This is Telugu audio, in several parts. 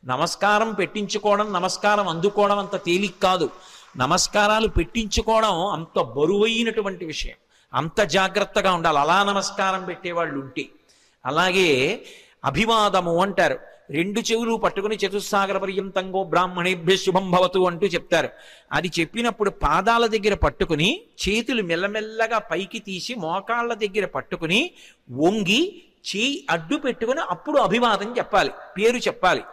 నమస్కారం పెట్టించుకోవడం, నమస్కారం అందుకోవడం అంత తేలిక కాదు. నమస్కారాలు పెట్టించుకోవడం అంత బరువైనటువంటి విషయం. అంత జాగ్రత్తగా ఉండాలి అలా నమస్కారం పెట్టేవాళ్ళు ఉంటే. అలాగే అభివాదము అంటారు. రెండు చెవులు పట్టుకుని చతుస్సాగర పర్యంతంగో బ్రాహ్మణేభ్య శుభం భవతు అంటూ చెప్తారు. అది చెప్పినప్పుడు పాదాల దగ్గర పట్టుకుని చేతులు మెల్లమెల్లగా పైకి తీసి మోకాళ్ళ దగ్గర పట్టుకుని వంగి చేయి అడ్డు పెట్టుకుని అప్పుడు అభివాదం చెప్పాలి, పేరు చెప్పాలి.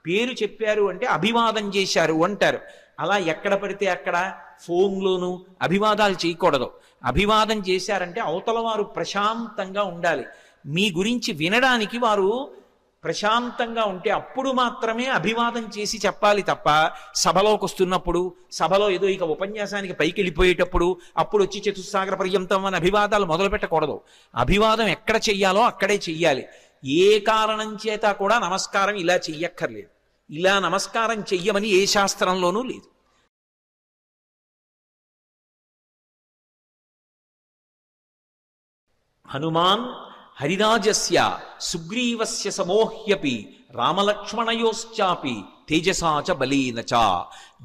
పేరు చెప్పారు అంటే అభివాదం చేశారు అంటారు. అలా ఎక్కడ పడితే అక్కడ ఫోన్లోనూ అభివాదాలు చేయకూడదు. అభివాదం చేశారంటే అవతల వారు ప్రశాంతంగా ఉండాలి, మీ గురించి వినడానికి వారు ప్రశాంతంగా ఉంటే అప్పుడు మాత్రమే అభివాదం చేసి చెప్పాలి తప్ప సభలోకి వస్తున్నప్పుడు, సభలో ఏదో ఇక ఉపన్యాసానికి పైకి వెళ్ళిపోయేటప్పుడు అప్పుడు వచ్చి చతుస్సాగర పర్యంతం అని అభివాదాలు మొదలు పెట్టకూడదు. అభివాదం ఎక్కడ చెయ్యాలో అక్కడే చెయ్యాలి. ఏ కారణం చేత కూడా నమస్కారం ఇలా చెయ్యక్కర్లేదు. ఇలా నమస్కారం చెయ్యమని ఏ శాస్త్రంలోనూ లేదు. హనుమాన్ హరిరాజస్య సుగ్రీవస్య సమోహ్యపి రామలక్ష్మణయోశ్చాపి తేజసాచ బలీనచ.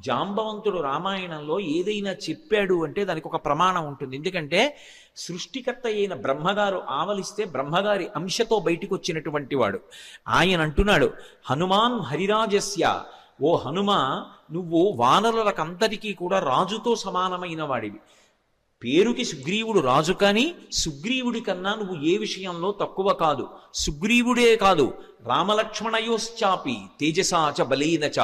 జాంబవంతుడు రామాయణంలో ఏదైనా చెప్పాడు అంటే దానికి ఒక ప్రమాణం ఉంటుంది. ఎందుకంటే సృష్టికర్త అయిన బ్రహ్మగారు ఆవలిస్తే బ్రహ్మగారి అంశతో బయటికి వచ్చినటువంటి వాడు. ఆయన అంటున్నాడు హనుమాన్ హరిరాజస్య, ఓ హనుమ నువ్వు వానరులకందరికీ కూడా రాజుతో సమానమైన వాడివి. పేరుకి సుగ్రీవుడు రాజు, కానీ సుగ్రీవుడి కన్నా నువ్వు ఏ విషయంలో తక్కువ కాదు. సుగ్రీవుడే కాదు రామలక్ష్మణయోశ్చాపి తేజసాచ బలీనచ,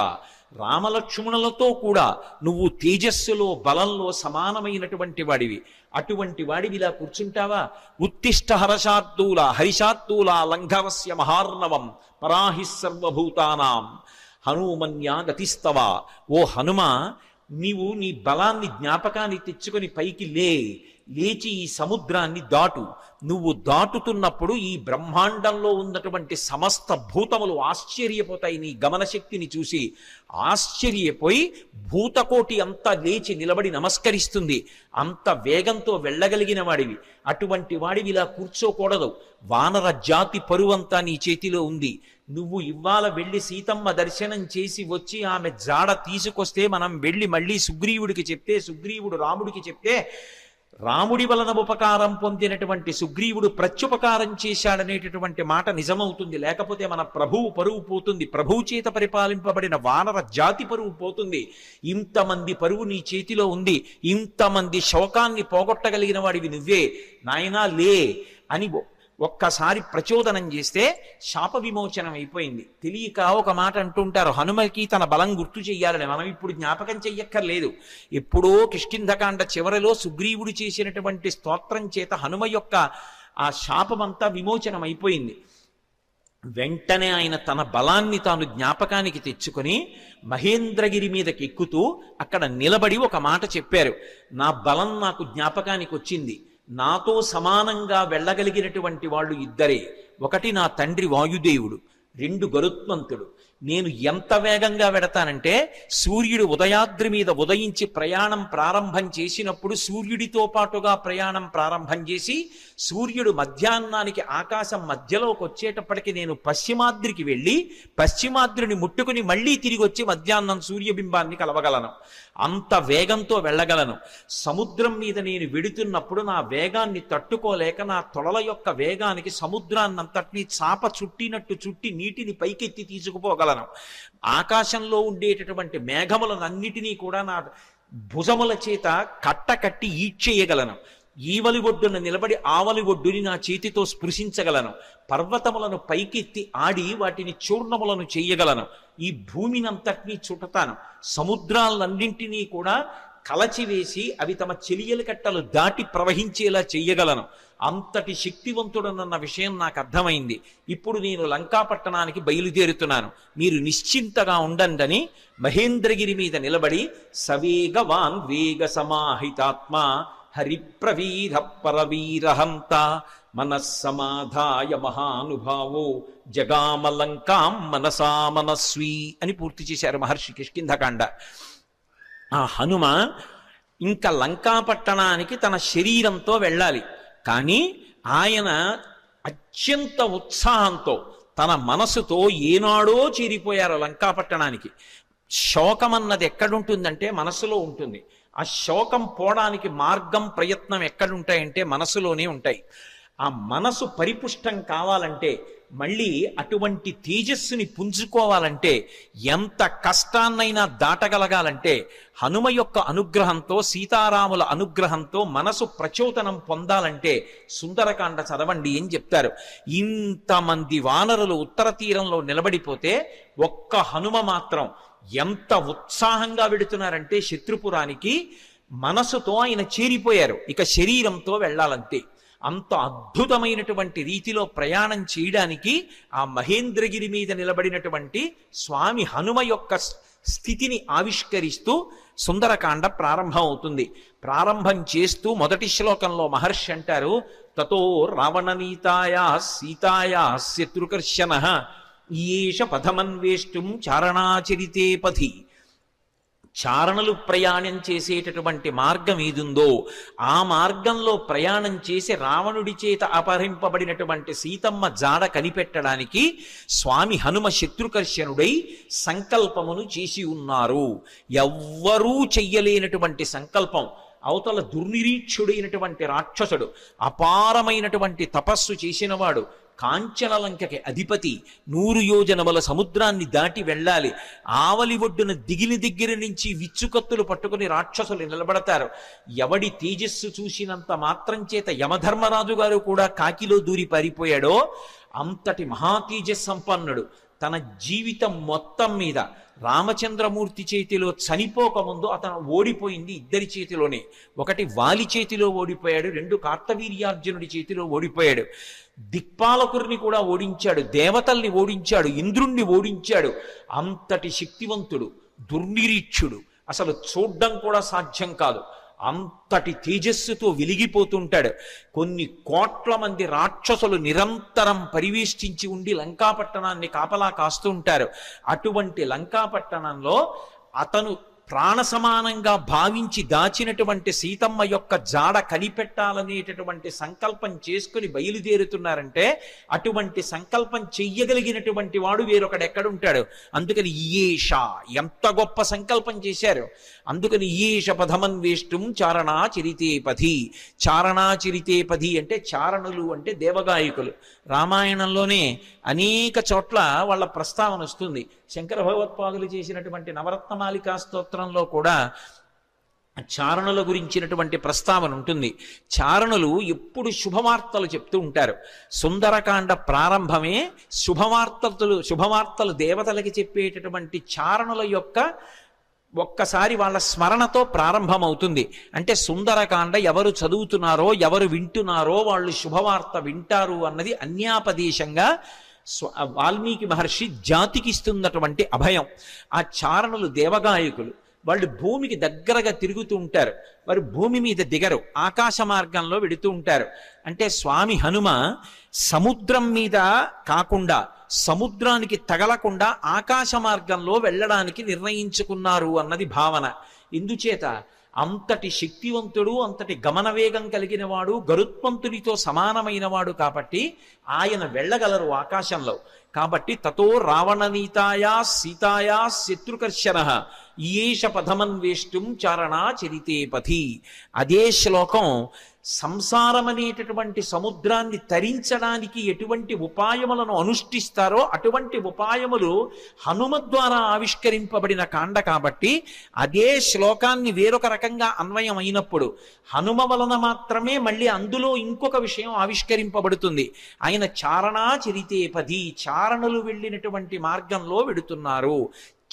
రామలక్ష్మణులతో కూడా నువ్వు తేజస్సులో బలంలో సమానమైనటువంటి వాడివి. అటువంటి వాడివి ఇలా కూర్చుంటావా? ఉత్తిష్ట హర్షాత్తూల హరిషాత్తూల లంఘవస్య మహార్ణవం పరాహి సర్వభూతానాం హనుమన్యా గతిస్తవ. ఓ హనుమ నీవు నీ బలాన్ని జ్ఞాపకాన్ని తెచ్చుకొని పైకి లేచి ఈ సముద్రాన్ని దాటు. నువ్వు దాటుతున్నప్పుడు ఈ బ్రహ్మాండంలో ఉన్నటువంటి సమస్త భూతములు ఆశ్చర్యపోతాయి నీ గమనశక్తిని చూసి. ఆశ్చర్యపోయి భూతకోటి అంతా లేచి నిలబడి నమస్కరిస్తుంది. అంత వేగంతో వెళ్ళగలిగిన వాడివి. అటువంటి వాడివి ఇలా కూర్చోకూడదు. వానర జాతి పరువంతా నీ చేతిలో ఉంది. నువ్వు ఇవాళ వెళ్ళి సీతమ్మ దర్శనం చేసి వచ్చి ఆమె జాడ తీసుకొస్తే మనం వెళ్ళి మళ్ళీ సుగ్రీవుడికి చెప్తే, సుగ్రీవుడు రాముడికి చెప్తే, రాముడి వలన ఉపకారం పొందినటువంటి సుగ్రీవుడు ప్రత్యుపకారం చేశాడనేటటువంటి మాట నిజమవుతుంది. లేకపోతే మన ప్రభువు పరువు పోతుంది, ప్రభువు చేత పరిపాలింపబడిన వానర జాతి పరువు పోతుంది. ఇంతమంది పరువు నీ చేతిలో ఉంది, ఇంతమంది శోకాన్ని పోగొట్టగలిగిన వాడివి నువ్వే. నాయనా లే అని ఒక్కసారి ప్రచోదనం చేస్తే శాప విమోచనం అయిపోయింది. తెలియక ఒక మాట అంటుంటారు, హనుమకి తన బలం గుర్తు చెయ్యాలని. మనం ఇప్పుడు జ్ఞాపకం చెయ్యక్కర్లేదు. ఎప్పుడో కిష్కింధకాండ చివరిలో సుగ్రీవుడు చేసినటువంటి స్తోత్రం చేత హనుమ యొక్క ఆ శాపమంతా విమోచనం అయిపోయింది. వెంటనే ఆయన తన బలాన్ని తాను జ్ఞాపకానికి తెచ్చుకొని మహేంద్రగిరి మీదకి ఎక్కుతూ అక్కడ నిలబడి ఒక మాట చెప్పారు, నా బలం నాకు జ్ఞాపకానికి వచ్చింది. నాతో సమానంగా వెళ్ళగలిగినటువంటి వాళ్ళు ఇద్దరే. ఒకటి నా తండ్రి వాయుదేవుడు, రెండు గరుత్మంతుడు. నేను ఎంత వేగంగా వెడతానంటే సూర్యుడు ఉదయాద్రి మీద ఉదయించి ప్రయాణం ప్రారంభం చేసినప్పుడు సూర్యుడితో పాటుగా ప్రయాణం ప్రారంభం చేసి సూర్యుడు మధ్యాహ్నానికి ఆకాశం మధ్యలోకి వచ్చేటప్పటికి నేను పశ్చిమాద్రికి వెళ్ళి పశ్చిమాద్రిని ముట్టుకుని మళ్ళీ తిరిగి వచ్చి మధ్యాహ్నం సూర్యబింబాన్ని కలవగలను. అంత వేగంతో వెళ్ళగలను. సముద్రం మీద నేను వెడుతున్నప్పుడు నా వేగాన్ని తట్టుకోలేక నా తొడల యొక్క వేగానికి సముద్రాన్నంతటినీ చాప చుట్టినట్టు చుట్టి నీటిని పైకెత్తి తీసుకుపోగలను. ఆకాశంలో ఉండేటటువంటి మేఘములనన్నిటినీ కూడా నా భుజముల చేత కట్టకట్టి ఈడ్చేయగలను. ఈవలి ఒడ్డున నిలబడి ఆవలి ఒడ్డుని నా చేతితో స్పృశించగలను. పర్వతములను పైకెత్తి ఆడి వాటిని చూర్ణములను చేయగలను. ఈ భూమినంతటినీ చుట్టతాను. సముద్రాలన్నింటినీ కూడా కలచివేసి అవి తమ చెలియల కట్టలు దాటి ప్రవహించేలా చెయ్యగలను. అంతటి శక్తివంతుడనన్న విషయం నాకు అర్థమైంది. ఇప్పుడు నేను లంకాపట్టణానికి బయలుదేరుతున్నాను, మీరు నిశ్చింతగా ఉండండి మహేంద్రగిరి మీద నిలబడి సవేగవాన్ వేగ సమాహితాత్మ హరిప్రవీర పరవీరహంత మనస్సమాధాయ మహానుభావో జగామలంకాం మనసా మనస్వీ అని పూర్తి చేశారు మహర్షి కిష్కింధకాండ. ఆ హనుమ ఇంకా లంకాపట్టణానికి తన శరీరంతో వెళ్ళాలి. కానీ ఆయన అత్యంత ఉత్సాహంతో తన మనసుతో ఏనాడో చేరిపోయారు లంకాపట్టణానికి. శోకం అన్నది ఎక్కడుంటుందంటే మనసులో ఉంటుంది. ఆ శోకం పోవడానికి మార్గం ప్రయత్నం ఎక్కడుంటాయంటే మనసులోనే ఉంటాయి. ఆ మనసు పరిపుష్టం కావాలంటే, మళ్ళీ అటువంటి తేజస్సుని పుంజుకోవాలంటే, ఎంత కష్టాన్నైనా దాటగలగాలంటే హనుమ యొక్క అనుగ్రహంతో, సీతారాముల అనుగ్రహంతో మనసు ప్రచోదనం పొందాలంటే సుందరకాండ చదవండి అని చెప్తారు. ఇంతమంది వానరులు ఉత్తర తీరంలో నిలబడిపోతే ఒక్క హనుమ మాత్రం ఎంత ఉత్సాహంగా వెడుతున్నారంటే శత్రుపురానికి మనసుతో ఆయన చేరిపోయారు. ఇక శరీరంతో వెళ్ళాలంతే. అంత అద్భుతమైనటువంటి రీతిలో ప్రయాణం చేయడానికి ఆ మహేంద్రగిరి మీద నిలబడినటువంటి స్వామి హనుమ యొక్క స్థితిని ఆవిష్కరిస్తూ సుందరకాండ ప్రారంభం అవుతుంది. ప్రారంభం చేస్తూ మొదటి శ్లోకంలో మహర్షి అంటారు, తతో రావణనీతాయా సీతాయా శత్రుకర్షణ ఈయేష పథమన్వేష్టం చారణాచరితే పథి. చారణలు ప్రయాణం చేసేటటువంటి మార్గం ఏదుందో ఆ మార్గంలో ప్రయాణం చేసి రావణుడి చేత అపహరింపబడినటువంటి సీతమ్మ జాడ కనిపెట్టడానికి స్వామి హనుమ శత్రుకర్షణుడై సంకల్పమును చేసి ఉన్నారు. ఎవ్వరూ చెయ్యలేనటువంటి సంకల్పం. అవతల దుర్నిరీక్షుడైనటువంటి రాక్షసుడు, అపారమైనటువంటి తపస్సు చేసినవాడు, కాంచనలంకకి అధిపతి, 100 యోజనముల సముద్రాన్ని దాటి వెళ్ళాలి. ఆవలి ఒడ్డున దిగిన దగ్గర నుంచి విచ్చుకత్తులు పట్టుకుని రాక్షసులు నిలబడతారు. ఎవడి తేజస్సు చూసినంత మాత్రం చేత యమధర్మరాజు గారు కూడా కాకిలో దూరి పారిపోయాడో అంతటి మహాతేజస్ సంపన్నుడు. తన జీవితం మొత్తం మీద రామచంద్రమూర్తి చేతిలో చనిపోకముందు అతను ఓడిపోయింది ఇద్దరి చేతిలోనే. ఒకటి వాలి చేతిలో ఓడిపోయాడు, 2 కార్తవీర్యార్జునుడి చేతిలో ఓడిపోయాడు. దిక్పాలకుడిని కూడా ఓడించాడు, దేవతల్ని ఓడించాడు, ఇంద్రుణ్ణి ఓడించాడు. అంతటి శక్తివంతుడు, దుర్నిరీక్షుడు, అసలు చూడ్డం కూడా సాధ్యం కాదు. అంతటి తేజస్సుతో వెలిగిపోతుంటాడు. కొన్ని కోట్ల మంది రాక్షసులు నిరంతరం పరివేష్టించి ఉండి లంకాపట్టణాన్ని కాపలా కాస్తూ ఉంటారు. అటువంటి లంకాపట్టణంలో అతను ప్రాణ సమానంగా భావించి దాచినటువంటి సీతమ్మ యొక్క జాడ కనిపెట్టాలనేటటువంటి సంకల్పం చేసుకుని బయలుదేరుతున్నారంటే అటువంటి సంకల్పం చెయ్యగలిగినటువంటి వాడు వేరొకడు ఎక్కడుంటాడు. అందుకని ఈయేష, ఎంత గొప్ప సంకల్పం చేశారు. అందుకని ఈయేష పథమన్వేష్టం చారణాచరితే పథి. చారణాచరితే పథి అంటే చారణులు అంటే దేవగాయకులు. రామాయణంలోనే అనేక చోట్ల వాళ్ళ ప్రస్తావన వస్తుంది. శంకర భగవత్పాదులు చేసినటువంటి నవరత్నమాలికా స్తోత్రంలో కూడా చారణుల గురించినటువంటి ప్రస్తావన ఉంటుంది. చారణులు ఎప్పుడు శుభవార్తలు చెప్తూ ఉంటారు. సుందరకాండ ప్రారంభమే శుభవార్తలు దేవతలకి చెప్పేటటువంటి చారణుల యొక్క ఒక్కసారి వాళ్ళ స్మరణతో ప్రారంభమవుతుంది. అంటే సుందరకాండ ఎవరు చదువుతున్నారో, ఎవరు వింటున్నారో వాళ్ళు శుభవార్త వింటారు అన్నది అన్యాపదేశంగా వాల్మీకి మహర్షి జాతికి ఇస్తున్నటువంటి అభయం. ఆ చారణులు దేవగాయకులు. వాళ్ళు భూమికి దగ్గరగా తిరుగుతూ ఉంటారు. వారు భూమి మీద దిగరు, ఆకాశ మార్గంలో వెడుతూ ఉంటారు. అంటే స్వామి హనుమ సముద్రం మీద కాకుండా, సముద్రానికి తగలకుండా ఆకాశ మార్గంలో వెళ్ళడానికి నిర్ణయించుకున్నారు అన్నది భావన. ఎందుచేత అంతటి శక్తివంతుడు, అంతటి గమనవేగం కలిగిన వాడు, గరుత్మంతునితో సమానమైన వాడు కాబట్టి ఆయన వెళ్ళగలరు ఆకాశంలో. కాబట్టి తతో రావణనీతాయా సీతాయా శత్రుకర్షణ ఈయేష పథమన్వేష్టం చారణాచరితే పథి. అదే శ్లోకం సంసారం అనేటటువంటి సముద్రాన్ని తరించడానికి ఎటువంటి ఉపాయములను అనుష్ఠిస్తారో అటువంటి ఉపాయములు హనుమ ద్వారా ఆవిష్కరింపబడిన కాండ కాబట్టి అదే శ్లోకాన్ని వేరొక రకంగా అన్వయం అయినప్పుడు హనుమ వలన మాత్రమే మళ్ళీ అందులో ఇంకొక విషయం ఆవిష్కరింపబడుతుంది. ఆయన చారణాచరితే పథి, చారణులు వెళ్ళినటువంటి మార్గంలో వెడుతున్నారు.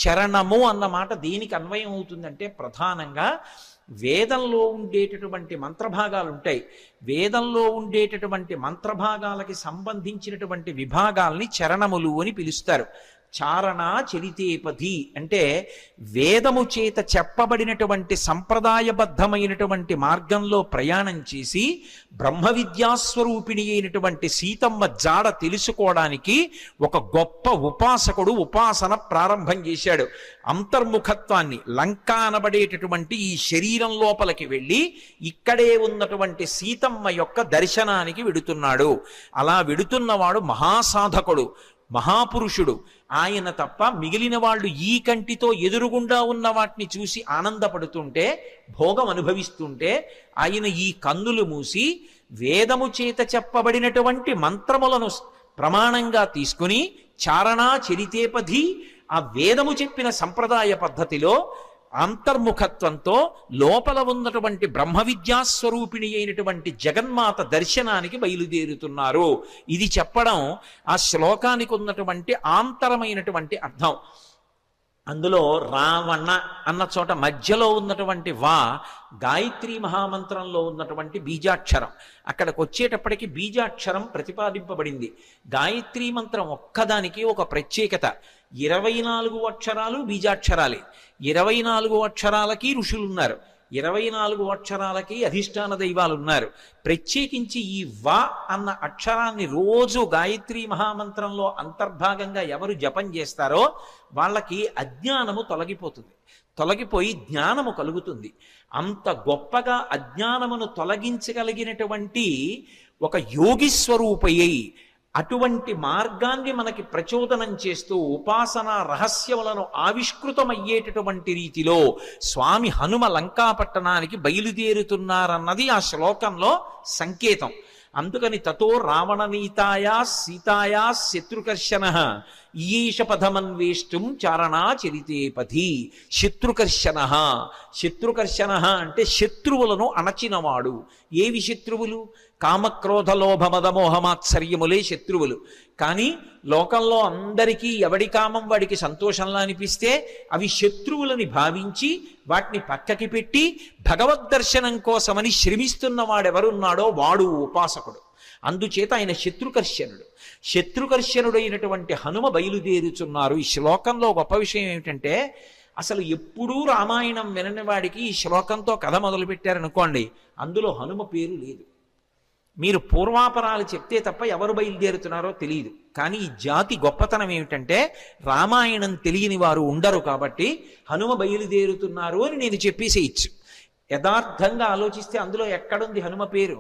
చరణము అన్న మాట దేనికి అన్వయం అవుతుందంటే ప్రధానంగా వేదంలో ఉండేటటువంటి మంత్రభాగాలు ఉంటాయి. వేదంలో ఉండేటటువంటి మంత్రభాగాలకి సంబంధించినటువంటి విభాగాల్ని చరణములు అని పిలుస్తారు. చారణ చరితేపథి అంటే వేదము చేత చెప్పబడినటువంటి సంప్రదాయబద్ధమైనటువంటి మార్గంలో ప్రయాణం చేసి బ్రహ్మ విద్యాస్వరూపిణి అయినటువంటి సీతమ్మ జాడ తెలుసుకోవడానికి ఒక గొప్ప ఉపాసకుడు ఉపాసన ప్రారంభం చేశాడు. అంతర్ముఖత్వాన్ని, లంక అనబడేటటువంటి ఈ శరీరం లోపలికి వెళ్ళి ఇక్కడే ఉన్నటువంటి సీతమ్మ యొక్క దర్శనానికి వెడుతున్నాడు. అలా వెడుతున్నవాడు మహాసాధకుడు. మహాపురుషుడు. ఆయన తప్ప మిగిలిన వాళ్ళు ఈ కంటితో ఎదురుగుండా ఉన్న వాటిని చూసి ఆనందపడుతుంటే, భోగం అనుభవిస్తుంటే, ఆయన ఈ కన్నులు మూసి వేదము చేత చెప్పబడినటువంటి మంత్రములను ప్రమాణంగా తీసుకుని చారణా చరితేపధి, ఆ వేదము చెప్పిన సంప్రదాయ పద్ధతిలో అంతర్ముఖత్వంతో లోపల ఉన్నటువంటి బ్రహ్మ విద్యాస్వరూపిణి అయినటువంటి జగన్మాత దర్శనానికి బయలుదేరుతున్నారు. ఇది చెప్పడం ఆ శ్లోకానికి ఉన్నటువంటి ఆంతరమైనటువంటి అర్థం. అందులో రావణ అన్న చోట మధ్యలో ఉన్నటువంటి వా గాయత్రీ మహామంత్రంలో ఉన్నటువంటి బీజాక్షరం. అక్కడికి వచ్చేటప్పటికి బీజాక్షరం ప్రతిపాదింపబడింది. గాయత్రీ మంత్రం ఒక్కదానికి ఒక ప్రత్యేకత. 24 అక్షరాలు బీజాక్షరాలే. 24 అక్షరాలకి ఋషులున్నారు, 24 అక్షరాలకి అధిష్టాన దైవాలు ఉన్నారు. ప్రత్యేకించి ఈ వా అన్న అక్షరాన్ని రోజు గాయత్రీ మహామంత్రంలో అంతర్భాగంగా ఎవరు జపం చేస్తారో వాళ్ళకి అజ్ఞానము తొలగిపోయి జ్ఞానము కలుగుతుంది. అంత గొప్పగా అజ్ఞానమును తొలగించగలిగినటువంటి ఒక యోగి స్వరూపయ్యి అటువంటి మార్గాన్ని మనకి ప్రచోదనం చేస్తూ ఉపాసనా రహస్యములను ఆవిష్కృతమయ్యేటటువంటి రీతిలో స్వామి హనుమ లంకాపట్టణానికి బయలుదేరుతున్నారన్నది ఆ శ్లోకంలో సంకేతం. అందుకని తతో రావణనీతాయా సీతాయా శత్రుకర్షణ ఈశ పదమన్వేష్టం చారణా చరితేపథి. శత్రుకర్షణ అంటే శత్రువులను అణచినవాడు. ఏవి శత్రువులు? కామక్రోధ లోభ మదమోహమాత్సర్యములే శత్రువులు. కానీ లోకంలో అందరికీ ఎవడి కామం వాడికి సంతోషంలా అనిపిస్తే అవి శత్రువులని భావించి వాటిని పక్కకి పెట్టి భగవద్దర్శనం కోసమని శ్రమిస్తున్న వాడెవరున్నాడో వాడు ఉపాసకుడు. అందుచేత ఆయన శత్రుకర్షణుడైనటువంటి హనుమ బయలుదేరుచున్నారు. ఈ శ్లోకంలో గొప్ప విషయం ఏమిటంటే, అసలు ఎప్పుడూ రామాయణం వినని వాడికి ఈ శ్లోకంతో కథ మొదలుపెట్టారనుకోండి, అందులో హనుమ పేరు లేదు. మీరు పూర్వాపరాలు చెప్తే తప్ప ఎవరు బయలుదేరుతున్నారో తెలియదు. కానీ ఈ జాతి గొప్పతనం ఏమిటంటే రామాయణం తెలియని వారు ఉండరు కాబట్టి హనుమ బయలుదేరుతున్నారు అని నేను చెప్పేసేయచ్చు. యథార్థంగా ఆలోచిస్తే అందులో ఎక్కడుంది హనుమ పేరు?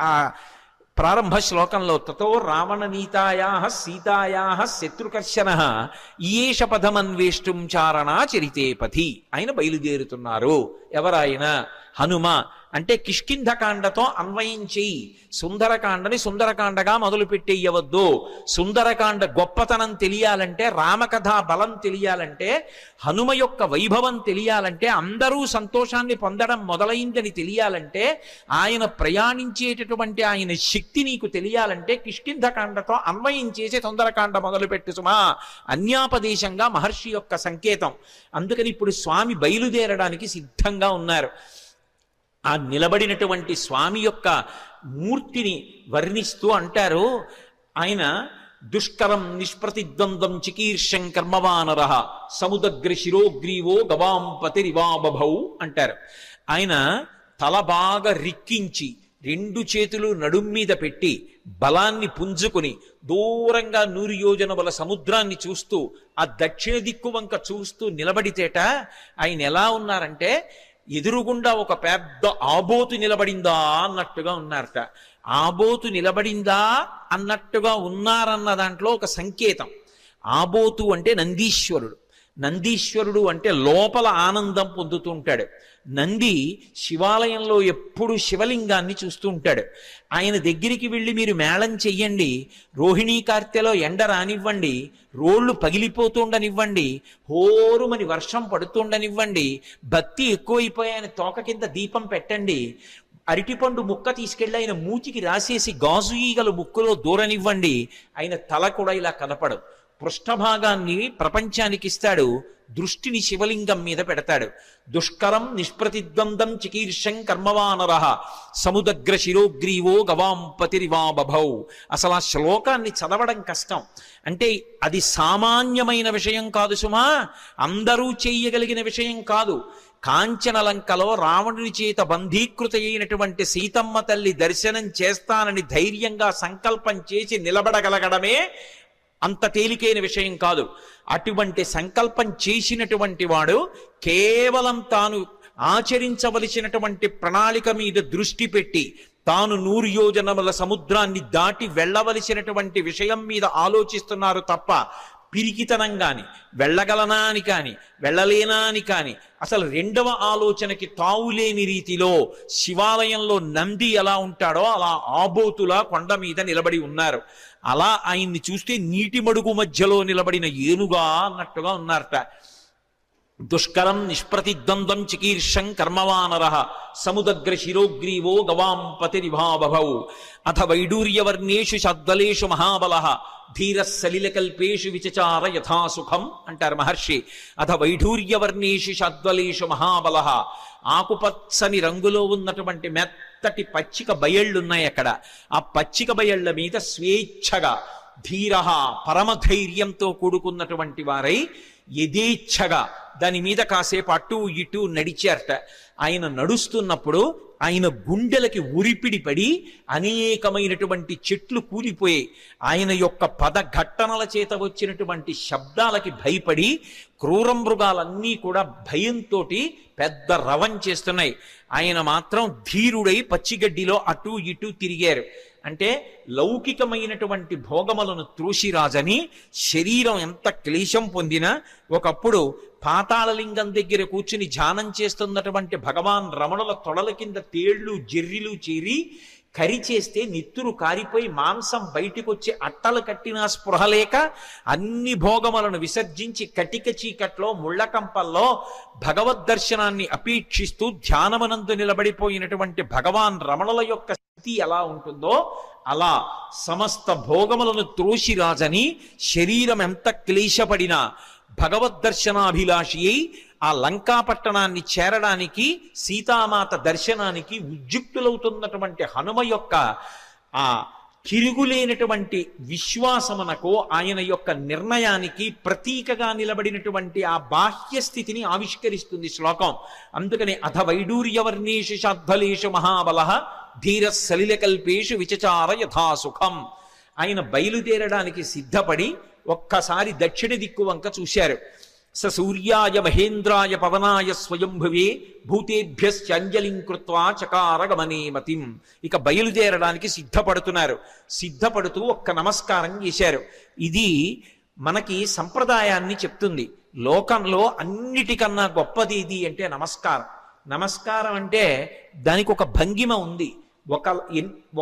ఆ ప్రారంభ శ్లోకంలో తతో రావణనీతాయా సీతాయా శత్రుకర్షణ ఈయేష పదమన్వేష్టం చారణా చరితేపథి. ఆయన బయలుదేరుతున్నారు. ఎవరాయన? హనుమ. అంటే కిష్కింధకాండతో అన్వయం చేయి. సుందరకాండని సుందరకాండగా మొదలు పెట్టేయవద్దు. సుందరకాండ గొప్పతనం తెలియాలంటే, రామకథా బలం తెలియాలంటే, హనుమ యొక్క వైభవం తెలియాలంటే, అందరూ సంతోషాన్ని పొందడం మొదలైందని తెలియాలంటే, ఆయన ప్రయాణించేటటువంటి ఆయన శక్తి నీకు తెలియాలంటే కిష్కింధకాండతో అన్వయం చేసి సుందరకాండ మొదలుపెట్టు సుమా. అన్యాపదేశంగా మహర్షి యొక్క సంకేతం. అందుకని ఇప్పుడు స్వామి బయలుదేరడానికి సిద్ధంగా ఉన్నారు. ఆ నిలబడినటువంటి స్వామి యొక్క మూర్తిని వర్ణిస్తూ అంటారు ఆయన, దుష్కరం నిష్ప్రతిద్వంద్వం చికీర్షం కర్మవానర సముదగ్ర శిరోగ్రీవో గవాంపతిరివాబభౌ అంటారు. ఆయన తల బాగా రిక్కించి 2 చేతులు నడుం మీద పెట్టి బలాన్ని పుంజుకుని దూరంగా 100 యోజనముల సముద్రాన్ని చూస్తూ ఆ దక్షిణ దిక్కు వంక చూస్తూ నిలబడితేట ఆయన ఎలా ఉన్నారంటే, ఎదురుగుండా ఒక పెద్ద ఆబోతు నిలబడిందా అన్నట్టుగా ఉన్నారట. ఆబోతు నిలబడిందా అన్నట్టుగా ఉన్నారన్న దాంట్లో ఒక సంకేతం. ఆబోతు అంటే నందీశ్వరుడు అంటే లోపల ఆనందం పొందుతూ ఉంటాడు. నంది శివాలయంలో ఎప్పుడు శివలింగాన్ని చూస్తూ ఉంటాడు. ఆయన దగ్గరికి వెళ్ళి మీరు మేళం చెయ్యండి, రోహిణీ కార్తెలో ఎండ రానివ్వండి, రోళ్లు పగిలిపోతుండనివ్వండి, హోరుమని వర్షం పడుతుండనివ్వండి, భక్తి ఎక్కువైపోయి ఆయన తోక కింద దీపం పెట్టండి, అరటిపండు ముక్క తీసుకెళ్ళి ఆయన మూతికి రాసేసి గాజు ఈగలు ముక్కులో దూరనివ్వండి, ఆయన తల కూడా ఇలా కనపడదు. పృష్ఠభాగాన్ని ప్రపంచానికి ఇస్తాడు, దృష్టిని శివలింగం మీద పెడతాడు. దుష్కరం నిష్ప్రతిద్వందం చికీర్షం కర్మవానర సముదగ్ర శిరోగ్రీవో గవాంపతిరివాబభౌ. అసలు ఆ శ్లోకాన్ని చదవడం కష్టం. అంటే అది సామాన్యమైన విషయం కాదు సుమా, అందరూ చేయగలిగిన విషయం కాదు. కాంచనలంకలో రావణుని చేత బంధీకృత అయినటువంటి సీతమ్మ తల్లి దర్శనం చేస్తానని ధైర్యంగా సంకల్పం చేసి నిలబడగలగడమే అంత తేలికైన విషయం కాదు. అటువంటి సంకల్పం చేసినటువంటి వాడు కేవలం తాను ఆచరించవలసినటువంటి ప్రణాళిక మీద దృష్టి పెట్టి తాను 100 యోజనముల సముద్రాన్ని దాటి వెళ్ళవలసినటువంటి విషయం మీద ఆలోచిస్తున్నారు తప్ప పిరికితనం కాని, వెళ్ళగలనా అని కాని, వెళ్ళలేనా అని కాని, అసలు రెండవ ఆలోచనకి తావులేని రీతిలో శివాలయంలో నంది ఎలా ఉంటాడో అలా ఆబోతులా కొండ మీద నిలబడి ఉన్నారు. అలా ఆయన్ని చూస్తే నీటి మడుగు మధ్యలో నిలబడిన ఏనుగా అన్నట్టుగా ఉన్నారట. దుష్కరం నిష్ప్రతిద్వంద్వం చికీర్షం కర్మవానర సముదగ్ర శిరోగ్రీవో గవాం పతిరిభావభౌ అథ వైడూర్యవర్ణేషు షద్వలేషు మహాబల ధీర సలిలకల్పేషు విచచార యథాసుఖం అంటారు మహర్షి. అథ వైఢూర్యవర్ణేషు షద్వలేషు మహాబల, ఆకుపచ్చని రంగులో ఉన్నటువంటి మెత్తటి పచ్చిక బయళ్ళున్నాయి అక్కడ. ఆ పచ్చిక బయళ్ళ మీద స్వేచ్ఛగా ధీర పరమధైర్యంతో కూడుకున్నటువంటి వారై యథేచ్ఛగా దాని మీద కాసేపు అటు ఇటు నడిచారట. ఆయన నడుస్తున్నప్పుడు ఆయన గుండెలకి ఉరిపిడి పడి అనేకమైనటువంటి చెట్లు కూలిపోయాయి. ఆయన యొక్క పదఘట్టనల చేత వచ్చినటువంటి శబ్దాలకి భయపడి క్రూర మృగాలన్నీ కూడా భయంతో పెద్ద రవం చేస్తున్నాయి. ఆయన మాత్రం ధీరుడై పచ్చిగడ్డిలో అటు ఇటు తిరిగారు. అంటే లౌకికమైనటువంటి భోగములను త్రోసిరాజని శరీరం ఎంత క్లేశం పొందినా ఒకప్పుడు పాతాళలింగం దగ్గర కూర్చుని ధ్యానం చేస్తున్నటువంటి భగవాన్ రమణుల తొడల కింద తేళ్లు జెర్రిలు చేరి కరి చేస్తే నెత్తురు కారిపోయి మాంసం బయటికొచ్చి అట్టలు కట్టినా స్పృహ లేక అన్ని భోగములను విసర్జించి కటిక చీకట్లో ముళ్ళకంపల్లో భగవద్ దర్శనాన్ని అపేక్షిస్తూ ధ్యానమనందు నిలబడిపోయినటువంటి భగవాన్ రమణుల యొక్క స్థితి ఎలా ఉంటుందో అలా సమస్త భోగములను త్రోసిరాజని శరీరం ఎంత క్లేశపడినా భగవద్దర్శనాభిలాషి అయి ఆ లంకాపట్టణాన్ని చేరడానికి సీతామాత దర్శనానికి ఉద్యుక్తులవుతున్నటువంటి హనుమ యొక్క ఆ తిరుగులేనటువంటి విశ్వాసమునకు ఆయన యొక్క నిర్ణయానికి ప్రతీకగా నిలబడినటువంటి ఆ బాహ్య స్థితిని ఆవిష్కరిస్తుంది శ్లోకం. అందుకని అథ వైడూర్యవర్ణేషు షాద్వలేషు మహాబల ధీర సలిలకల్పేషు విచచార యథాసుఖం. ఆయన బయలుదేరడానికి సిద్ధపడి ఒక్కసారి దక్షిణ దిక్కు వంక చూశారు. స సూర్యాయ మహేంద్రాయ పవనాయ స్వయంభువే భూతేభ్యశ్చంజలిం కృత్వా చకార గమనే మతిం. ఇక బయలుదేరడానికి సిద్ధపడుతున్నారు. సిద్ధపడుతూ ఒక్క నమస్కారం చేశారు. ఇది మనకి సంప్రదాయాన్ని చెప్తుంది. లోకంలో అన్నిటికన్నా గొప్పది ఇది అంటే నమస్కారం. నమస్కారం అంటే దానికి ఒక భంగిమ ఉంది.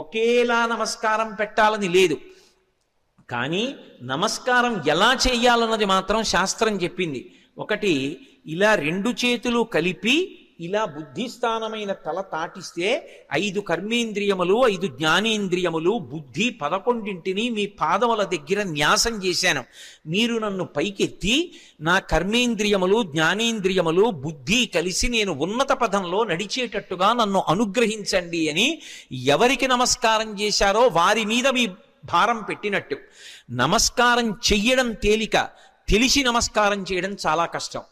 ఒకేలా నమస్కారం పెట్టాలని లేదు. కానీ నమస్కారం ఎలా చేయాలన్నది మాత్రం శాస్త్రం చెప్పింది. ఒకటి, ఇలా 2 చేతులు కలిపి ఇలా బుద్ధిస్థానమైన తల తాటిస్తే 5 కర్మేంద్రియములు 5 జ్ఞానేంద్రియములు బుద్ధి 11ంటిని మీ పాదముల దగ్గర న్యాసం చేశాను. మీరు నన్ను పైకెత్తి నా కర్మేంద్రియములు జ్ఞానేంద్రియములు బుద్ధి కలిసి నేను ఉన్నత పదంలో నడిచేటట్టుగా నన్ను అనుగ్రహించండి అని ఎవరికి నమస్కారం చేశారో వారి మీద మీ భారం పెట్టినట్టు. నమస్కారం చెయ్యడం తేలిక, తెలిసి నమస్కారం చేయడం చాలా కష్టం.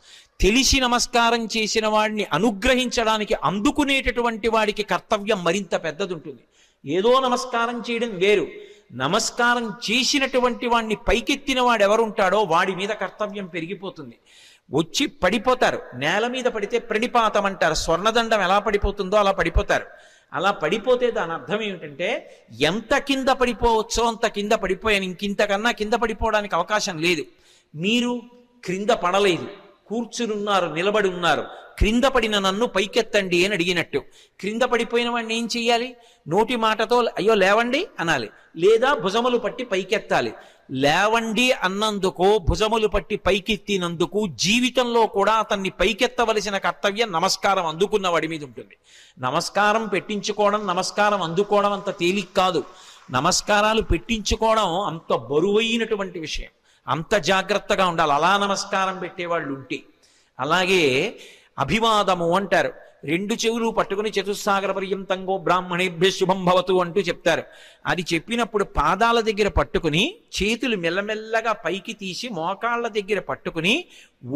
తెలిసి నమస్కారం చేసిన వాడిని అనుగ్రహించడానికి అందుకునేటటువంటి వాడికి కర్తవ్యం మరింత పెద్దది ఉంటుంది. ఏదో నమస్కారం చేయడం వేరు, నమస్కారం చేసినటువంటి వాడిని పైకెత్తిన వాడు ఎవరుంటాడో వాడి మీద కర్తవ్యం పెరిగిపోతుంది. వచ్చి పడిపోతారు. నేల మీద పడితే ప్రణిపాతం అంటారు. స్వర్ణదండం ఎలా పడిపోతుందో అలా పడిపోతారు. అలా పడిపోతే దాని అర్థం ఏమిటంటే ఎంత కింద పడిపోవచ్చో అంత కింద పడిపోయాను, ఇంకింతకన్నా కింద పడిపోవడానికి అవకాశం లేదు. మీరు క్రింద పడలేదు, కూర్చునున్నారు, నిలబడి ఉన్నారు. క్రింద పడిన నన్ను పైకెత్తండి అని అడిగినట్టు. క్రింద పడిపోయిన వాడిని ఏం చెయ్యాలి? నోటి మాటతో అయ్యో లేవండి అనాలి, లేదా భుజములు పట్టి పైకెత్తాలి. లేవండి అన్నందుకు, భుజములు పట్టి పైకెత్తినందుకు జీవితంలో కూడా అతన్ని పైకెత్తవలసిన కర్తవ్యం నమస్కారం అందుకున్న వాడి మీద ఉంటుంది. నమస్కారం పెట్టించుకోవడం, నమస్కారం అందుకోవడం అంత తేలిక కాదు. నమస్కారాలు పెట్టించుకోవడం అంత బరువైనటువంటి విషయం. అంత జాగ్రత్తగా ఉండాలి అలా నమస్కారం పెట్టేవాళ్ళు ఉంటే. అలాగే అభివాదము అంటారు. 2 చెవులు పట్టుకుని చతుస్సాగర పర్యంతంగో బ్రాహ్మణేభ్య శుభం భవతు అంటూ చెప్తారు. అది చెప్పినప్పుడు పాదాల దగ్గర పట్టుకుని చేతులు మెల్లమెల్లగా పైకి తీసి మోకాళ్ళ దగ్గర పట్టుకుని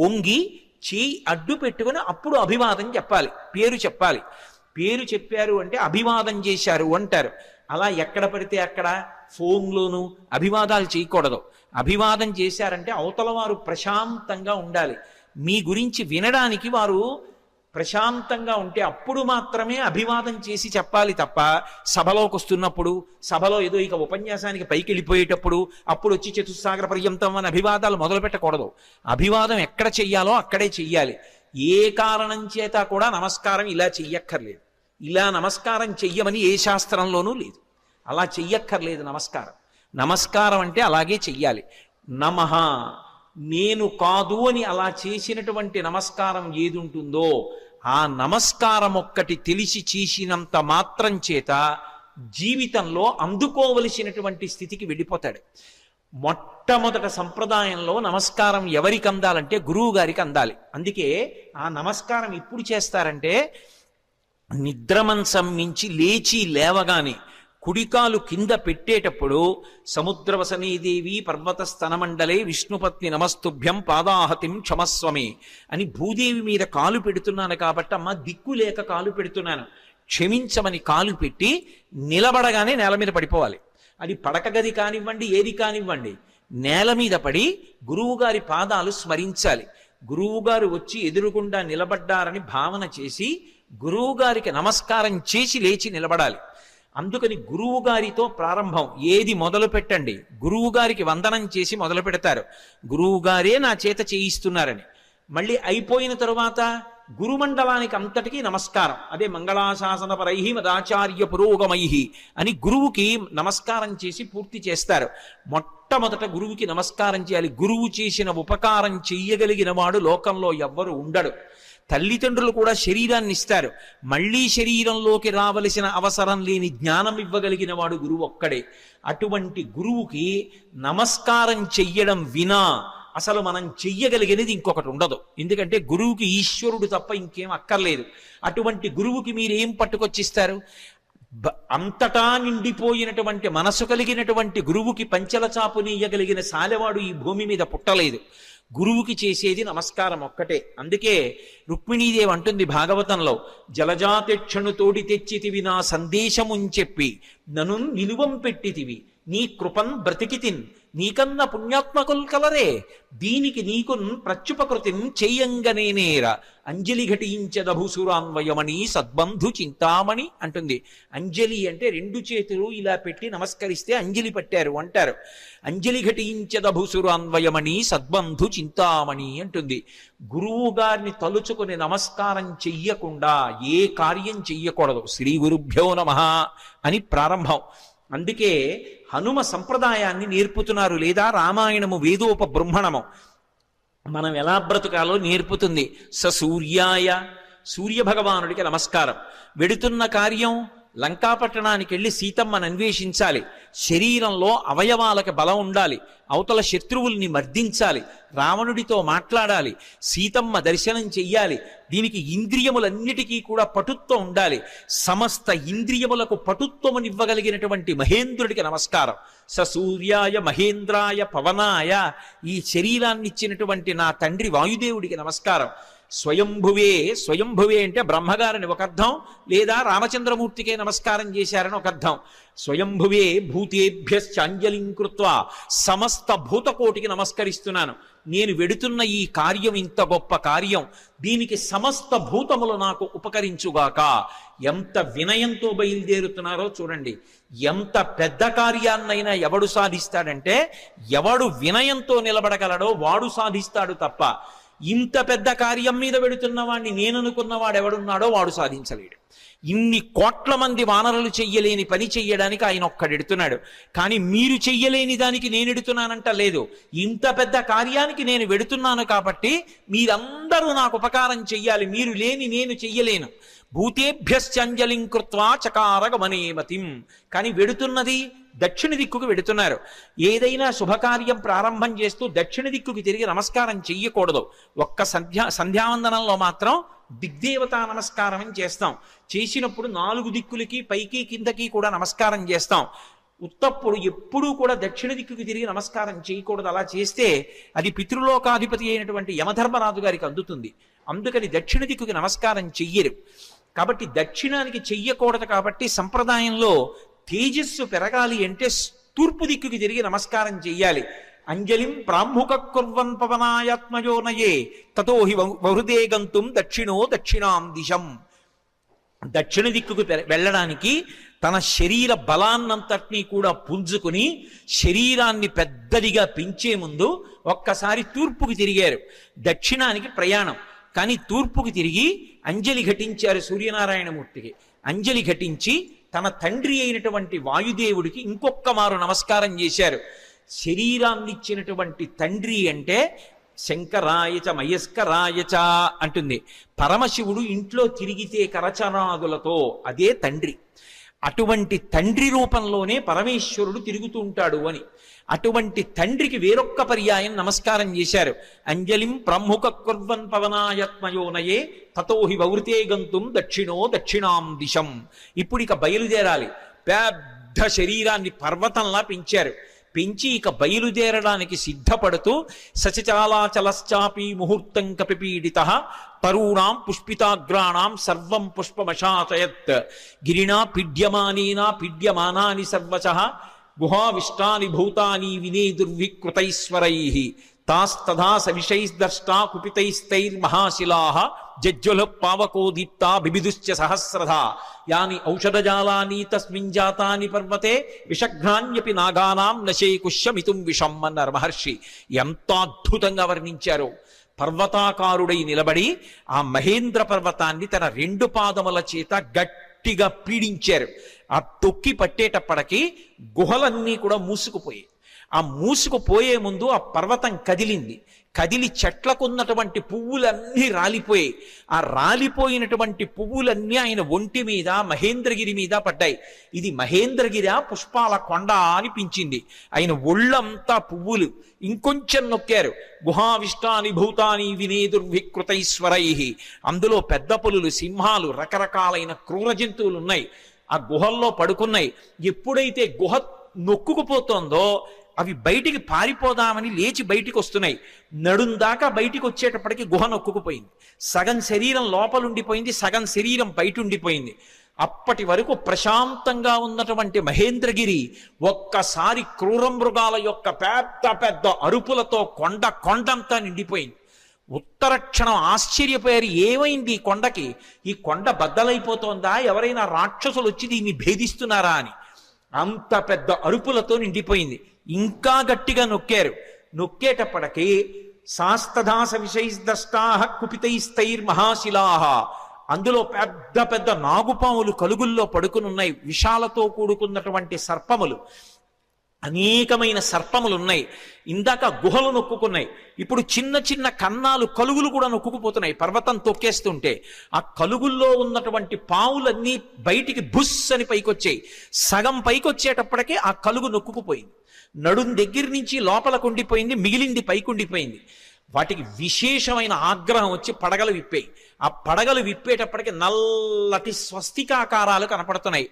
వంగి చేయి అడ్డు పెట్టుకుని అప్పుడు అభివాదం చెప్పాలి, పేరు చెప్పాలి. పేరు చెప్పారు అంటే అభివాదం చేశారు అంటారు. అలా ఎక్కడ పడితే అక్కడ ఫోన్లోనూ అభివాదాలు చేయకూడదు. అభివాదం చేశారంటే అవతల వారు ప్రశాంతంగా ఉండాలి. మీ గురించి వినడానికి వారు ప్రశాంతంగా ఉంటే అప్పుడు మాత్రమే అభివాదం చేసి చెప్పాలి తప్ప, సభలోకి వస్తున్నప్పుడు, సభలో ఏదో ఇక ఉపన్యాసానికి పైకి వెళ్ళిపోయేటప్పుడు అప్పుడు వచ్చి చతుస్సాగర పర్యంతం అని అభివాదాలు మొదలు పెట్టకూడదు. అభివాదం ఎక్కడ చెయ్యాలో అక్కడే చెయ్యాలి. ఏ కారణం చేత కూడా నమస్కారం ఇలా చెయ్యక్కర్లేదు. ఇలా నమస్కారం చెయ్యమని ఏ శాస్త్రంలోనూ లేదు. అలా చెయ్యక్కర్లేదు నమస్కారం. నమస్కారం అంటే అలాగే చెయ్యాలి. నమః, నేను కాదు అని అలా చేసినటువంటి నమస్కారం ఏది ఉంటుందో ఆ నమస్కారం ఒక్కటి తెలిసి చేసినంత మాత్రం చేత జీవితంలో అందుకోవలసినటువంటి స్థితికి వెళ్ళిపోతాడు. మొట్టమొదట సంప్రదాయంలో నమస్కారం ఎవరికి అందాలంటే గురువు గారికి అందాలి. అందుకే ఆ నమస్కారం ఎప్పుడు చేస్తారంటే నిద్రమంచం నుంచి లేచి లేవగానే కుడికాలు కింద పెట్టేటప్పుడు సముద్రవసనీదేవి పర్వత స్తనమండలే విష్ణుపత్ని నమస్తుభ్యం పాదాహతిం క్షమస్వమే అని భూదేవి మీద కాలు పెడుతున్నాను కాబట్టి అమ్మ దిక్కు లేక కాలు పెడుతున్నాను క్షమించమని కాలు పెట్టి నిలబడగానే నేల మీద పడిపోవాలి. అది పడక గది కానివ్వండి, ఏది కానివ్వండి, నేల మీద పడి గురువుగారి పాదాలు స్మరించాలి. గురువుగారు వచ్చి ఎదురుగుండా నిలబడ్డారని భావన చేసి గురువుగారికి నమస్కారం చేసి లేచి నిలబడాలి. అందుకని గురువు గారితో ప్రారంభం. ఏది మొదలు పెట్టండి, గురువు గారికి వందనం చేసి మొదలు పెడతారు. గురువు గారే నా చేత చేయిస్తున్నారని. మళ్ళీ అయిపోయిన తరువాత గురుమండలానికి అంతటికీ నమస్కారం. అదే మంగళాశాసన పరై మదాచార్య పురోగమై అని గురువుకి నమస్కారం చేసి పూర్తి చేస్తారు. మొట్టమొదట గురువుకి నమస్కారం చేయాలి. గురువు చేసిన ఉపకారం చెయ్యగలిగిన వాడు లోకంలో ఎవ్వరు ఉండడు. తల్లిదండ్రులు కూడా శరీరాన్ని ఇస్తారు, మళ్ళీ శరీరంలోకి రావలసిన అవసరం లేని జ్ఞానం ఇవ్వగలిగిన వాడు గురువు ఒక్కడే. అటువంటి గురువుకి నమస్కారం చెయ్యడం వినా అసలు మనం చెయ్యగలిగినది ఇంకొకటి ఉండదు. ఎందుకంటే గురువుకి ఈశ్వరుడు తప్ప ఇంకేం అక్కర్లేదు. అటువంటి గురువుకి మీరేం పట్టుకొచ్చిస్తారు? అంతటా నిండిపోయినటువంటి మనసు కలిగినటువంటి గురువుకి పంచల చాపు నీయగలిగిన సాలెవాడు ఈ భూమి మీద పుట్టలేదు. గురువుకి చేసేది నమస్కారం ఒక్కటే. అందుకే రుక్మిణీదేవి అంటుంది భాగవతంలో, జలజాతిక్షణు తోడి తెచ్చితివి నా సందేశముంచెప్పి నను నిలువం పెట్టితివి నీ కృపన్ బ్రతికితిన్ నీకన్న పుణ్యాత్మకుల్ కలరే దీనికి నీకున్ ప్రత్యుపకృతిన్ చేయంగనేనేర అంజలి ఘటించదభుసురాన్వయమణి సద్బంధు చింతామణి అంటుంది. అంజలి అంటే రెండు చేతులు ఇలా పెట్టి నమస్కరిస్తే అంజలి పట్టారు అంటారు. అంజలి ఘటించదభుసురాన్వయమణి సద్బంధు చింతామణి అంటుంది. గురువు గారిని తలుచుకుని నమస్కారం చెయ్యకుండా ఏ కార్యం చెయ్యకూడదు. శ్రీ గురుభ్యో నమః అని ప్రారంభం. అందుకే హనుమ సంప్రదాయాన్ని నేర్పుతున్నారు, లేదా రామాయణము వేదోపబృంహణము మనం ఎలా బ్రతుకాలో నేర్పుతుంది. సూర్యాయ, సూర్యభగవానుడికి నమస్కారం. వెడుతున్న కార్యం లంకాపట్టణానికి వెళ్ళి సీతమ్మను అన్వేషించాలి. శరీరంలో అవయవాలకు బలం ఉండాలి, అవతల శత్రువుల్ని మర్దించాలి, రావణుడితో మాట్లాడాలి, సీతమ్మ దర్శనం చెయ్యాలి. దీనికి ఇంద్రియములన్నిటికీ కూడా పటుత్వం ఉండాలి. సమస్త ఇంద్రియములకు పటుత్వమునివ్వగలిగినటువంటి మహేంద్రుడికి నమస్కారం. సూర్యాయ మహేంద్రాయ పవనాయ, ఈ శరీరాన్ని ఇచ్చినటువంటి నా తండ్రి వాయుదేవుడికి నమస్కారం. స్వయంభువే, స్వయంభువే అంటే బ్రహ్మగారిని ఒక అర్థం, లేదా రామచంద్రమూర్తికే నమస్కారం చేశారని ఒక అర్థం. స్వయంభువే భూతేభ్యశ్చాంజలిం కృత్వా, సమస్త భూతకోటికి నమస్కరిస్తున్నాను. నేను వెడుతున్న ఈ కార్యం ఇంత గొప్ప కార్యం, దీనికి సమస్త భూతములు నాకు ఉపకరించుగాక. ఎంత వినయంతో బయలుదేరుతున్నారో చూడండి. ఎంత పెద్ద కార్యాన్నైనా ఎవడు సాధిస్తాడంటే ఎవడు వినయంతో నిలబడగలడో వాడు సాధిస్తాడు తప్ప ఇంత పెద్ద కార్యం మీద వెడుతున్న వాడిని నేననుకున్నవాడు ఎవడున్నాడో వాడు సాధించలేడు. ఇన్ని కోట్ల మంది వానరులు చెయ్యలేని పని చెయ్యడానికి ఆయన ఒక్కడెడుతున్నాడు. కానీ మీరు చెయ్యలేని దానికి నేను ఎడుతున్నానంట లేదు. ఇంత పెద్ద కార్యానికి నేను వెడుతున్నాను కాబట్టి మీరందరూ నాకు ఉపకారం చెయ్యాలి, మీరు లేని నేను చెయ్యలేను. భూతేభ్యశ్చంజలిం కృత్వా చకార గమనేమతిం. కానీ వెడుతున్నది దక్షిణ దిక్కుకు వెడుతున్నారు. ఏదైనా శుభకార్యం ప్రారంభం చేస్తూ దక్షిణ దిక్కుకి తిరిగి నమస్కారం చెయ్యకూడదు. ఒక్క సంధ్యావందనంలో మాత్రం దిగ్దేవతా నమస్కారం అని చేస్తాం. చేసినప్పుడు 4 దిక్కులకి పైకి కిందకి కూడా నమస్కారం చేస్తాం. ఉత్తప్పుడు ఎప్పుడూ కూడా దక్షిణ దిక్కుకి తిరిగి నమస్కారం చేయకూడదు. అలా చేస్తే అది పితృలోకాధిపతి అయినటువంటి యమధర్మరాజు గారికి అందుతుంది. అందుకని దక్షిణ దిక్కుకి నమస్కారం చెయ్యరు. కాబట్టి దక్షిణానికి చెయ్యకూడదు. కాబట్టి సంప్రదాయంలో తేజస్సు పెరగాలి అంటే తూర్పు దిక్కుకి తిరిగి నమస్కారం చెయ్యాలి. అంజలిం ప్రాముఖ కుర్వన్ పవనాయాత్మయోనయే తతో హి బహృదే గంతుం దక్షిణో దక్షిణాం దిశం. దక్షిణ దిక్కుకు వెళ్ళడానికి తన శరీర బలాన్నంతటినీ కూడా పుంజుకుని శరీరాన్ని పెద్దదిగా పెంచే ముందు ఒక్కసారి తూర్పుకి తిరిగారు. దక్షిణానికి ప్రయాణం, కానీ తూర్పుకి తిరిగి అంజలి ఘటించారు సూర్యనారాయణమూర్తికి. అంజలి ఘటించి తన తండ్రి అయినటువంటి వాయుదేవుడికి ఇంకొక్క మారు నమస్కారం చేశారు. శరీరాన్నిచ్చినటువంటి తండ్రి అంటే శంకరాయచ మయస్కరాయచ అంటుంది. పరమశివుడు ఇంట్లో తిరిగితే కరచనాదులతో అదే తండ్రి. అటువంటి తండ్రి రూపంలోనే పరమేశ్వరుడు తిరుగుతూ ఉంటాడు అని. అటువంటి తండ్రికి వేరొక్క పర్యాయం నమస్కారం చేశారు. అంజలిం ప్రముఖ కుర్వన్ పవనాయత్మయోనయే తతో హి వృతే గంతుం దక్షిణో దక్షిణాం దిశం. ఇప్పుడు ఇక బయలుదేరాలి. పెద్ద శరీరాన్ని పర్వతంలా పెంచారు. పెంచి ఇక బయలుదేరడానికి సిద్ధపడుతూ సచచాలాచలశ్చాపి ముహూర్తం కపిపీడిత తరూణాం పుష్పితాగ్రాణాం సర్వం పుష్పమశాచయత్ గిరిణా పీడ్యమానేనా పీడ్యమానాని సర్వశః గుహావిష్టాని భూతాని వినేదుర్వికృతైశ్వరైః తాస్తథా సవిషైర్దష్టా కుపితైస్తైర్మహాశిలాః జజ్జ్వల పావకోదీప్తా బిబిదుశ్చ సహస్రధా యాని ఔషధజాలాని తస్మిన్ జాతాని పర్వతే విషఘ్నాన్యపి నాగానాం నశేకుష్యమితుం విషం అన్నారు మహర్షి. ఎంత అద్భుతంగా వర్ణించారో. పర్వతాకారుడై నిలబడి ఆ మహేంద్ర పర్వతాన్ని తన రెండు పాదముల చేత గట్టిగా పీడించారు. ఆ తొక్కి పట్టేటప్పటికి గుహలన్నీ కూడా మూసుకుపోయాయి. ఆ మూసుకుపోయే ముందు ఆ పర్వతం కదిలింది. కదిలి చెట్లకున్నటువంటి పువ్వులన్నీ రాలిపోయాయి. ఆ రాలిపోయినటువంటి పువ్వులన్నీ ఆయన ఒంటి మీద మహేంద్రగిరి మీద పడ్డాయి. ఇది మహేంద్రగిరి పుష్పాల కొండ అనిపించింది. ఆయన ఒళ్ళంతా పువ్వులు. ఇంకొంచెం నొక్కారు. గుహావిష్టాని భూతాని వినేదుర్వికృతైశ్వరై. అందులో పెద్ద పులులు, సింహాలు, రకరకాలైన క్రూర జంతువులు ఉన్నాయి. ఆ గుహల్లో పడుకున్నాయి. ఎప్పుడైతే గుహ నొక్కుకుపోతోందో అవి బయటికి పారిపోదామని లేచి బయటికి వస్తున్నాయి. నడుందాకా బయటికి వచ్చేటప్పటికి గుహ నొక్కుకుపోయింది. సగం శరీరం లోపలుండిపోయింది, సగం శరీరం బయట ఉండిపోయింది. అప్పటి వరకు ప్రశాంతంగా ఉన్నటువంటి మహేంద్రగిరి ఒక్కసారి క్రూర మృగాల యొక్క పెద్ద పెద్ద అరుపులతో కొండంతా నిండిపోయింది. ఉత్తర క్షణం ఆశ్చర్యపోయారు. ఏమైంది ఈ కొండకి? ఈ కొండ బద్దలైపోతోందా? ఎవరైనా రాక్షసులు వచ్చి దీన్ని భేదిస్తున్నారా అని. అంత పెద్ద అరుపులతో నిండిపోయింది. ఇంకా గట్టిగా నొక్కారు. నొక్కేటప్పటికీ శాస్తదాస విషైర్దష్టాః కుపితైస్తైర్మహాశిలాః. అందులో పెద్ద పెద్ద నాగుపాములు కలుగుల్లో పడుకునున్నాయి. విషాలతో కూడుకున్నటువంటి సర్పములు, అనేకమైన సర్పములు ఉన్నాయి. ఇందాక గుహలు నొక్కుకున్నాయి. ఇప్పుడు చిన్న చిన్న కన్నాలు, కలుగులు కూడా నొక్కుకుపోతున్నాయి పర్వతం తొక్కేస్తుంటే. ఆ కలుగుల్లో ఉన్నటువంటి పావులన్నీ బయటికి బుస్ అని పైకొచ్చాయి. సగం పైకొచ్చేటప్పటికే ఆ కలుగు నొక్కుకుపోయింది. నడుం దగ్గర నుంచి లోపలకు ఉండిపోయింది, మిగిలింది పైకుండిపోయింది. వాటికి విశేషమైన ఆగ్రహం వచ్చి పడగలు విప్పాయి. ఆ పడగలు విప్పేటప్పటికి నల్లటి స్వస్తికాకారాలు కనపడుతున్నాయి.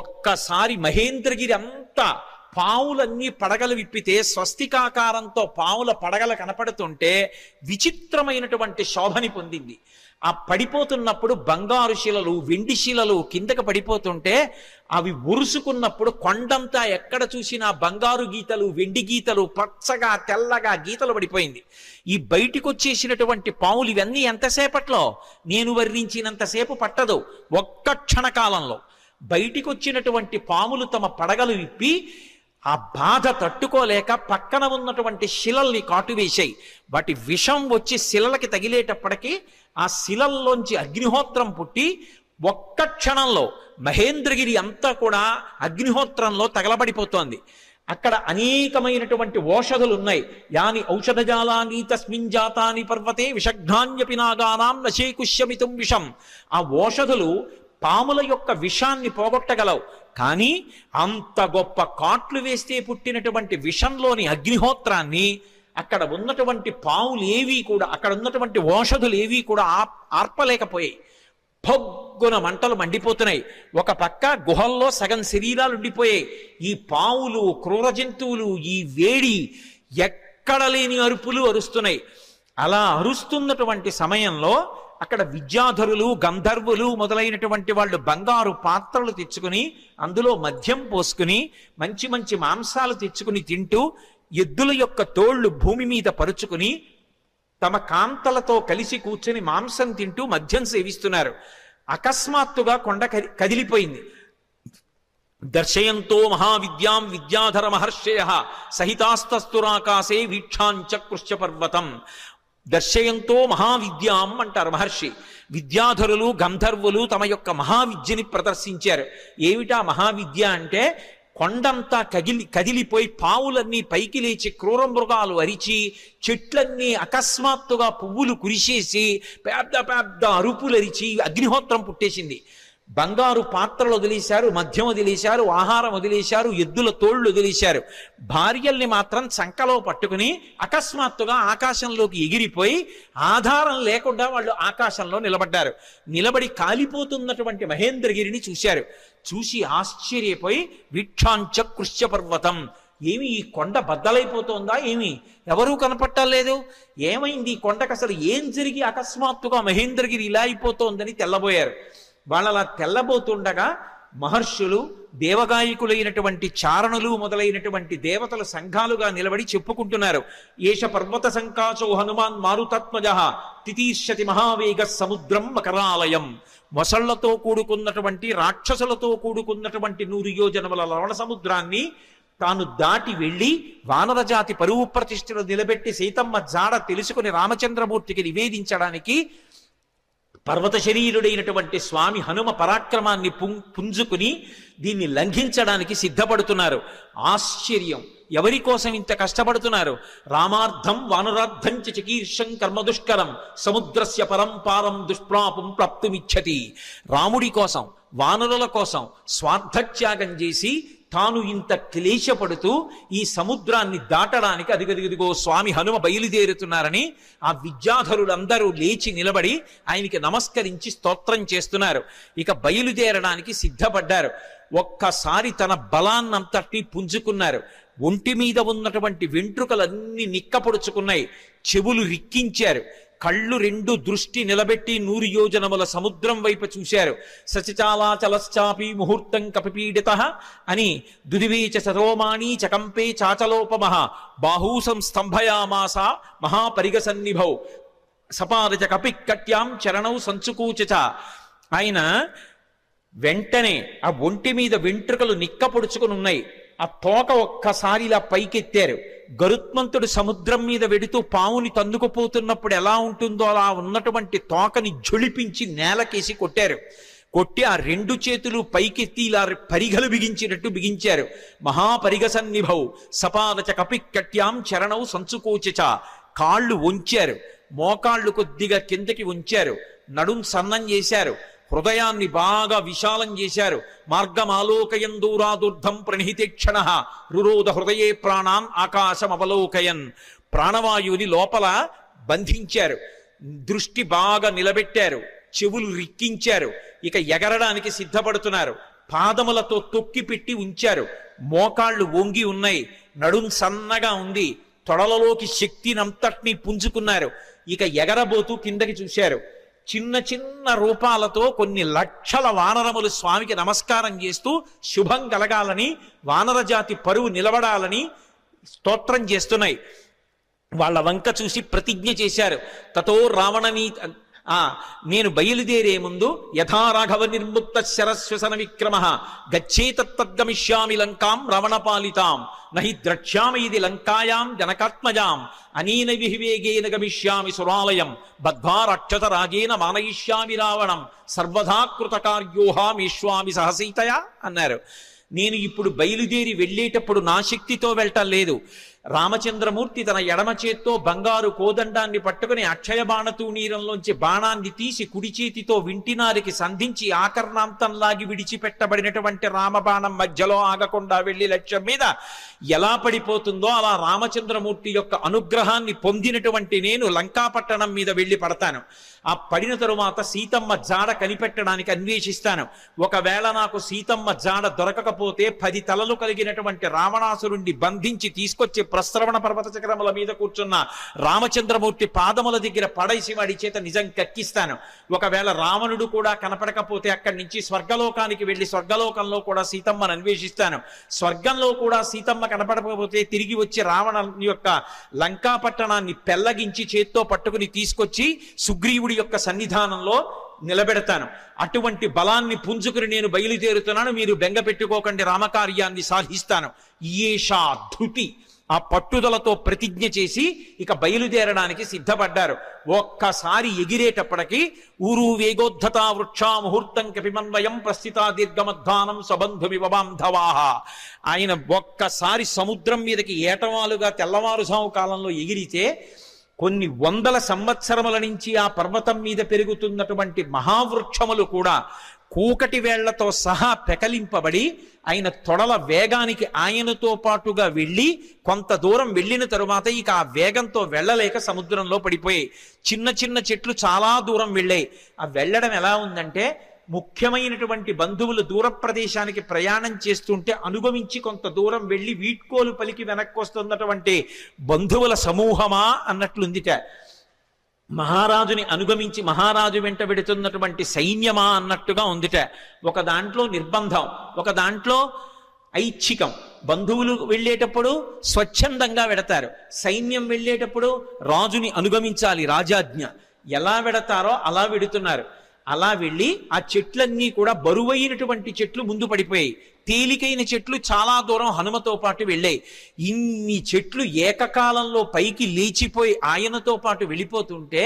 ఒక్కసారి మహేంద్రగిరి అంతా పావులన్నీ పడగలు విప్పితే స్వస్తికాకారంతో పావుల పడగలు కనపడుతుంటే విచిత్రమైనటువంటి శోభని పొందింది. ఆ పడిపోతున్నప్పుడు బంగారు శిలలు, వెండి శిలలు కిందకి పడిపోతుంటే అవి ఉరుసుకున్నప్పుడు కొండంతా ఎక్కడ చూసినా బంగారు గీతలు, వెండి గీతలు, పచ్చగా తెల్లగా గీతలు పడిపోయింది. ఈ బయటికి వచ్చేసినటువంటి పావులు ఇవన్నీ ఎంతసేపట్లో? నేను వర్ణించినంతసేపు పట్టదు. ఒక్క క్షణకాలంలో బయటికి వచ్చినటువంటి పాములు తమ పడగలు విప్పి ఆ బాధ తట్టుకోలేక పక్కన ఉన్నటువంటి శిలల్ని కాటువేశాయి. వాటి విషం వచ్చి శిలలకి తగిలేటప్పటికీ ఆ శిలల్లోంచి అగ్నిహోత్రం పుట్టి ఒక్క క్షణంలో మహేంద్రగిరి అంతా కూడా అగ్నిహోత్రంలో తగలబడిపోతోంది. అక్కడ అనేకమైనటువంటి ఓషధులు ఉన్నాయి. యాని ఔషధజాలాని తస్మిన్ జాతాని పర్వతే విషఘ్నాన్యపి నాగానాం నశేకుష్యమితుం విషం. ఆ ఓషధులు పాముల యొక్క విషాన్ని పోగొట్టగలవు. కానీ అంత గొప్ప కాట్లు వేస్తే పుట్టినటువంటి విషంలోని అగ్నిహోత్రాన్ని అక్కడ ఉన్నటువంటి పాములు ఏవి కూడా, అక్కడ ఉన్నటువంటి ఓషధులు ఏవి కూడా ఆర్పలేకపోయాయి. పొగ్గున మంటలు మండిపోతున్నాయి. ఒక పక్క గుహల్లో సగం శరీరాలు ఉండిపోయాయి. ఈ పావులు, క్రూర జంతువులు ఈ వేడి ఎక్కడ లేని అరుపులు అరుస్తున్నాయి. అలా అరుస్తున్నటువంటి సమయంలో అక్కడ విద్యాధరులు, గంధర్వులు మొదలైనటువంటి వాళ్ళు బంగారు పాత్రలు తెచ్చుకుని అందులో మద్యం పోసుకుని మంచి మంచి మాంసాలు తెచ్చుకుని తింటూ ఎద్దుల యొక్క తోళ్లు భూమి మీద పరుచుకుని తమ కాంతలతో కలిసి కూర్చొని మాంసం తింటూ మద్యం సేవిస్తున్నారు. అకస్మాత్తుగా కొండ కదిలిపోయింది. దర్శయంతో మహావిద్యాం విద్యాధర మహర్షయ సహితాస్తస్తురాకాశే వీక్షాంచ కృష్య పర్వతం. దర్శయంతో మహావిద్యాం అంటారు మహర్షి. విద్యాధరులు గంధర్వులు తమ యొక్క మహావిద్యని ప్రదర్శించారు. ఏమిటా మహావిద్య అంటే, కొండంతా కదిలిపోయి పావులన్నీ పైకి లేచి క్రూర మృగాలు అరిచి చెట్లన్నీ అకస్మాత్తుగా పువ్వులు కురిసేసి పెద్ద పెద్ద అరుపులు అరిచి అగ్నిహోత్రం పుట్టేసింది. బంగారు పాత్రలు వదిలేశారు, మద్యం వదిలేశారు, ఆహారం వదిలేశారు, ఎద్దుల తోళ్లు వదిలేశారు. భార్యల్ని మాత్రం చంకలో పట్టుకుని అకస్మాత్తుగా ఆకాశంలోకి ఎగిరిపోయి ఆధారం లేకుండా వాళ్ళు ఆకాశంలో నిలబడ్డారు. నిలబడి కాలిపోతున్నటువంటి మహేంద్రగిరిని చూశారు. చూసి ఆశ్చర్యపోయి వీక్షాంచ కృష్య పర్వతం, ఏమి ఈ కొండ బద్దలైపోతోందా, ఏమి ఎవరూ కనపట్టలేదు, ఏమైంది ఈ కొండకు, అసలు ఏం జరిగి అకస్మాత్తుగా మహేంద్రగిరి ఇలా అయిపోతోందని తెల్లబోయారు. వాళ్ళలా తెల్లబోతుండగా మహర్షులు, దేవగాయకులైనటువంటి చారణులు మొదలైనటువంటి దేవతల సంఘాలుగా నిలబడి చెప్పుకుంటున్నారు. ఏష పర్వత సంకాచో హనుమాన్ మారుతత్మజ తితీర్షతి మహావేగ సముద్రం మకరాలయం. మొసళ్లతో కూడుకున్నటువంటి రాక్షసులతో కూడుకున్నటువంటి 100 యోజనముల లవణ సముద్రాన్ని తాను దాటి వెళ్ళి వానరజాతి పరువు ప్రతిష్ఠలు నిలబెట్టి సీతమ్మ జాడ తెలుసుకుని రామచంద్రమూర్తికి నివేదించడానికి పర్వత శరీరుడైనటువంటి స్వామి హనుమ పరాక్రమాన్ని పుంజుకుని దీన్ని లంఘించడానికి సిద్ధపడుతున్నారు. ఆశ్చర్యం, ఎవరి కోసం ఇంత కష్టపడుతున్నారు? రామార్థం వానరార్థం చకీర్షం కర్మదుష్కరం సముద్రస్య పరంపారం దుష్ప్రాపం ప్రాప్తుమిచ్చతి. రాముడి కోసం, వానరుల కోసం స్వార్థత్యాగం చేసి తాను ఇంత క్లేశపడుతూ ఈ సముద్రాన్ని దాటడానికి అదిగదిగదిగో స్వామి హనుమ బయలుదేరుతున్నారని ఆ విద్యాధరులందరూ లేచి నిలబడి ఆయనకి నమస్కరించి స్తోత్రం చేస్తున్నారు. ఇక బయలుదేరడానికి సిద్ధపడ్డారు. ఒక్కసారి తన బలాన్నంతటి పుంజుకున్నారు. ఒంటి మీద ఉన్నటువంటి వెంట్రుకలన్నీ నిక్కపొడుచుకున్నాయి. చెవులు రిక్కించారు. కళ్ళు 2 దృష్టి నిలబెట్టి 100 యోజనముల సముద్రం వైపు చూశారు. సచిచాలాచలశ్చాపి ముహూర్తం కపిపీడిత అని దుదివేచ సరోమాణి చకంపే చాచలోపమః బాహూసం స్తంభయామాస మహాపరిగసన్నిభౌ సపారచ కపికట్యాం చరణౌ సంచుకూచ. ఆయన వెంటనే ఆ ఒంటి మీద వెంట్రుకలు నిక్కపొడుచుకుని ఉన్నాయి. ఆ తోక ఒక్కసారిలా పైకెత్తారు. గరుత్మంతుడు సముద్రం మీద వెడుతూ పావుని తన్నుకుపోతున్నప్పుడు ఎలా ఉంటుందో అలా ఉన్నటువంటి తోకని ఝుళిపించి నేలకేసి కొట్టారు. కొట్టి ఆ 2 చేతులు పైకెత్తి ఇలా పరిగలు బిగించినట్టు బిగించారు. మహాపరిగసన్నిభౌ సపాదచ కపికట్యాం చరణౌ సంచుకోచ. కాళ్ళు వంచారు, మోకాళ్ళు కొద్దిగా కిందకి ఉంచారు, నడుం సన్నం చేశారు, హృదయాన్ని బాగా విశాలం చేశారు. మార్గమాలోకయన్ దూరాదుర్ధం ప్రణిహితేక్షణ రురోధ హృదయే ప్రాణాన్ ఆకాశం అవలోకయన్. ప్రాణవాయువుని లోపల బంధించారు, దృష్టి బాగా నిలబెట్టారు, చెవులు రిక్కించారు. ఇక ఎగరడానికి సిద్ధపడుతున్నారు. పాదములతో తొక్కి పెట్టి ఉంచారు. మోకాళ్ళు వంగి ఉన్నాయి, నడుం సన్నగా ఉంది, తొడలలోకి శక్తినంతటినీ పుంజుకున్నారు. ఇక ఎగరబోతూ కిందకి చూశారు. చిన్న చిన్న రూపాలతో కొన్ని లక్షల వానరములు స్వామికి నమస్కారం చేస్తూ శుభం కలగాలని, వానరజాతి పరువు నిలబడాలని స్తోత్రం చేస్తున్నాయి. వాళ్ళ వంక చూసి ప్రతిజ్ఞ చేశారు. తతో రావణనీ నేను బయలుదేరే ముందు యథా రాఘవ నిర్ముక్త శరశ్వసన విక్రమ గచ్చేతద్గమిష్యామి లంకాం రావణపాలితాం నహి ద్రక్ష్యామి ఇది లంకాయాం జనకాత్మజాం అనేన విహివేగేన గమిష్యామి సురాలయం బద్ధ్వా రాక్షస రాజేన మానయిష్యామి రావణం సర్వదా కృతకార్యోహామీష్వామి సహసీతయా అన్నారు. నేను ఇప్పుడు బయలుదేరి వెళ్ళేటప్పుడు నా శక్తితో వెళ్ళటం లేదు. రామచంద్రమూర్తి తన ఎడమ చేత్తో బంగారు కోదండాన్ని పట్టుకుని అక్షయ బాణతూణీరంలోంచి బాణాన్ని తీసి కుడి చేతితో వింటినారికి సంధించి ఆకర్ణాంతంలాగి విడిచిపెట్టబడినటువంటి రామబాణం మధ్యలో ఆగకుండా వెళ్లి లక్ష్యం మీద ఎలా పడిపోతుందో అలా రామచంద్రమూర్తి యొక్క అనుగ్రహాన్ని పొందినటువంటి నేను లంకాపట్టణం మీద వెళ్లి పడతాను. ఆ పడిన తరువాత సీతమ్మ జాడ కనిపెట్టడానికి అన్వేషిస్తాను. ఒకవేళ నాకు సీతమ్మ జాడ దొరకకపోతే 10 తలలు కలిగినటువంటి రావణాసురుణ్ణి బంధించి తీసుకొచ్చి ప్రస్రవణ పర్వత చక్రముల మీద కూర్చున్న రామచంద్రమూర్తి పాదముల దగ్గర పడేసి వాడి చేత నిజం కక్కిస్తాను. ఒకవేళ రావణుడు కూడా కనపడకపోతే అక్కడి నుంచి స్వర్గలోకానికి వెళ్ళి స్వర్గలోకంలో కూడా సీతమ్మను అన్వేషిస్తాను. స్వర్గంలో కూడా సీతమ్మ కనపడకపోతే తిరిగి వచ్చి రావణ యొక్క లంకా పట్టణాన్ని పెళ్లగించి చేత్తో పట్టుకుని తీసుకొచ్చి సుగ్రీవుడి యొక్క సన్నిధానంలో నిలబెడతాను. అటువంటి బలాన్ని పుంజుకుని నేను బయలుదేరుతున్నాను, మీరు బెంగ పెట్టుకోకండి, రామకార్యాన్ని సాధిస్తాను. ఈషా ధృతి, ఆ పట్టుదలతో ప్రతిజ్ఞ చేసి ఇక బయలుదేరడానికి సిద్ధపడ్డారు. ఒక్కసారి ఎగిరేటప్పటికి ఊరు వేగోద్ధత వృక్షా ముహూర్తం కపిమన్వయం ప్రస్థితా దీర్ఘమధ్వానం సబంధు వివబాంధవాహ. ఆయన ఒక్కసారి సముద్రం మీదకి ఏటవాలుగా తెల్లవారుజాము కాలంలో ఎగిరితే కొన్ని వందల సంవత్సరముల నుంచి ఆ పర్వతం మీద పెరుగుతున్నటువంటి మహావృక్షములు కూడా కూకటి వేళ్లతో సహా పెకలింపబడి ఆయన తొడల వేగానికి ఆయనతో పాటుగా వెళ్ళి కొంత దూరం వెళ్ళిన తరువాత ఇక ఆ వేగంతో వెళ్ళలేక సముద్రంలో పడిపోయాయి. చిన్న చిన్న చెట్లు చాలా దూరం వెళ్ళాయి. ఆ వెళ్ళడం ఎలా ఉందంటే, ముఖ్యమైనటువంటి బంధువులు దూర ప్రదేశానికి ప్రయాణం చేస్తుంటే అనుగమించి కొంత దూరం వెళ్ళి వీడ్కోలు పలికి వెనక్కి వస్తున్నటువంటి బంధువుల సమూహమా అన్నట్లుందిట. మహారాజుని అనుగమించి మహారాజు వెంట వెడుతున్నటువంటి సైన్యమా అన్నట్టుగా ఉందిట. ఒక దాంట్లో నిర్బంధం, ఒక దాంట్లో ఐచ్ఛికం. బంధువులు వెళ్ళేటప్పుడు స్వచ్ఛందంగా వెడతారు, సైన్యం వెళ్ళేటప్పుడు రాజుని అనుగమించాలి, రాజాజ్ఞ. ఎలా వెడతారో అలా వెడుతున్నారు. అలా వెళ్ళి ఆ చెట్లన్నీ కూడా బరువైనటువంటి చెట్లు ముందు పడిపోయాయి, తేలికైన చెట్లు చాలా దూరం హనుమతో పాటు వెళ్ళాయి. ఇన్ని చెట్లు ఏకకాలంలో పైకి లేచిపోయి ఆయనతో పాటు వెళ్ళిపోతుంటే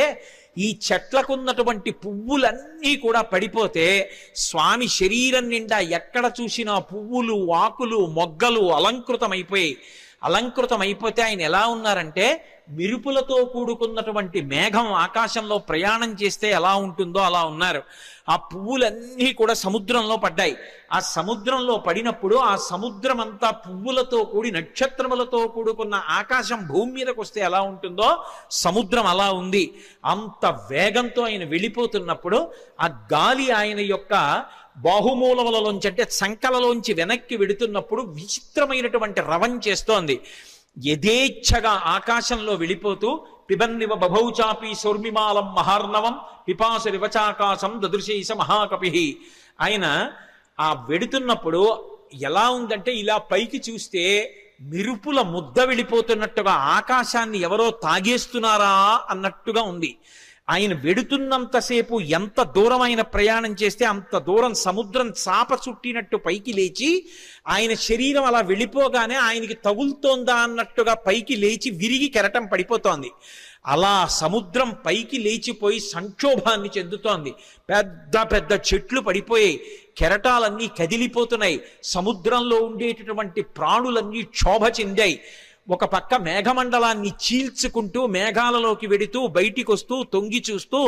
ఈ చెట్లకున్నటువంటి పువ్వులన్నీ కూడా పడిపోతే స్వామి శరీరం నిండా ఎక్కడ చూసినా పువ్వులు, ఆకులు, మొగ్గలు అలంకృతమైపోయాయి. అలంకృతమైపోతే ఆయన ఎలా ఉన్నారంటే, మిరుపులతో కూడుకున్నటువంటి మేఘం ఆకాశంలో ప్రయాణం చేస్తే ఎలా ఉంటుందో అలా ఉన్నారు. ఆ పువ్వులన్నీ కూడా సముద్రంలో పడ్డాయి. ఆ సముద్రంలో పడినప్పుడు ఆ సముద్రం అంతా పువ్వులతో కూడి నక్షత్రములతో కూడుకున్న ఆకాశం భూమి మీదకి వస్తే ఎలా ఉంటుందో సముద్రం అలా ఉంది. అంత వేగంతో ఆయన వెళ్ళిపోతున్నప్పుడు ఆ గాలి ఆయన యొక్క బాహుమూలములలోంచి, అంటే సంకలలోంచి వెనక్కి వెడుతున్నప్పుడు విచిత్రమైనటువంటి రవం చేస్తోంది. యథేచ్ఛగా ఆకాశంలో వెళ్ళిపోతూ పిబన్నివ బభౌచాపి సౌర్మిమాలం మహార్ణవం పిపాసు రివచాకాశం దదృశైస మహాకపి. ఆయన ఆ వెడుతున్నప్పుడు ఎలా ఉందంటే, ఇలా పైకి చూస్తే మిరుపుల ముద్ద వెళ్ళిపోతున్నట్టుగా ఆకాశాన్ని ఎవరో తాగేస్తున్నారా అన్నట్టుగా ఉంది. ఆయన వెడుతున్నంతసేపు ఎంత దూరం ఆయన ప్రయాణం చేస్తే అంత దూరం సముద్రం చాప చుట్టినట్టు పైకి లేచి ఆయన శరీరం అలా వెళ్ళిపోగానే ఆయనకి తగులుతోందా అన్నట్టుగా పైకి లేచి విరిగి కెరటం పడిపోతోంది. అలా సముద్రం పైకి లేచిపోయి సంక్షోభాన్ని చెందుతోంది. పెద్ద పెద్ద చెట్లు పడిపోయి కెరటాలన్నీ కదిలిపోతున్నాయి. సముద్రంలో ఉండేటటువంటి ప్రాణులన్నీ క్షోభ చెందాయి. ఒక పక్క మేఘమండలాన్ని చీల్చుకుంటూ మేఘాలలోకి వెడుతూ బయటికి వస్తూ తొంగి చూస్తూ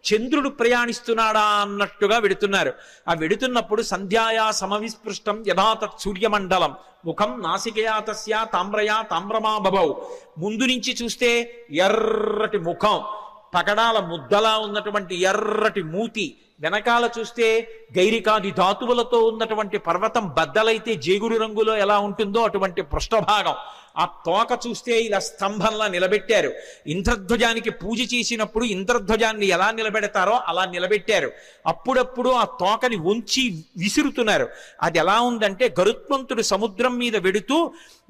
చంద్రుడు ప్రయాణిస్తున్నాడా అన్నట్టుగా వెడుతున్నారు. ఆ వెడుతున్నప్పుడు సంధ్యాయా సమవిస్పృష్టం యథాతత్ సూర్యమండలం ముఖం నాసికయా తస్యా తామ్రయా తామ్రమా బభౌ. ముందు నుంచి చూస్తే ఎర్రటి ముఖం, పగడాల ముద్దలా ఉన్నటువంటి ఎర్రటి మూతి, వెనకాల చూస్తే గైరికాది ధాతువులతో ఉన్నటువంటి పర్వతం బద్దలైతే జేగురు రంగులో ఎలా ఉంటుందో అటువంటి పృష్ఠభాగం. ఆ తోక చూస్తే ఇలా స్తంభంలా నిలబెట్టారు. ఇంద్రధ్వజానికి పూజ చేసినప్పుడు ఇంద్రధ్వజాన్ని ఎలా నిలబెడతారో అలా నిలబెట్టారు. అప్పుడప్పుడు ఆ తోకని వంచి విసురుతున్నారు. అది ఎలా ఉందంటే, గరుత్మంతుడు సముద్రం మీద వెడుతూ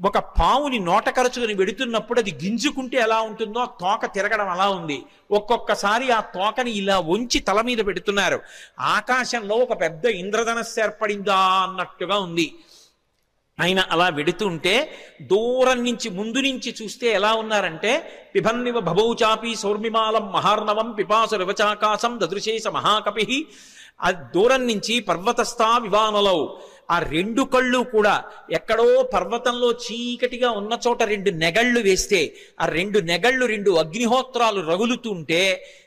ఒక పావుని నోటకరచుకుని వెడుతున్నప్పుడు అది గింజుకుంటే ఎలా ఉంటుందో ఆ తోక తిరగడం అలా ఉంది. ఒక్కొక్కసారి ఆ తోకని ఇలా వంచి తల మీద పెడుతున్నారు. ఆకాశంలో ఒక పెద్ద ఇంద్రధనస్సు ఏర్పడిందా అన్నట్టుగా ఉంది. ఆయన అలా వెడుతుంటే దూరం నుంచి ముందు నుంచి చూస్తే ఎలా ఉన్నారంటే, పిబన్నివ భభౌచాపి సౌర్మిమాలం మహార్ణవం పిపాసు రివచాకాశం దదృశేస మహాకపి. ఆ దూరం నుంచి పర్వతస్థా వివానలౌ, ఆ రెండు కళ్ళు కూడా ఎక్కడో పర్వతంలో చీకటిగా ఉన్న చోట రెండు నెగళ్ళు వేస్తే ఆ రెండు నెగళ్ళు రెండు అగ్నిహోత్రాలు రగులుతుంటే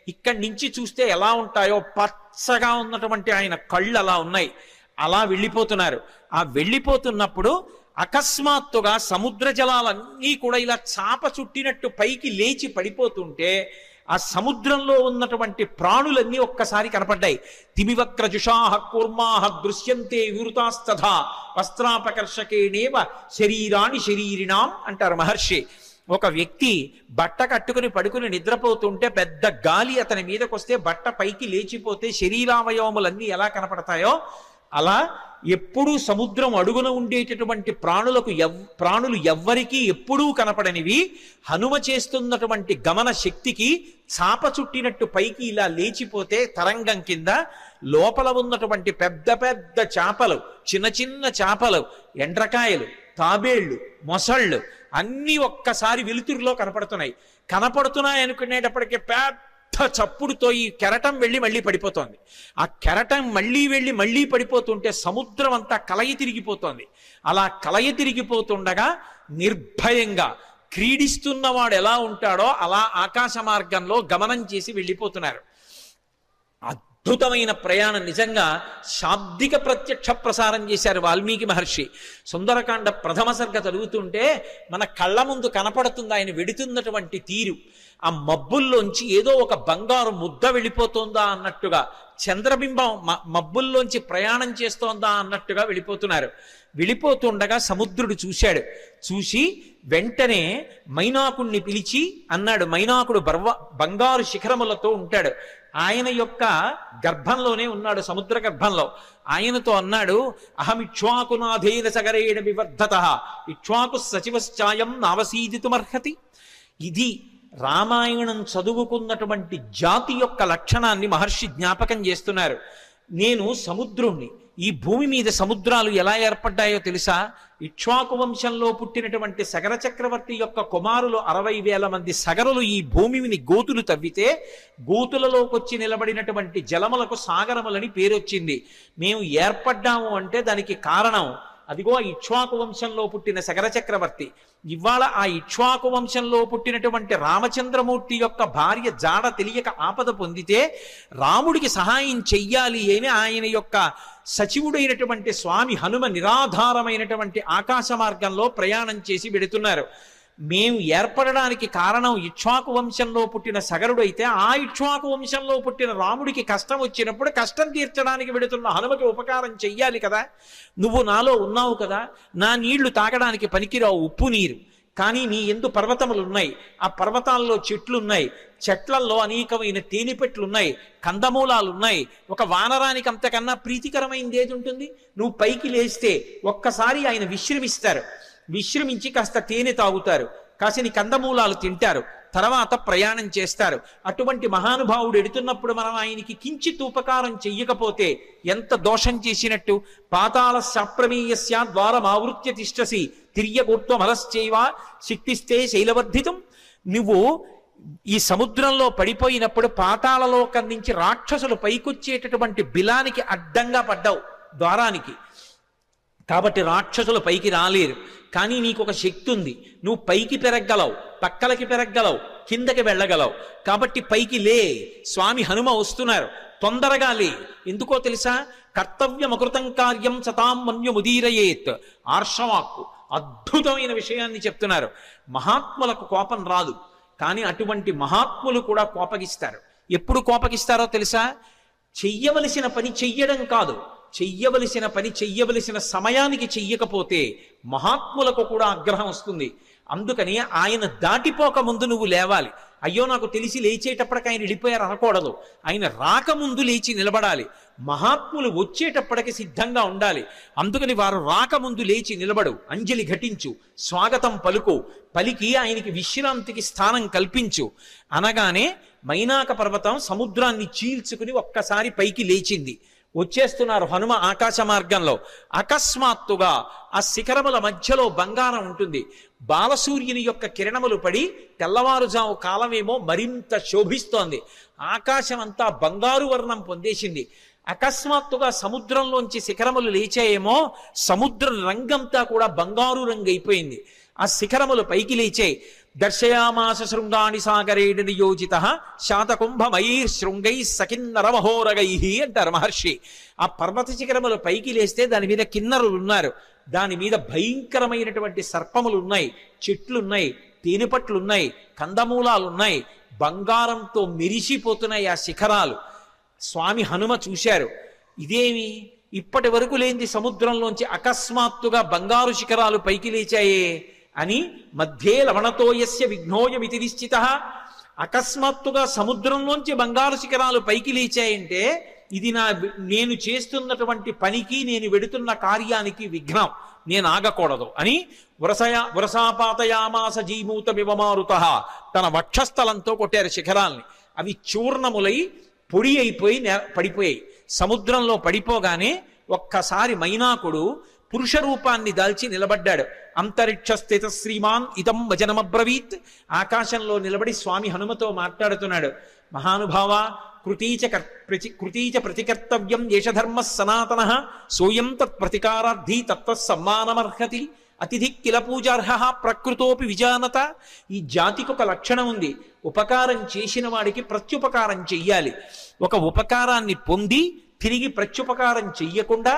ఇక్కడి నుంచి చూస్తే ఎలా ఉంటాయో పచ్చగా ఉన్నటువంటి ఆయన కళ్ళు అలా ఉన్నాయి. అలా వెళ్ళిపోతున్నారు. ఆ వెళ్ళిపోతున్నప్పుడు అకస్మాత్తుగా సముద్ర జలాలన్నీ కూడా ఇలా చాప చుట్టినట్టు పైకి లేచి పడిపోతుంటే ఆ సముద్రంలో ఉన్నటువంటి ప్రాణులన్నీ ఒక్కసారి కనపడ్డాయి. తిమివక్రజుషాహ కూర్మాహ దృశ్యంతే వివృతాస్తథా వస్త్రాపకర్షకేణేవ శరీరాణి శరీరిణాం అంటారు మహర్షి. ఒక వ్యక్తి బట్ట కట్టుకుని పడుకుని నిద్రపోతుంటే పెద్ద గాలి అతని మీదకి వస్తే బట్ట పైకి లేచిపోతే శరీరావయవములన్నీ ఎలా కనపడతాయో అలా ఎప్పుడూ సముద్రం అడుగున ఉండేటటువంటి ప్రాణులు ఎవ్వరికీ ఎప్పుడూ కనపడనివి హనుమ చేస్తున్నటువంటి గమన శక్తికి చాప చుట్టినట్టు పైకి ఇలా లేచిపోతే తరంగం కింద లోపల ఉన్నటువంటి పెద్ద పెద్ద చేపలు, చిన్న చిన్న చేపలు, ఎండ్రకాయలు, తాబేళ్లు, మొసళ్ళు అన్నీ ఒక్కసారి వెలుతురులో కనపడుతున్నాయి అనుకునేటప్పటికీ పెద్ద చప్పుడుతో ఈ కెరటం వెళ్ళి మళ్ళీ పడిపోతోంది. ఆ కెరటం వెళ్ళి మళ్ళీ పడిపోతుంటే సముద్రం అంతా కలయి తిరిగిపోతోంది. అలా కలయి తిరిగిపోతుండగా నిర్భయంగా క్రీడిస్తున్నవాడు ఎలా ఉంటాడో అలా ఆకాశ మార్గంలో గమనం చేసి వెళ్ళిపోతున్నారు. అద్భుతమైన ప్రయాణం. నిజంగా శాబ్దిక ప్రత్యక్ష ప్రసారం చేశారు వాల్మీకి మహర్షి. సుందరకాండ ప్రథమ సర్గ చదువుతుంటే మన కళ్ళ ముందు కనపడుతుంది ఆయన వెడుతున్నటువంటి తీరు. ఆ మబ్బుల్లోంచి ఏదో ఒక బంగారు ముద్ద వెళ్ళిపోతుందా అన్నట్టుగా, చంద్రబింబం మబ్బుల్లోంచి ప్రయాణం చేస్తోందా అన్నట్టుగా వెళ్ళిపోతుండగా సముద్రుడు చూశాడు. చూసి వెంటనే మైనాకుణ్ణి పిలిచి అన్నాడు, మైనాకుడు బంగారు శిఖరములతో ఉంటాడు, ఆయన యొక్క గర్భంలోనే ఉన్నాడు, సముద్ర గర్భంలో. ఆయనతో అన్నాడు, అహమిక్ష్వాకునాథేన సగరేణ వివర్ధత ఇక్ష్వాకు సచివశ్చాయం నావసీదితుమర్హతి. ఇది రామాయణం చదువుకున్నటువంటి జాతి యొక్క లక్షణాన్ని మహర్షి జ్ఞాపకం చేస్తున్నారు. నేను సముద్రుణ్ణి. ఈ భూమి మీద సముద్రాలు ఎలా ఏర్పడ్డాయో తెలుసా? ఇక్ష్వాకు వంశంలో పుట్టినటువంటి సగర చక్రవర్తి యొక్క కుమారులు 60,000 మంది సగరులు ఈ భూమిని గోతులు తవ్వితే గోతులలోకి వచ్చి నిలబడినటువంటి జలములకు సాగరములని పేరొచ్చింది. మేము ఏర్పడ్డాము అంటే దానికి కారణం అదిగో ఇక్ష్వాకు వంశంలో పుట్టిన సగర చక్రవర్తి. ఇవాళ ఆ ఇక్ష్వాకు వంశంలో పుట్టినటువంటి రామచంద్రమూర్తి యొక్క భార్య జాడ తెలియక ఆపద పొందితే రాముడికి సహాయం చెయ్యాలి అని ఆయన యొక్క సచివుడైనటువంటి స్వామి హనుమ నిరాధారమైనటువంటి ఆకాశ మార్గంలో ప్రయాణం చేసి వెడుతున్నారు. మేము ఏర్పడడానికి కారణం ఇక్ష్వాకు వంశంలో పుట్టిన సగరుడు అయితే ఆ ఇక్ష్వాకు వంశంలో పుట్టిన రాముడికి కష్టం వచ్చినప్పుడు కష్టం తీర్చడానికి వెడుతున్న హనుమకి ఉపకారం చెయ్యాలి కదా. నువ్వు నాలో ఉన్నావు కదా, నా నీళ్లు తాగడానికి పనికిరావు, ఉప్పు నీరు. కానీ నీ ఎందు పర్వతములు ఉన్నాయి, ఆ పర్వతాల్లో చెట్లున్నాయి, చెట్లల్లో అనేకమైన తేనెపెట్లున్నాయి, కందమూలాలున్నాయి. ఒక వానరానికి అంతకన్నా ప్రీతికరమైనది ఏది ఉంటుంది? నువ్వు పైకి లేస్తే ఒక్కసారి ఆయన విశ్రమించి కాస్త తేనె తాగుతారు, కాసిని కందమూలాలు తింటారు, తర్వాత ప్రయాణం చేస్తారు. అటువంటి మహానుభావుడు ఎడుతున్నప్పుడు మనం ఆయనకి కించిత్ ఉపకారం చెయ్యకపోతే ఎంత దోషం చేసినట్టు. పాతాళ శాప్రమేయస్య ద్వారమావృత్య తిష్టసి తిర్యగోత్వమలశ్చైవా శక్తిస్తే శైలవర్ధితం. నువ్వు ఈ సముద్రంలో పడిపోయినప్పుడు పాతాళలోకం నుంచి రాక్షసులు పైకొచ్చేటటువంటి బిలానికి అడ్డంగా పడ్డావు ద్వారానికి, కాబట్టి రాక్షసులు పైకి రాలేరు. కానీ నీకు ఒక శక్తి ఉంది, నువ్వు పైకి పెరగలవు, పక్కలకి పెరగలవు, కిందకి వెళ్ళగలవు. కాబట్టి పైకి లే, స్వామి హనుమ వస్తున్నారు, తొందరగా లే. ఎందుకో తెలుసా? కర్తవ్యమకృతం కార్యం సతాం మన్యుముదీరయేత్. ఆర్షవాక్కు అద్భుతమైన విషయాన్ని చెప్తున్నారు. మహాత్ములకు కోపం రాదు, కానీ అటువంటి మహాత్ములు కూడా కోపగిస్తారు. ఎప్పుడు కోపగిస్తారో తెలుసా? చెయ్యవలసిన పని చెయ్యడం కాదు, చెయ్యవలసిన పని చెయ్యవలసిన సమయానికి చెయ్యకపోతే మహాత్ములకు కూడా ఆగ్రహం వస్తుంది. అందుకని ఆయన దాటిపోక ముందు నువ్వు లేవాలి. అయ్యో నాకు తెలిసి లేచేటప్పటికి ఆయన వెళ్ళిపోయారు అనకూడదు, ఆయన రాకముందు లేచి నిలబడాలి. మహాత్ములు వచ్చేటప్పటికి సిద్ధంగా ఉండాలి. అందుకని వారు రాకముందు లేచి నిలబడు, అంజలి ఘటించు, స్వాగతం పలికి ఆయనకి విశ్రాంతికి స్థానం కల్పించు అనగానే మైనాక పర్వతం సముద్రాన్ని చీల్చుకుని ఒక్కసారి పైకి లేచింది. వచ్చేస్తున్నారు హనుమ ఆకాశ మార్గంలో. అకస్మాత్తుగా ఆ శిఖరముల మధ్యలో బంగారం ఉంటుంది. బాలసూర్యుని యొక్క కిరణములు పడి తెల్లవారుజాము కాలమేమో మరింత శోభిస్తోంది. ఆకాశం అంతా బంగారు వర్ణం పొందేసింది. అకస్మాత్తుగా సముద్రంలోంచి శిఖరములు లేచాయేమో, సముద్ర రంగంతా కూడా బంగారు రంగు అయిపోయింది. ఆ శిఖరములు పైకి లేచాయి. దర్శయామాస శృంగాణి సాగరేణ నియోజిత శాతకుంభమైర్శృంగై సకిన్నరమహోరగై అంటారు మహర్షి. ఆ పర్వత శిఖరములు పైకి లేస్తే దాని మీద కిన్నరులు ఉన్నారు, దాని మీద భయంకరమైనటువంటి సర్పములు ఉన్నాయి, చెట్లున్నాయి, తేనెపట్లున్నాయి, కందమూలాలున్నాయి, బంగారంతో మెరిసిపోతున్నాయి ఆ శిఖరాలు. స్వామి హనుమ చూశారు, ఇదేమి ఇప్పటి వరకు లేనిది సముద్రంలోంచి అకస్మాత్తుగా బంగారు శిఖరాలు పైకి లేచాయే అని మధ్యే లవణతోయస్య విఘ్నోయమితి నిశ్చిత. అకస్మాత్తుగా సముద్రంలోంచి బంగారు శిఖరాలు పైకి లేచాయంటే ఇది నేను చేస్తున్నటువంటి పనికి, నేను వెడుతున్న కార్యానికి విఘ్నం, నేను ఆగకూడదు అని వరసాపాతయామాస జీమూత వివమారుత తన వక్షస్థలంతో కొట్టారు శిఖరాల్ని. అవి చూర్ణములై పొడి అయిపోయి పడిపోయాయి. సముద్రంలో పడిపోగానే ఒక్కసారి మైనాకుడు పురుష రూపాన్ని దాల్చి నిలబడ్డాడు. అంతరిక్షస్థిత శ్రీమాన్ ఇదం వచనమబ్రవీత్. ఆకాశంలో నిలబడి స్వామి హనుమతో మాట్లాడుతున్నాడు. మహానుభావ, కృతీచ ప్రతికర్తవ్యం ఏషధర్మ సనాతన సోయం తత్ ప్రతికారార్థి తత్వసమ్మానమర్హతి అతిథి కిల పూజార్హ ప్రకృతోపి విజానత. ఈ జాతికి ఒక లక్షణం ఉంది, ఉపకారం చేసిన వాడికి ప్రత్యుపకారం చెయ్యాలి. ఒక ఉపకారాన్ని పొంది తిరిగి ప్రత్యుపకారం చెయ్యకుండా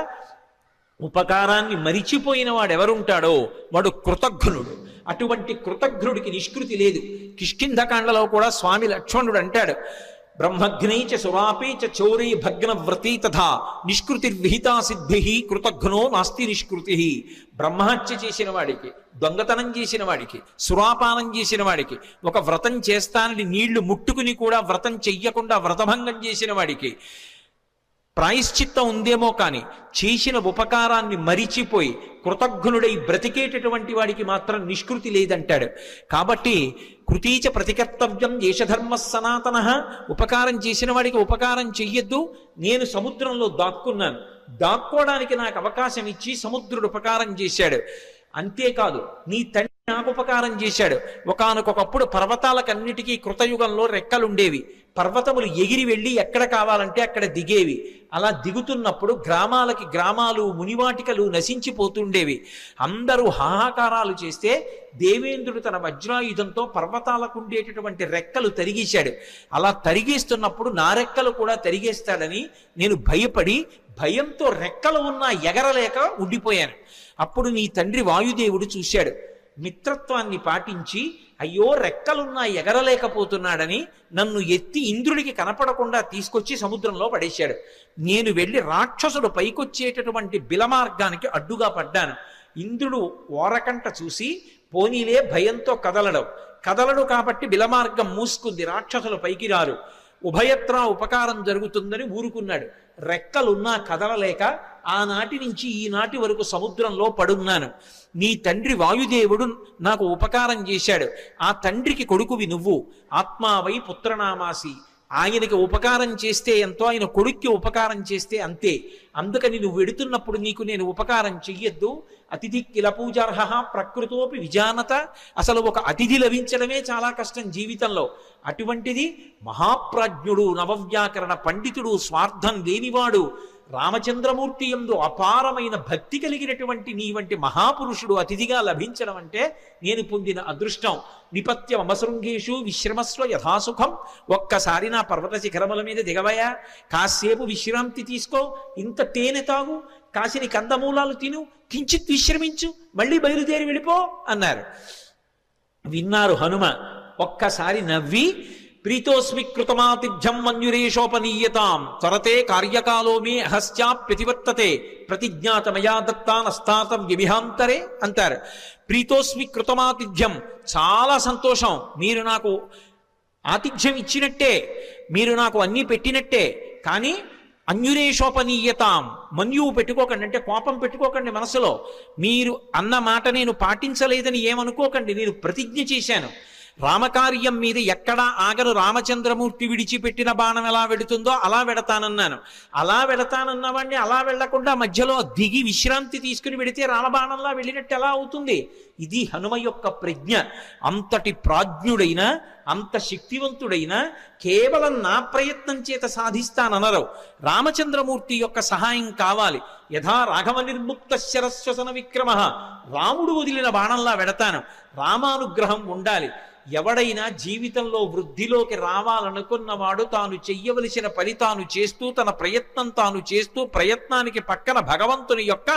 ఉపకారాన్ని మరిచిపోయిన వాడు ఎవరుంటాడో వాడు కృతఘ్నుడు. అటువంటి కృతఘ్నుడికి నిష్కృతి లేదు. కిష్కింధకాండలో కూడా స్వామి లక్ష్మణుడు అంటాడు, బ్రహ్మఘ్నైచ సురాపేచ చౌరీ భగ్నవ్రతీ తథా నిష్కృతిర్విహితా సిద్ధిః కృతఘ్నో నాస్తి నిష్కృతి. బ్రహ్మహత్య చేసిన వాడికి, దొంగతనం చేసిన వాడికి, సురాపానం చేసిన వాడికి, ఒక వ్రతం చేస్తానని నీళ్లు ముట్టుకుని కూడా వ్రతం చెయ్యకుండా వ్రతభంగం చేసిన వాడికి ప్రాయశ్చిత్తం ఉందేమో కానీ చేసిన ఉపకారాన్ని మరిచిపోయి కృతఘ్నుడై బ్రతికేటటువంటి వాడికి మాత్రం నిష్కృతి లేదంటాడు. కాబట్టి కృతీచ ప్రతికర్తవ్యం ఏషధర్మ సనాతన. ఉపకారం చేసిన వాడికి ఉపకారం చెయ్యొద్దు. నేను సముద్రంలో దాక్కున్నాను, దాక్కోవడానికి నాకు అవకాశం ఇచ్చి సముద్రుడు ఉపకారం చేశాడు. అంతేకాదు, నీ తండ్రి నాకు ఉపకారం చేశాడు. ఒకానొకప్పుడు పర్వతాలకన్నిటికీ కృతయుగంలో రెక్కలుండేవి. పర్వతములు ఎగిరి వెళ్ళి ఎక్కడ కావాలంటే అక్కడ దిగేవి. అలా దిగుతున్నప్పుడు గ్రామాలకి గ్రామాలు, మునివాటికలు నశించిపోతుండేవి. అందరూ హాహాకారాలు చేస్తే దేవేంద్రుడు తన వజ్రాయుధంతో పర్వతాలకు ఉండేటటువంటి రెక్కలు తరిగేశాడు. అలా తరిగేస్తున్నప్పుడు నా రెక్కలు కూడా తరిగేస్తాడని నేను భయపడి భయంతో రెక్కలు ఉన్నా ఎగరలేక ఉండిపోయాను. అప్పుడు నీ తండ్రి వాయుదేవుడు చూశాడు, మిత్రత్వాన్ని పాటించి అయ్యో రెక్కలున్నా ఎగరలేకపోతున్నాడని నన్ను ఎత్తి ఇంద్రుడికి కనపడకుండా తీసుకొచ్చి సముద్రంలో పడేశాడు. నేను వెళ్ళి రాక్షసుడు పైకొచ్చేటటువంటి బిలమార్గానికి అడ్డుగా పడ్డాను. ఇంద్రుడు ఓరకంట చూసి పోనీలే భయంతో కదలడు కాబట్టి బిలమార్గం మూసుకుంది, రాక్షసులు పైకి రారు, ఉభయత్రా ఉపకారం జరుగుతుందని ఊరుకున్నాడు. రెక్కలున్నా కదలలేక ఆనాటి నుంచి ఈనాటి వరకు సముద్రంలో పడున్నాను. నీ తండ్రి వాయుదేవుడు నాకు ఉపకారం చేశాడు. ఆ తండ్రికి కొడుకువి నువ్వు. ఆత్మావై పుత్రనామాసి. ఆయనకి ఉపకారం చేస్తే ఎంతో, ఆయన కొడుక్కి ఉపకారం చేస్తే అంతే. అందుకని నువ్వు వెడుతున్నప్పుడు నీకు నేను ఉపకారం చెయ్యొద్దు. అతిథి కిల పూజార్హ ప్రకృతోపి విజానత. అసలు ఒక అతిథి లభించడమే చాలా కష్టం జీవితంలో. అటువంటిది మహాప్రాజ్ఞుడు, నవవ్యాకరణ పండితుడు, స్వార్థం లేనివాడు, రామచంద్రమూర్తి యందు అపారమైన భక్తి కలిగినటువంటి నీ వంటి మహాపురుషుడు అతిథిగా లభించడం అంటే నేను పొందిన అదృష్టం. నిపత్య మమశృంగేషు విశ్రమస్వ యథాసుఖం. ఒక్కసారి నా పర్వత శిఖరముల మీద దిగవయా, కాసేపు విశ్రాంతి తీసుకో, ఇంత తేనె తాగు, కాసిని కందమూలాలు తిను, కించిత్ విశ్రమించు, మళ్ళీ బయలుదేరి వెళ్ళిపో అన్నారు. విన్నారు హనుమ. ఒక్కసారి నవ్వి, ప్రీతోస్మి కృతమాతిథ్యం మన్యురేషోపనీయతాం త్వరతే కార్యకాలో మే అహశ్చాప్యతివర్తతే ప్రతిజ్ఞాతమయా దత్తానస్తాతం వ్యభిహాంతరే అంటారు. ప్రీతోస్మి కృతమాతిథ్యం, చాలా సంతోషం, మీరు నాకు ఆతిథ్యం ఇచ్చినట్టే, మీరు నాకు అన్నీ పెట్టినట్టే. కానీ అన్యురేషోపనీయతాం, మన్యువు పెట్టుకోకండి, అంటే కోపం పెట్టుకోకండి మనసులో. మీరు అన్న మాట నేను పాటించలేదని ఏమనుకోకండి. నేను ప్రతిజ్ఞ చేశాను, రామకార్యం మీద ఎక్కడా ఆగను. రామచంద్రమూర్తి విడిచిపెట్టిన బాణం ఎలా వెడుతుందో అలా వెడతానన్నాను. అలా వెడతానన్నవాడిని అలా వెళ్లకుండా మధ్యలో దిగి విశ్రాంతి తీసుకుని వెడితే రామబాణంలా వెళ్ళినట్టు ఎలా అవుతుంది? ఇది హనుమ యొక్క ప్రజ్ఞ. అంతటి ప్రాజ్ఞుడైన, అంత శక్తివంతుడైన కేవలం నా ప్రయత్నం చేత సాధిస్తాననరు. రామచంద్రమూర్తి యొక్క సహాయం కావాలి. యథా రాఘవ నిర్ముక్త శరస్వసన విక్రమ, రాముడు వదిలిన బాణంలా వెడతాను. రామానుగ్రహం ఉండాలి. ఎవడైనా జీవితంలో వృద్ధిలోకి రావాలనుకున్నవాడు తాను చెయ్యవలసిన పని తాను చేస్తూ, తన ప్రయత్నం తాను చేస్తూ, ప్రయత్నానికి పక్కన భగవంతుని యొక్క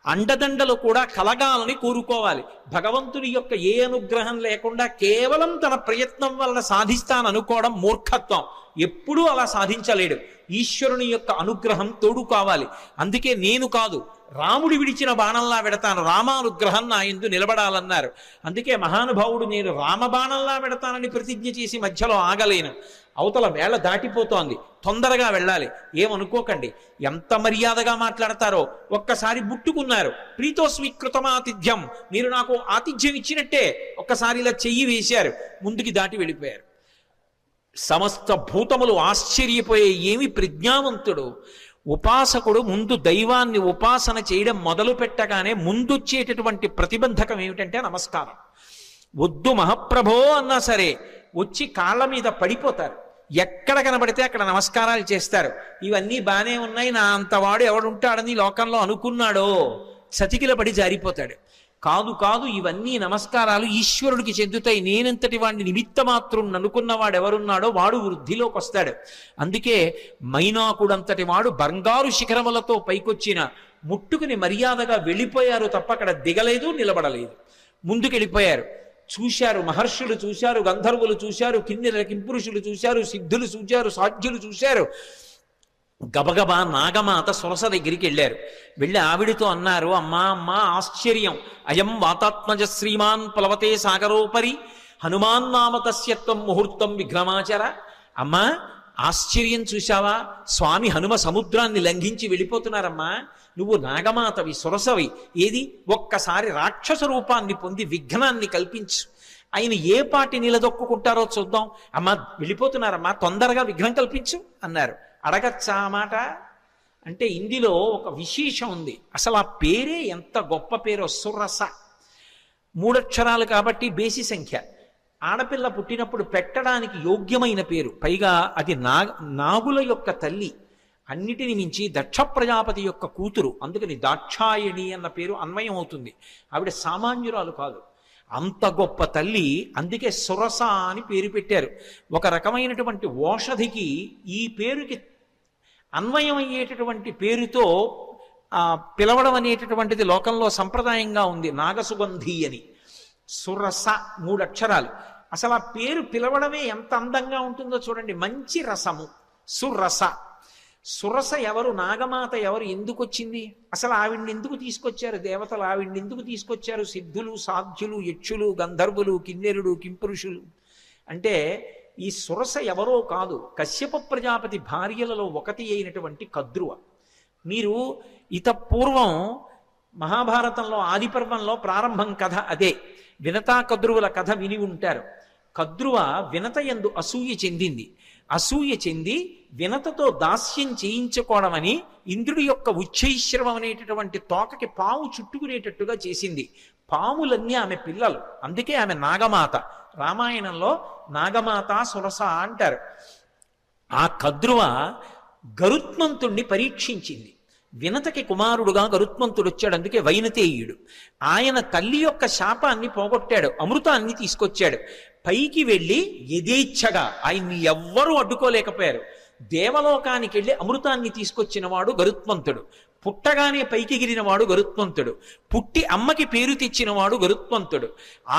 అండదండలు కూడా కలగాలని కోరుకోవాలి. భగవంతుని యొక్క ఏ అనుగ్రహం లేకుండా కేవలం తన ప్రయత్నం వలన సాధిస్తాననుకోవడం మూర్ఖత్వం. ఎప్పుడూ అలా సాధించలేడు. ఈశ్వరుని యొక్క అనుగ్రహం తోడు కావాలి. అందుకే నేను కాదు, రాముడు విడిచిన బాణంలా వెడతాను, రామానుగ్రహం నా యందు నిలబడాలన్నారు. అందుకే మహానుభావుడు నేను రామబాణంలా వెడతానని ప్రతిజ్ఞ చేసి మధ్యలో ఆగలేను. అవతల వేళ దాటిపోతోంది, తొందరగా వెళ్ళాలి. ఏమనుకోకండి, ఎంత మర్యాదగా మాట్లాడతారో. ఒక్కసారి ముట్టుకున్నారు, ప్రీతో స్వీకృతమాతిథ్యం, మీరు నాకు ఆతిథ్యం ఇచ్చినట్టే. ఒక్కసారి ఇలా చెయ్యి వేశారు, ముందుకి దాటి వెళ్ళిపోయారు. సమస్త భూతములు ఆశ్చర్యపోయే, ఏమి ప్రజ్ఞావంతుడు! ఉపాసకుడు ముందు దైవాన్ని ఉపాసన చేయడం మొదలు పెట్టగానే ముందొచ్చేటటువంటి ప్రతిబంధకం ఏమిటంటే నమస్కారం. వద్దు మహాప్రభో అన్నా సరే వచ్చి కాళ్ళ మీద పడిపోతారు. ఎక్కడ కనబడితే అక్కడ నమస్కారాలు చేస్తారు. ఇవన్నీ బానే ఉన్నాయి, నా అంతవాడు ఎవడుంటాడని లోకంలో అనుకున్నాడో చతికిల పడి జారిపోతాడు. కాదు కాదు, ఇవన్నీ నమస్కారాలు ఈశ్వరుడికి చెందుతాయి. నేనంతటి వాడిని నిమిత్త మాత్రం అనుకున్నవాడు ఎవరున్నాడో వాడు వృద్ధిలోకి వస్తాడు. అందుకే మైనాకుడంతటి వాడు బంగారు శిఖరములతో పైకొచ్చిన ముట్టుకుని మర్యాదగా వెళ్ళిపోయారు తప్ప అక్కడ దిగలేదు, నిలబడలేదు. ముందుకెళ్ళిపోయారు. చూశారు, మహర్షులు చూశారు, గంధర్వులు చూశారు, కిన్నెర కింపురుషులు చూశారు, సిద్ధులు చూశారు, సాధ్యులు చూశారు. గబగబా నాగమాత సురస దగ్గరికి వెళ్ళారు. వెళ్ళి ఆవిడితో అన్నారు, అమ్మా అమ్మా ఆశ్చర్యం, అయం వాతాత్మజ శ్రీమాన్ ప్లవతే సాగరోపరి హనుమాన్ నామ తస్యత్వం ముహూర్తం విఘ్నమాచర. అమ్మా ఆశ్చర్యం చూశావా, స్వామి హనుమ సముద్రాన్ని లంఘించి వెళ్ళిపోతున్నారమ్మా. నువ్వు నాగమాతవి, సురసవి, ఏది ఒక్కసారి రాక్షస రూపాన్ని పొంది విఘ్నాన్ని కల్పించు. ఆయన ఏ పాటి నిలదొక్కుంటారో చూద్దాం. అమ్మా వెళ్ళిపోతున్నారమ్మా, తొందరగా విఘ్నం కల్పించు అన్నారు. అడగచ్చా మాట అంటే ఇందులో ఒక విశేషం ఉంది. అసలు ఆ పేరే ఎంత గొప్ప పేరో, సురస. 3 అక్షరాలు కాబట్టి బేసి సంఖ్య. ఆడపిల్ల పుట్టినప్పుడు పెట్టడానికి యోగ్యమైన పేరు. పైగా అది నాగుల యొక్క తల్లి, అన్నిటిని మించి దక్ష ప్రజాపతి యొక్క కూతురు. అందుకని దాక్షాయణి అన్న పేరు అన్వయం అవుతుంది. ఆవిడ సామాన్యురాలు కాదు, అంత గొప్ప తల్లి. అందుకే సురస అని పేరు పెట్టారు. ఒక రకమైనటువంటి ఓషధికి ఈ పేరుకి అన్వయం అయ్యేటటువంటి పేరుతో పిలవడం అనేటటువంటిది లోకంలో సంప్రదాయంగా ఉంది. నాగసుగంధి అని. సురస 3 అక్షరాలు. అసలు ఆ పేరు పిలవడమే ఎంత అందంగా ఉంటుందో చూడండి. మంచి రసము, సురస. సురస ఎవరు, నాగమాత ఎవరు, ఎందుకు వచ్చింది? అసలు ఆవిడ్ని ఎందుకు తీసుకొచ్చారు దేవతలు? ఆవిడ్ని ఎందుకు తీసుకొచ్చారు సిద్ధులు, సాధ్యులు, యక్షులు, గంధర్వులు, కిన్నెరుడు, కింపురుషులు? అంటే ఈ సురస ఎవరో కాదు, కశ్యప ప్రజాపతి భార్యలలో ఒకటి అయినటువంటి కద్రువ. మీరు పూర్వం మహాభారతంలో ఆదిపర్వంలో ప్రారంభం కథ అదే. వినతా కద్రువుల కథ విని ఉంటారు. కద్రువ వినత యందు అసూయ చెందింది. అసూయ చెంది వినతతో దాస్యం చేయించుకోవడమని ఇంద్రుడి యొక్క ఉచ్చైశ్రవం అనేటటువంటి తోకకి పాము చుట్టుకునేటట్టుగా చేసింది. పాములన్నీ ఆమె పిల్లలు, అందుకే ఆమె నాగమాత. రామాయణంలో నాగమాత సురస అంటారు. ఆ కద్రువ గరుత్మంతుణ్ణి పరీక్షించింది. వినతకి కుమారుడుగా గరుత్మంతుడు వచ్చాడు, అందుకే వైనతేయుడు. ఆయన తల్లి యొక్క శాపాన్ని పోగొట్టాడు, అమృతాన్ని తీసుకొచ్చాడు. పైకి వెళ్ళి యథేచ్ఛగా ఆయన్ని ఎవ్వరూ అడ్డుకోలేకపోయారు. దేవలోకానికి వెళ్ళి అమృతాన్ని తీసుకొచ్చిన వాడు గరుత్మంతుడు. పుట్టగానే పైకి ఎగిరినవాడు గరుత్మంతుడు. పుట్టి అమ్మకి పేరు తెచ్చినవాడు గరుత్మంతుడు.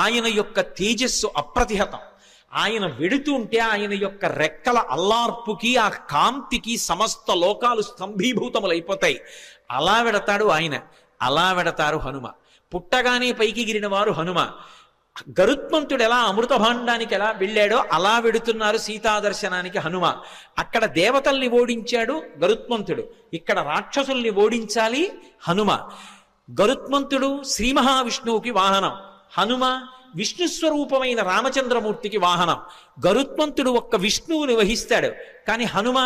ఆయన యొక్క తేజస్సు అప్రతిహతం. ఆయన వెడుతుంటే ఆయన యొక్క రెక్కల అల్లార్పుకి, ఆ కాంతికి సమస్త లోకాలు స్తంభీభూతములైపోతాయి. అలా వెడతాడు ఆయన, అలా వెడతారు హనుమ. పుట్టగానే పైకి ఎగిరిన వారు హనుమ. గరుత్మంతుడు ఎలా అమృత భాండానికి ఎలా వెళ్ళాడో అలా వెడుతున్నారు సీతాదర్శనానికి హనుమ. అక్కడ దేవతల్ని ఓడించాడు గరుత్మంతుడు, ఇక్కడ రాక్షసుల్ని ఓడించాలి హనుమ. గరుత్మంతుడు శ్రీ మహావిష్ణువుకి వాహనం, హనుమ విష్ణుస్వరూపమైన రామచంద్రమూర్తికి వాహనం. గరుత్మంతుడు ఒక్క విష్ణువుని వహిస్తాడు, కానీ హనుమ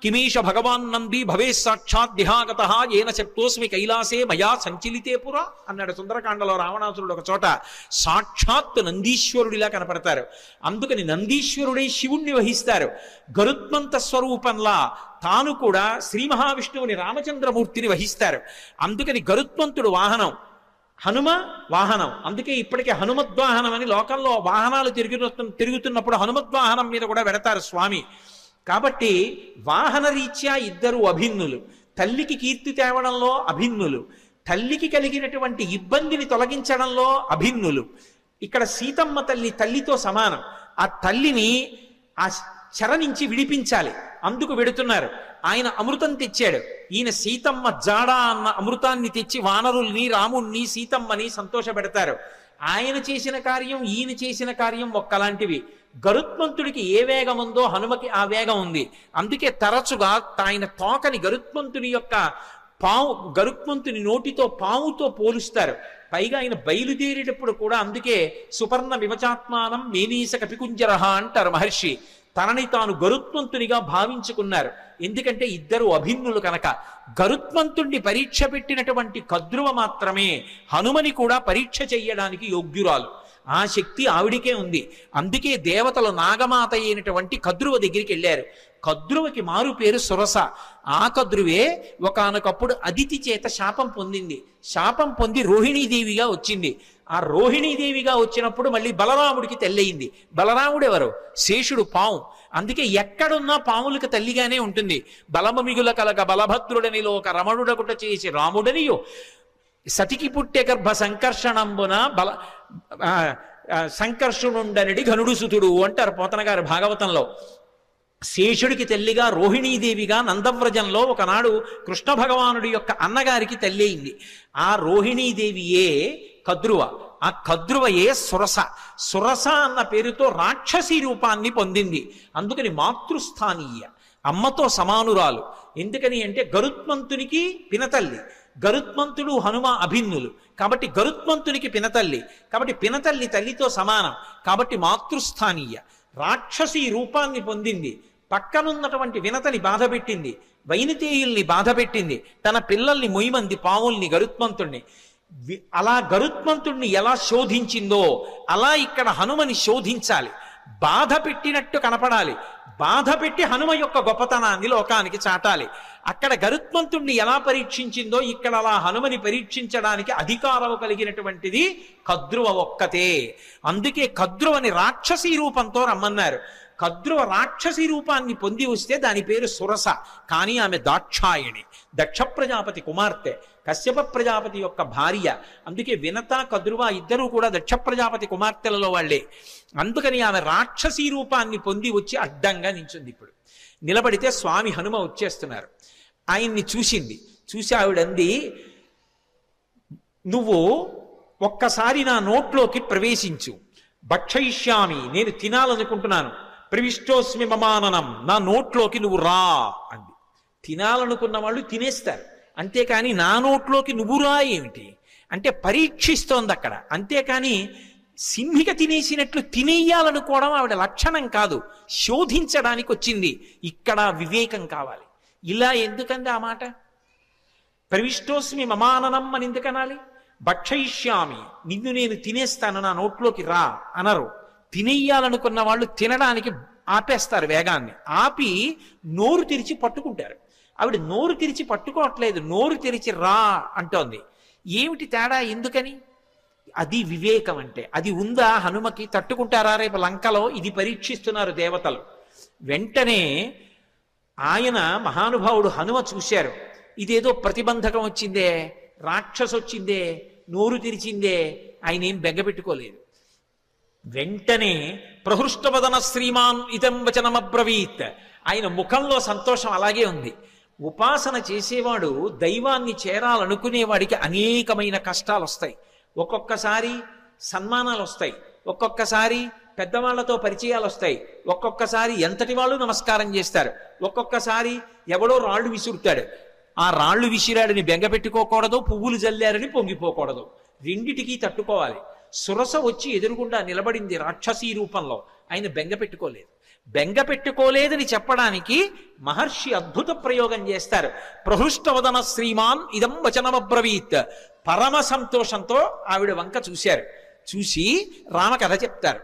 కిమీష భగవాన్ నంది భవే సాక్షాత్ దిహాగత ఏన శక్తోస్మి కైలాసే మయా సంచలితే పురా అన్నాడు సుందరకాండలో రావణాసురుడు ఒక చోట. సాక్షాత్ నందీశ్వరుడిలా కనపడతారు. అందుకని నందీశ్వరుడే శివుణ్ణి వహిస్తారు. గరుత్మంత స్వరూపంలా తాను కూడా శ్రీ మహావిష్ణువుని రామచంద్రమూర్తిని వహిస్తారు. అందుకని గరుత్మంతుడు వాహనం, హనుమ వాహనం. అందుకే ఇప్పటికే హనుమద్వాహనం అని లోకంలో వాహనాలు తిరుగుతున్నప్పుడు హనుమద్వాహనం మీద కూడా పెడతారు స్వామి. కాబట్టి వాహన రీత్యా ఇద్దరు అభిన్నులు. తల్లికి కీర్తి తేవడంలో అభిన్నులు, తల్లికి కలిగినటువంటి ఇబ్బందిని తొలగించడంలో అభిన్నులు. ఇక్కడ సీతమ్మ తల్లి తల్లితో సమానం. ఆ తల్లిని ఆ చెర నుంచి విడిపించాలి, అందుకు వెడుతున్నారు. ఆయన అమృతం తెచ్చాడు. ఈయన సీతమ్మ జాడ అన్న అమృతాన్ని తెచ్చి వానరుల్ని, రాముణ్ణి, సీతమ్మని సంతోషపెడతారు. ఆయన చేసిన కార్యం, ఈయన చేసిన కార్యం ఒక్కలాంటివి. గరుత్మంతుడికి ఏ వేగం ఉందో హనుమకి ఆ వేగం ఉంది. అందుకే తరచుగా ఆయన తోకని గరుత్మంతుని నోటితో పాముతో పోలుస్తారు. పైగా ఆయన బయలుదేరేటప్పుడు కూడా అందుకే సుపర్ణ వివచాత్మానం మేనీస కపికుంజరహ అంటారు మహర్షి. తనని తాను గరుత్మంతునిగా భావించుకున్నారు. ఎందుకంటే ఇద్దరు అభిన్నులు కనుక. గరుత్మంతుణ్ణి పరీక్ష పెట్టినటువంటి కద్రువ మాత్రమే హనుమని కూడా పరీక్ష చెయ్యడానికి యోగ్యురాలు. ఆ శక్తి ఆవిడికే ఉంది. అందుకే దేవతలు నాగమాత అయినటువంటి కద్రువ దగ్గరికి వెళ్ళారు. కద్రువకి మారు పేరు సురస. ఆ కద్రువే ఒకానొకప్పుడు అదితి చేత శాపం పొందింది. శాపం పొంది రోహిణీదేవిగా వచ్చింది. ఆ రోహిణీదేవిగా వచ్చినప్పుడు మళ్ళీ బలరాముడికి తల్లయింది. బలరాముడు ఎవరు? శేషుడు, పాము. అందుకే ఎక్కడున్నా పాములకు తల్లిగానే ఉంటుంది. బలము మిగుల కలగ బలభద్రుడనిలో ఒక రమణుడకుట చేసి రాముడనియో సతికి పుట్టె గర్భ సంకర్షణంబున సంకర్షణుండనడి ఘనుడు సుతుడు అంటారు పోతన గారు భాగవతంలో. శేషుడికి తల్లిగా రోహిణీదేవిగా నందవ్రజంలో ఒకనాడు కృష్ణ భగవానుడి యొక్క అన్నగారికి తల్లి అయింది. ఆ రోహిణీదేవియే కద్రువ. ఆ కద్రువయే సురస. సురస అన్న పేరుతో రాక్షసీ రూపాన్ని పొందింది. అందుకని మాతృస్థానీయ, అమ్మతో సమానురాలు. ఎందుకని అంటే గరుత్మంతునికి పినతల్లి. గరుత్మంతుడు హనుమ అభిన్నులు కాబట్టి గరుత్మంతునికి పినతల్లి. కాబట్టి పినతల్లి తల్లితో సమానం. కాబట్టి మాతృస్థానీయ. రాక్షసీ రూపాన్ని పొందింది. పక్కనున్నటువంటి వినతని బాధపెట్టింది, వైనతేయుల్ని బాధపెట్టింది, తన పిల్లల్ని మొయ్యమంది పావుల్ని, గరుత్మంతుణ్ణి. అలా గరుత్మంతుణ్ణి ఎలా శోధించిందో అలా ఇక్కడ హనుమని శోధించాలి. బాధ పెట్టినట్టు కనపడాలి. బాధ పెట్టి హనుమ యొక్క గొప్పతనాన్ని లోకానికి చాటాలి. అక్కడ గరుత్మంతుణ్ణి ఎలా పరీక్షించిందో ఇక్కడ అలా హనుమని పరీక్షించడానికి అధికారం కలిగినటువంటిది కద్రువ ఒక్కతే. అందుకే కద్రువని రాక్షసీ రూపంతో రమ్మన్నారు. కద్రువ రాక్షసీ రూపాన్ని పొంది వస్తే దాని పేరు సురస. కానీ ఆమె దాక్షాయణి, దక్ష ప్రజాపతి కుమార్తె, కశ్యప ప్రజాపతి యొక్క భార్య. అందుకే వినత, కద్రువ ఇద్దరూ కూడా దక్ష ప్రజాపతి కుమార్తెలలో వాళ్లే. అందుకని ఆమె రాక్షసీ రూపాన్ని పొంది వచ్చి అడ్డంగా నించుంది. ఇప్పుడు నిలబడితే స్వామి హనుమ వచ్చేస్తున్నారు. ఆయన్ని చూసింది. చూసి ఆవిడంది, నువ్వు ఒక్కసారి నా నోట్లోకి ప్రవేశించు. భక్షయిష్యామి, నేను తినాలనుకుంటున్నాను. ప్రవిష్టోస్మి మమాననం, నా నోట్లోకి నువ్వు రా అంది. తినాలనుకున్న వాళ్ళు తినేస్తారు, అంతేకాని నా నోట్లోకి నువ్వు రా ఏమిటి అంటే పరీక్షిస్తోంది అక్కడ. అంతేకాని సింహిక తినేసినట్లు తినేయాలనుకోవడం ఆవిడ లక్షణం కాదు, శోధించడానికి వచ్చింది. ఇక్కడ వివేకం కావాలి. ఇలా ఎందుకంది ఆ మాట? ప్రవిష్టోస్మి మమాననం అని ఎందుకనాలి? భక్షయిష్యామి, నిన్ను నేను తినేస్తాను, నా నోట్లోకి రా అనరు. తినేయాలనుకున్న వాళ్ళు తినడానికి ఆపేస్తారు వేగాన్ని. ఆపి నోరు తెరిచి పట్టుకుంటారు. ఆవిడ నోరు తెరిచి పట్టుకోవట్లేదు, నోరు తెరిచి రా అంటోంది. ఏమిటి తేడా? ఎందుకని? అది వివేకం అంటే. అది ఉందా హనుమకి? తట్టుకుంటారా రేపు లంకలో? ఇది పరీక్షిస్తున్నారు దేవతలు. వెంటనే ఆయన మహానుభావుడు హనుమ చూశారు. ఇదేదో ప్రతిబంధకం వచ్చిందే, రాక్షసు వచ్చిందే, నోరు తెరిచిందే. ఆయన ఏం బెంగపెట్టుకోలేదు. వెంటనే ప్రహృష్టవదన శ్రీమాన్ ఇదం వచనమబ్రవీత్. ఆయన ముఖంలో సంతోషం అలాగే ఉంది. ఉపాసన చేసేవాడు దైవాన్ని చేరాలనుకునేవాడికి అనేకమైన కష్టాలు వస్తాయి. ఒక్కొక్కసారి సన్మానాలు వస్తాయి, ఒక్కొక్కసారి పెద్దవాళ్లతో పరిచయాలు వస్తాయి, ఒక్కొక్కసారి ఎంతటి వాళ్ళు నమస్కారం చేస్తారు, ఒక్కొక్కసారి ఎవడో రాళ్ళు విసురుతాడు. ఆ రాళ్ళు విసిరాడని బెంగపెట్టుకోకూడదు, పువ్వులు జల్లారని పొంగిపోకూడదు. రెండిటికీ తట్టుకోవాలి. సురస వచ్చి ఎదురుగుండా నిలబడింది రాక్షసీ రూపంలో. ఆయన బెంగపెట్టుకోలేదు. బెంగపెట్టుకోలేదని చెప్పడానికి మహర్షి అద్భుత ప్రయోగం చేస్తారు. ప్రహృష్టవదన శ్రీమాన్ ఇదం వచనమబ్రవీత్. పరమ సంతోషంతో ఆవిడ వంక చూశారు. చూసి రామకథ చెప్తారు.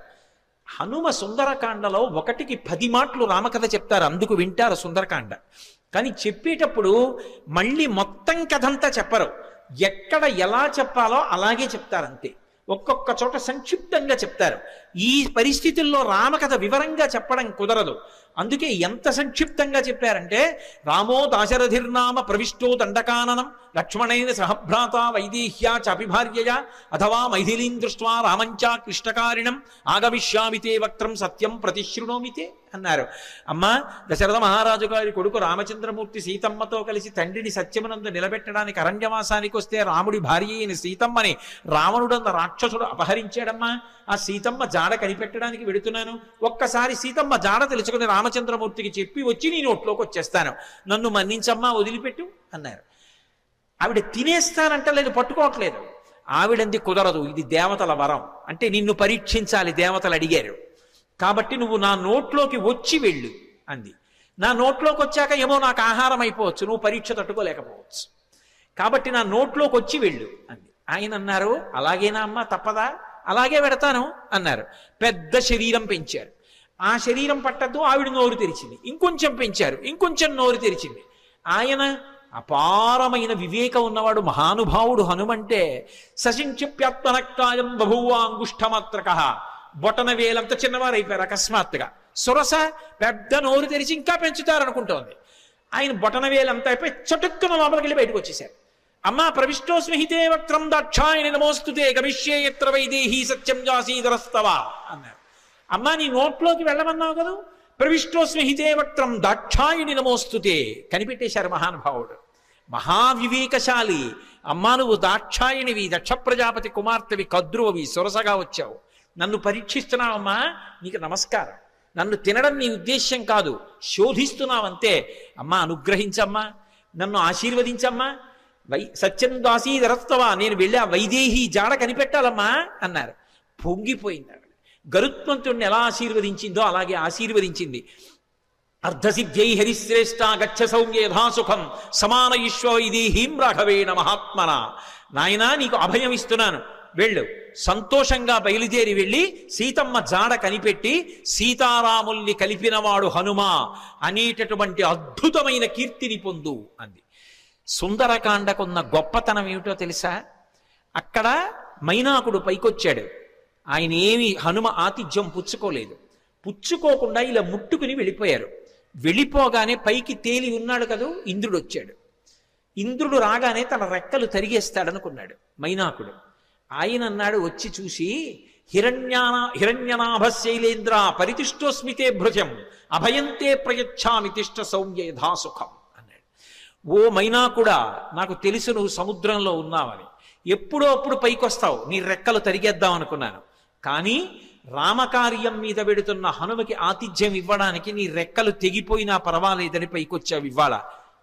హనుమ సుందరకాండలో 1కి 10 మాటలు రామకథ చెప్తారు, అందుకు వింటారు సుందరకాండ. కానీ చెప్పేటప్పుడు మళ్ళీ మొత్తం కథంతా చెప్పరు. ఎక్కడ ఎలా చెప్పాలో అలాగే చెప్తారు అంతే. ఒక్కొక్క చోట సంక్షిప్తంగా చెప్తారు. ఈ పరిస్థితుల్లో రామకథ వివరంగా చెప్పడం కుదరదు. అందుకే ఎంత సంక్షిప్తంగా చెప్పారంటే రామో దాశరథిర్నామ ప్రవిష్టో దండకాననం లక్ష్మణైన సహభ్రాత వైదేహ్యా చాపి భార్యయా అథవా మైథిలీం దృష్ట్వా రామంచా క్లిష్టకారిణం ఆగమిష్యామితే వక్త్రం సత్యం ప్రతిశృణోమితే అన్నారు. అమ్మా, దశరథ మహారాజు గారి కొడుకు రామచంద్రమూర్తి సీతమ్మతో కలిసి తండ్రిని సత్యమునందు నిలబెట్టడానికి అరణ్యవాసానికి వస్తే రాముడి భార్య అయిన సీతమ్మని రావణుడన్న రాక్షసుడు అపహరించాడమ్మా. ఆ సీతమ్మ జాడ కనిపెట్టడానికి వెడుతున్నాను, ఒక్కసారి సీతమ్మ జాడ తెలుసుకుని రామచంద్రమూర్తికి చెప్పి వచ్చి నీ నోట్లోకి వచ్చేస్తాను, నన్ను మన్నించమ్మా, వదిలిపెట్టు అన్నారు. ఆవిడ తినేస్తానంటలేదు, పట్టుకోవట్లేదు. ఆవిడంది కుదరదు, ఇది దేవతల వరం, అంటే నిన్ను పరీక్షించాలి, దేవతలు అడిగారు కాబట్టి నువ్వు నా నోట్లోకి వచ్చి వెళ్ళు అంది. నా నోట్లోకి వచ్చాక ఏమో నాకు ఆహారం అయిపోవచ్చు, నువ్వు పరీక్ష తట్టుకోలేకపోవచ్చు, కాబట్టి నా నోట్లోకి వచ్చి వెళ్ళు అంది. ఆయన అన్నారు, అలాగేనా అమ్మా, తప్పదా, అలాగే పెడతాను అన్నారు. పెద్ద శరీరం పెంచారు, ఆ శరీరం పట్టద్దు, ఆవిడ నోరు తెరిచింది. ఇంకొంచెం పెంచారు, ఇంకొంచెం నోరు తెరిచింది. ఆయన అపారమైన వివేకం ఉన్నవాడు, మహానుభావుడు. హనుమంటే సశించిప్యాత్మనక్కాయం బభూవాంగుష్ఠమాత్రక, బొటన వేలంత చిన్నవారు అయిపోయారు అకస్మాత్తుగా. సురస పెద్ద నోరు తెరిచి ఇంకా పెంచుతారనుకుంటోంది. ఆయన బొటన వేలంతా అయిపోయి చటుక్కున లోపలికి వెళ్ళి బయటకు వచ్చేసారు. అమ్మా, ప్రవిష్టోస్మిహితే వక్త్రం దాక్షాయణి నమోస్తుతే గమిష్యే యత్ర వైదేహీ సత్యం జాసీధరస్తవ అన్నారు. అమ్మా, నీ నోట్లోకి వెళ్ళమన్నావు కదా, ప్రవిష్టోస్మిహితే వక్త్రం దాక్షాయణి నమోస్తుతే, కనిపెట్టేశారు మహానుభావుడు, మహావివేకశాలి. అమ్మా, నువ్వు దాక్షాయణివి, దక్ష ప్రజాపతి కుమార్తెవి, కద్రువవి, సొరసగా వచ్చావు, నన్ను పరీక్షిస్తున్నావమ్మా, నీకు నమస్కారం. నన్ను తినడం నీ ఉద్దేశ్యం కాదు, శోధిస్తున్నావంతే. అమ్మా, అనుగ్రహించమ్మా, నన్ను ఆశీర్వదించమ్మా, సత్యం దాసీధరస్తవా, నేను వెళ్ళి ఆ వైదేహి జాడ కనిపెట్టాలమ్మా అన్నారు. పొంగిపోయింది ఆవిడ. గరుత్మంతుడిని ఎలా ఆశీర్వదించిందో అలాగే ఆశీర్వదించింది. అర్ధసిద్ధ్యై హరిశ్రేష్ట గచ్చ సౌమ్య యథాసుఖం సమాన ఈశ్వ వైదేహీం రాఘవేణ మహాత్మన. నాయనా, నీకు అభయం ఇస్తున్నాను, వెళ్ళు. సంతోషంగా బయలుదేరి వెళ్ళి సీతమ్మ జాడ కనిపెట్టి సీతారాముల్ని కలిపినవాడు హనుమా అనేటటువంటి అద్భుతమైన కీర్తిని పొందు అంది. సుందరకాండకున్న గొప్పతనం ఏమిటో తెలుసా? అక్కడ మైనాకుడు పైకొచ్చాడు, ఆయన ఏమి హనుమ ఆతిథ్యం పుచ్చుకోలేదు. పుచ్చుకోకుండా ఇలా ముట్టుకుని వెళ్ళిపోయారు. వెళ్ళిపోగానే పైకి తేలి ఉన్నాడు కదూ, ఇంద్రుడు వచ్చాడు. ఇంద్రుడు రాగానే తన రెక్కలు తరిగేస్తాడనుకున్నాడు మైనాకుడు. ఆయన అన్నాడు, వచ్చి చూసి, హిరణ్యనాభ శైలేంద్ర పరితిష్టోస్మితే భృజం అభయంతే ప్రయచ్ఛామి తిష్ట సౌమ్య యథాసుఖం అన్నాడు. ఓ మైనాకుడా, నాకు తెలుసు నువ్వు సముద్రంలో ఉన్నావని, ఎప్పుడో అప్పుడు పైకొస్తావు, నీ రెక్కలు తరిగేద్దాం అనుకున్నాను, కానీ రామకార్యం మీద పెడుతున్న హనుమకి ఆతిథ్యం ఇవ్వడానికి నీ రెక్కలు తెగిపోయినా పర్వాలేదని పైకొచ్చావు. ఇవ్వాల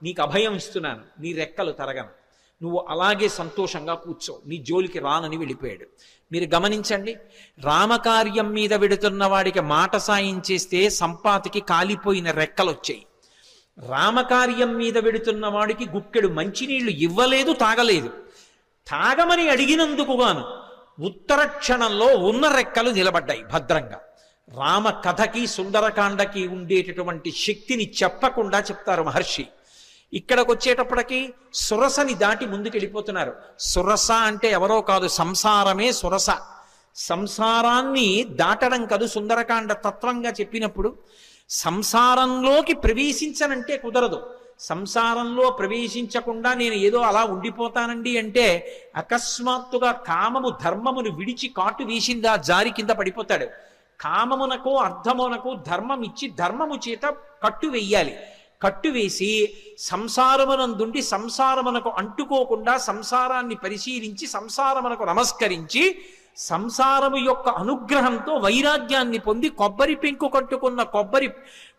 నీకు అభయం ఇస్తున్నాను, నీ రెక్కలు తరగను, నువ్వు అలాగే సంతోషంగా కూర్చో, నీ జోలికి రానని వెళ్ళిపోయాడు. మీరు గమనించండి, రామకార్యం మీద వెడుతున్న వాడికి మాట సాయం చేస్తే సంపాతికి కాలిపోయిన రెక్కలు వచ్చాయి. రామకార్యం మీద వెడుతున్న వాడికి గుక్కెడు మంచినీళ్లు ఇవ్వలేదు, తాగలేదు. తాగమని అడిగినందుకు గాను ఉత్తర క్షణంలో ఉన్న రెక్కలు నిలబడ్డాయి భద్రంగా. రామ కథకి సుందరకాండకి ఉండేటటువంటి శక్తిని చెప్పకుండా చెప్తారు మహర్షి. ఇక్కడికి వచ్చేటప్పటికి సురసని దాటి ముందుకెళ్ళిపోతున్నారు. సురస అంటే ఎవరో కాదు, సంసారమే సురస. సంసారాన్ని దాటడం కాదు సుందరకాండ తత్వంగా చెప్పినప్పుడు. సంసారంలోకి ప్రవేశించనంటే కుదరదు. సంసారంలో ప్రవేశించకుండా నేను ఏదో అలా ఉండిపోతానండి అంటే అకస్మాత్తుగా కామము ధర్మమును విడిచి కాటు వేసిందా జారి కింద పడిపోతాడు. కామమునకు అర్థమునకు ధర్మం ఇచ్చి ధర్మము చేత కట్టు వెయ్యాలి. కట్టు వేసి సంసారమునందుండి సంసారమునకు అంటుకోకుండా సంసారాన్ని పరిశీలించి సంసారమునకు నమస్కరించి సంసారము యొక్క అనుగ్రహంతో వైరాగ్యాన్ని పొంది కొబ్బరి పెంకు కట్టుకున్న కొబ్బరి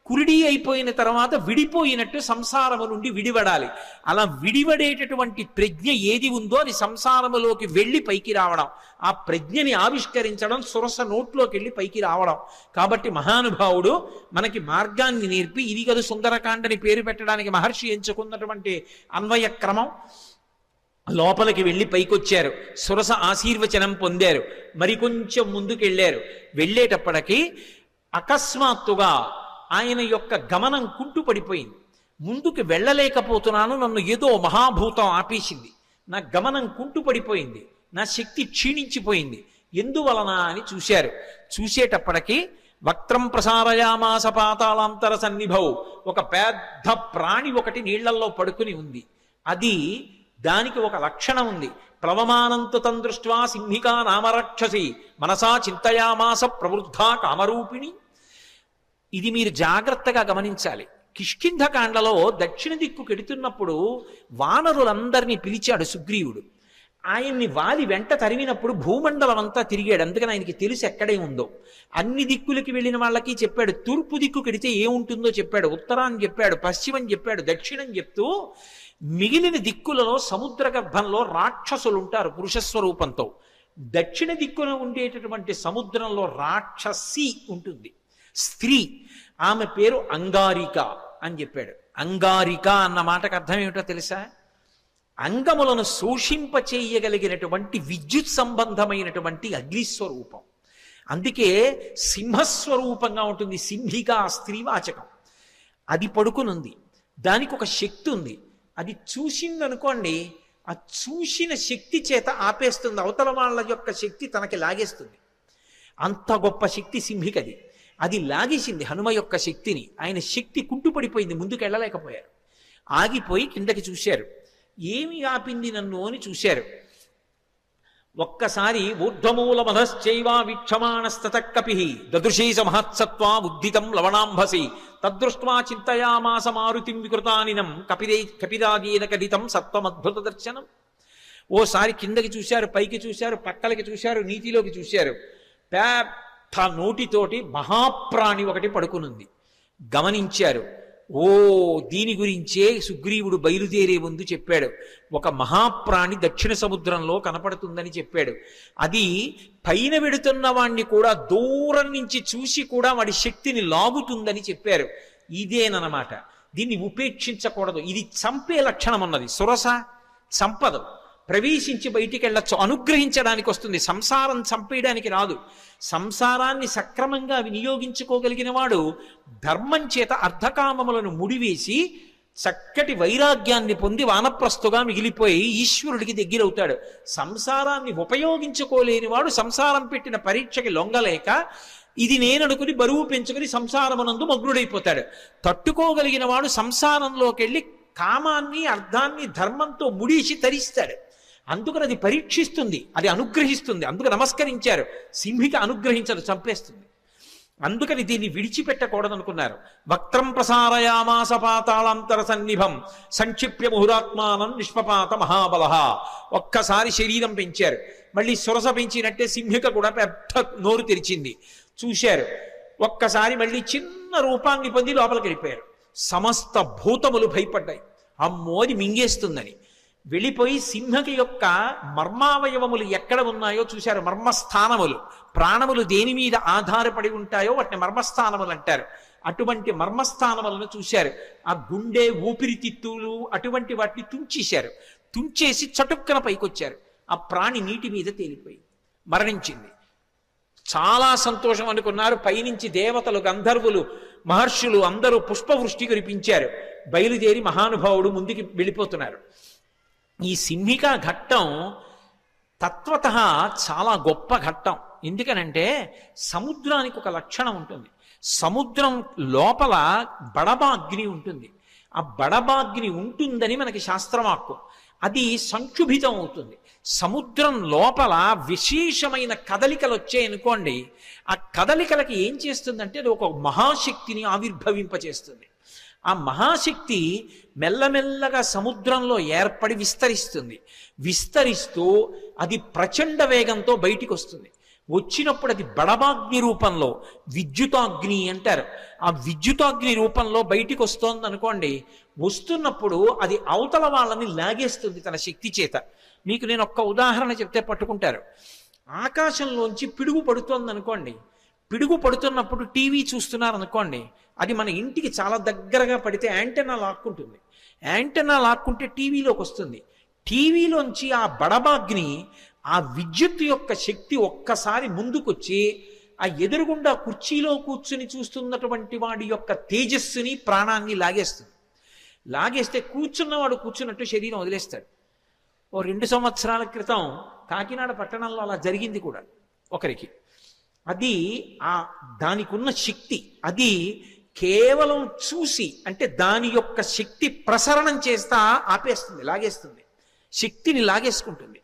కురిడి అయిపోయిన తర్వాత విడిపోయినట్టు సంసారము నుండి విడివడాలి. అలా విడివడేటటువంటి ప్రజ్ఞ ఏది ఉందో అది సంసారములోకి వెళ్ళి పైకి రావడం, ఆ ప్రజ్ఞని ఆవిష్కరించడం, సురస నోట్లోకి వెళ్ళి పైకి రావడం. కాబట్టి మహానుభావుడు మనకి మార్గాన్ని నేర్పి ఇది కదా సుందరకాండని పేరు పెట్టడానికి మహర్షి ఎంచుకున్నటువంటి అన్వయ క్రమం. లోపలికి వెళ్ళి పైకొచ్చారు, సురస ఆశీర్వచనం పొందారు, మరికొంచెం ముందుకెళ్ళారు. వెళ్ళేటప్పటికీ అకస్మాత్తుగా ఆయన యొక్క గమనం కుంటుపడిపోయింది. ముందుకు వెళ్ళలేకపోతున్నాను, నన్ను ఏదో మహాభూతం ఆపేసింది, నా గమనం కుంటుపడిపోయింది, నా శక్తి క్షీణించిపోయింది, ఎందువలన అని చూశారు. చూసేటప్పటికీ వక్త్రం ప్రసారయామాస పాతాళాంతర సన్నిభౌ. ఒక పెద్ద ప్రాణి ఒకటి నీళ్లల్లో పడుకుని ఉంది. అది దానికి ఒక లక్షణం ఉంది. ప్లవమానంతు తం దృష్ట్వా సింహికా నామరక్షసి మనసా చింతయామాస ప్రవృద్ధా కామరూపిణి. ఇది మీరు జాగ్రత్తగా గమనించాలి. కిష్కింధకాండలో దక్షిణ దిక్కు కెడుతున్నప్పుడు వానరులందరినీ పిలిచాడు సుగ్రీవుడు. ఆయన్ని వాలి వెంట తరిమినప్పుడు భూమండలం అంతా తిరిగాడు. అందుకని ఆయనకి తెలుసు ఎక్కడే ఉందో. అన్ని దిక్కులకి వెళ్ళిన వాళ్ళకి చెప్పాడు. తూర్పు దిక్కు కెడితే ఏముంటుందో చెప్పాడు, ఉత్తరాన్ని చెప్పాడు, పశ్చిమం చెప్పాడు, దక్షిణం చెప్తూ మిగిలిన దిక్కులలో సముద్ర గర్భంలో రాక్షసులు ఉంటారు పురుషస్వరూపంతో. దక్షిణ దిక్కున ఉండేటటువంటి సముద్రంలో రాక్షసి ఉంటుంది, స్త్రీ. ఆమె పేరు అంగారిక అని చెప్పాడు. అంగారిక అన్న మాటకు అర్థం ఏమిటో తెలుసా? అంగములను శోషింపచేయగలిగినటువంటి విద్యుత్ సంబంధమైనటువంటి అగ్నిస్వరూపం. అందుకే సింహస్వరూపంగా ఉంటుంది. సింహిక స్త్రీవాచకం. అది పడుకునుంది. దానికి ఒక శక్తి ఉంది. అది చూసిందనుకోండి, ఆ చూసిన శక్తి చేత ఆపేస్తుంది. అవతల వాళ్ళ యొక్క శక్తి తనకి లాగేస్తుంది. అంత గొప్ప శక్తి సింహికది. అది లాగేసింది హనుమ యొక్క శక్తిని. ఆయన శక్తి కుంటుపడిపోయింది, ముందుకు వెళ్ళలేకపోయారు. ఆగిపోయి కిందకి చూశారు. ఏమి ఆపింది నన్ను అని చూశారు. ఒక్కసారి ఊర్ధ్వమూల మధశ్చైవ వీక్షమాణస్తత కపి దదృశీ మహత్సత్వా ఉద్దితం లవణాంభసి తదృష్ట్వా చింతయామాస మారుతిం వికృతానినం కపిరాగేన కదితం సత్వమద్భుత దర్శనం. ఓసారి కిందకి చూశారు, పైకి చూశారు, పక్కలకి చూశారు, నీతిలోకి చూశారు. పెద్ద నోటితోటి మహాప్రాణి ఒకటి పడుకునుంది. గమనించారు. ఓ, దీని గురించే సుగ్రీవుడు బయలుదేరే ముందు చెప్పాడు. ఒక మహాప్రాణి దక్షిణ సముద్రంలో కనపడుతుందని చెప్పాడు. అది పైన వెడుతున్న వాణ్ణి కూడా దూరం నుంచి చూసి కూడా వాడి శక్తిని లాగుతుందని చెప్పారు. ఇదేనమాట. దీన్ని ఉపేక్షించకూడదు. ఇది చంపే లక్షణం ఉన్నది. సురస చంపదు, ప్రవేశించి బయటికి వెళ్ళొచ్చు, అనుగ్రహించడానికి వస్తుంది. సంసారం చంపేయడానికి రాదు. సంసారాన్ని సక్రమంగా వినియోగించుకోగలిగిన వాడు ధర్మం చేత అర్ధకామములను ముడివేసి చక్కటి వైరాగ్యాన్ని పొంది వానప్రస్థుగా మిగిలిపోయి ఈశ్వరుడికి దగ్గరవుతాడు. సంసారాన్ని ఉపయోగించుకోలేని వాడు సంసారం పెట్టిన పరీక్షకి లొంగలేక ఇది నేననుకుని బరువు పెంచుకుని సంసారమునందు మగ్నుడైపోతాడు. తట్టుకోగలిగిన వాడు సంసారంలోకి వెళ్ళి కామాన్ని అర్థాన్ని ధర్మంతో ముడిసి తరిస్తాడు. అందుకని అది పరీక్షిస్తుంది, అది అనుగ్రహిస్తుంది. అందుకు నమస్కరించారు. సింహిక అనుగ్రహించదు, చంపేస్తుంది. అందుకని దీన్ని విడిచిపెట్టకూడదనుకున్నారు. వక్త్రం ప్రసారయామాస పాతాళాంతర సన్నిభం సంక్షిప్య ముహురాత్మానం నిష్పపాత మహాబల. ఒక్కసారి శరీరం పెంచారు. మళ్ళీ సురస పెంచినట్టే సింహిక కూడా పెద్ద నోరు తెరిచింది. చూశారు. ఒక్కసారి మళ్ళీ చిన్న రూపాన్ని పొంది లోపలికి వెళ్ళిపోయారు. సమస్త భూతములు భయపడ్డాయి. అమ్మో, అది మింగేస్తుందని. వెళ్ళిపోయి సింహకి యొక్క మర్మావయవములు ఎక్కడ ఉన్నాయో చూశారు. మర్మస్థానములు, ప్రాణములు దేని మీద ఆధారపడి ఉంటాయో వాటిని మర్మస్థానములు అంటారు. అటువంటి మర్మస్థానములను చూశారు. ఆ గుండె, ఊపిరితిత్తులు అటువంటి వాటిని తుంచేశారు. తుంచేసి చటుక్కన పైకొచ్చారు. ఆ ప్రాణి నీటి మీద తేలిపోయి మరణించింది. చాలా సంతోషం అనుకున్నారు. పైనుంచి దేవతలు, గంధర్వులు, మహర్షులు అందరూ పుష్పవృష్టి కురిపించారు. బయలుదేరి మహానుభావుడు ముందుకి వెళ్ళిపోతున్నారు. ఈ సింహికా ఘట్టం తత్వత చాలా గొప్ప ఘట్టం. ఎందుకనంటే సముద్రానికి ఒక లక్షణం ఉంటుంది. సముద్రం లోపల బడబాగ్ని ఉంటుంది. ఆ బడబాగ్ని ఉంటుందని మనకి శాస్త్రవాక్కు. అది సంక్షుభితం అవుతుంది. సముద్రం లోపల విశేషమైన కదలికలు వచ్చాయనుకోండి, ఆ కదలికలకి ఏం చేస్తుందంటే అది ఒక మహాశక్తిని ఆవిర్భవింపచేస్తుంది. ఆ మహాశక్తి మెల్లమెల్లగా సముద్రంలో ఏర్పడి విస్తరిస్తుంది. విస్తరిస్తూ అది ప్రచండ వేగంతో బయటికి వస్తుంది. వచ్చినప్పుడు అది బడబాగ్ని రూపంలో, విద్యుతాగ్ని అంటారు, ఆ విద్యుతాగ్ని రూపంలో బయటికి వస్తోంది అనుకోండి. వస్తున్నప్పుడు అది అవతల వాళ్ళని లాగేస్తుంది తన శక్తి చేత. మీకు నేను ఒక్క ఉదాహరణ చెప్తే పట్టుకుంటారు. ఆకాశంలోంచి పిడుగు పడుతోంది అనుకోండి. పిడుగు పడుతున్నప్పుడు టీవీ చూస్తున్నారు అనుకోండి, అది మన ఇంటికి చాలా దగ్గరగా పడితే యాంటెన్నా లాక్కుంటుంది. యాంటెన్నా లాక్కుంటే టీవీలోకి వస్తుంది. టీవీలోంచి ఆ బడబాగ్ని, ఆ విద్యుత్ యొక్క శక్తి ఒక్కసారి ముందుకొచ్చి ఆ ఎదురుగుండా కుర్చీలో కూర్చుని చూస్తున్నటువంటి వాడి యొక్క తేజస్సుని, ప్రాణాన్ని లాగేస్తుంది. లాగేస్తే కూర్చున్నవాడు కూర్చున్నట్టు శరీరం వదిలేస్తాడు. ఓ 2 సంవత్సరాల క్రితం కాకినాడ పట్టణంలో అలా జరిగింది కూడా ఒకరికి. అది ఆ దానికి ఉన్న శక్తి, అది కేవలం చూసి అంటే దాని యొక్క శక్తి ప్రసరణం చేస్తా ఆపేస్తుంది, లాగేస్తుంది, శక్తిని లాగేసుకుంటుంది.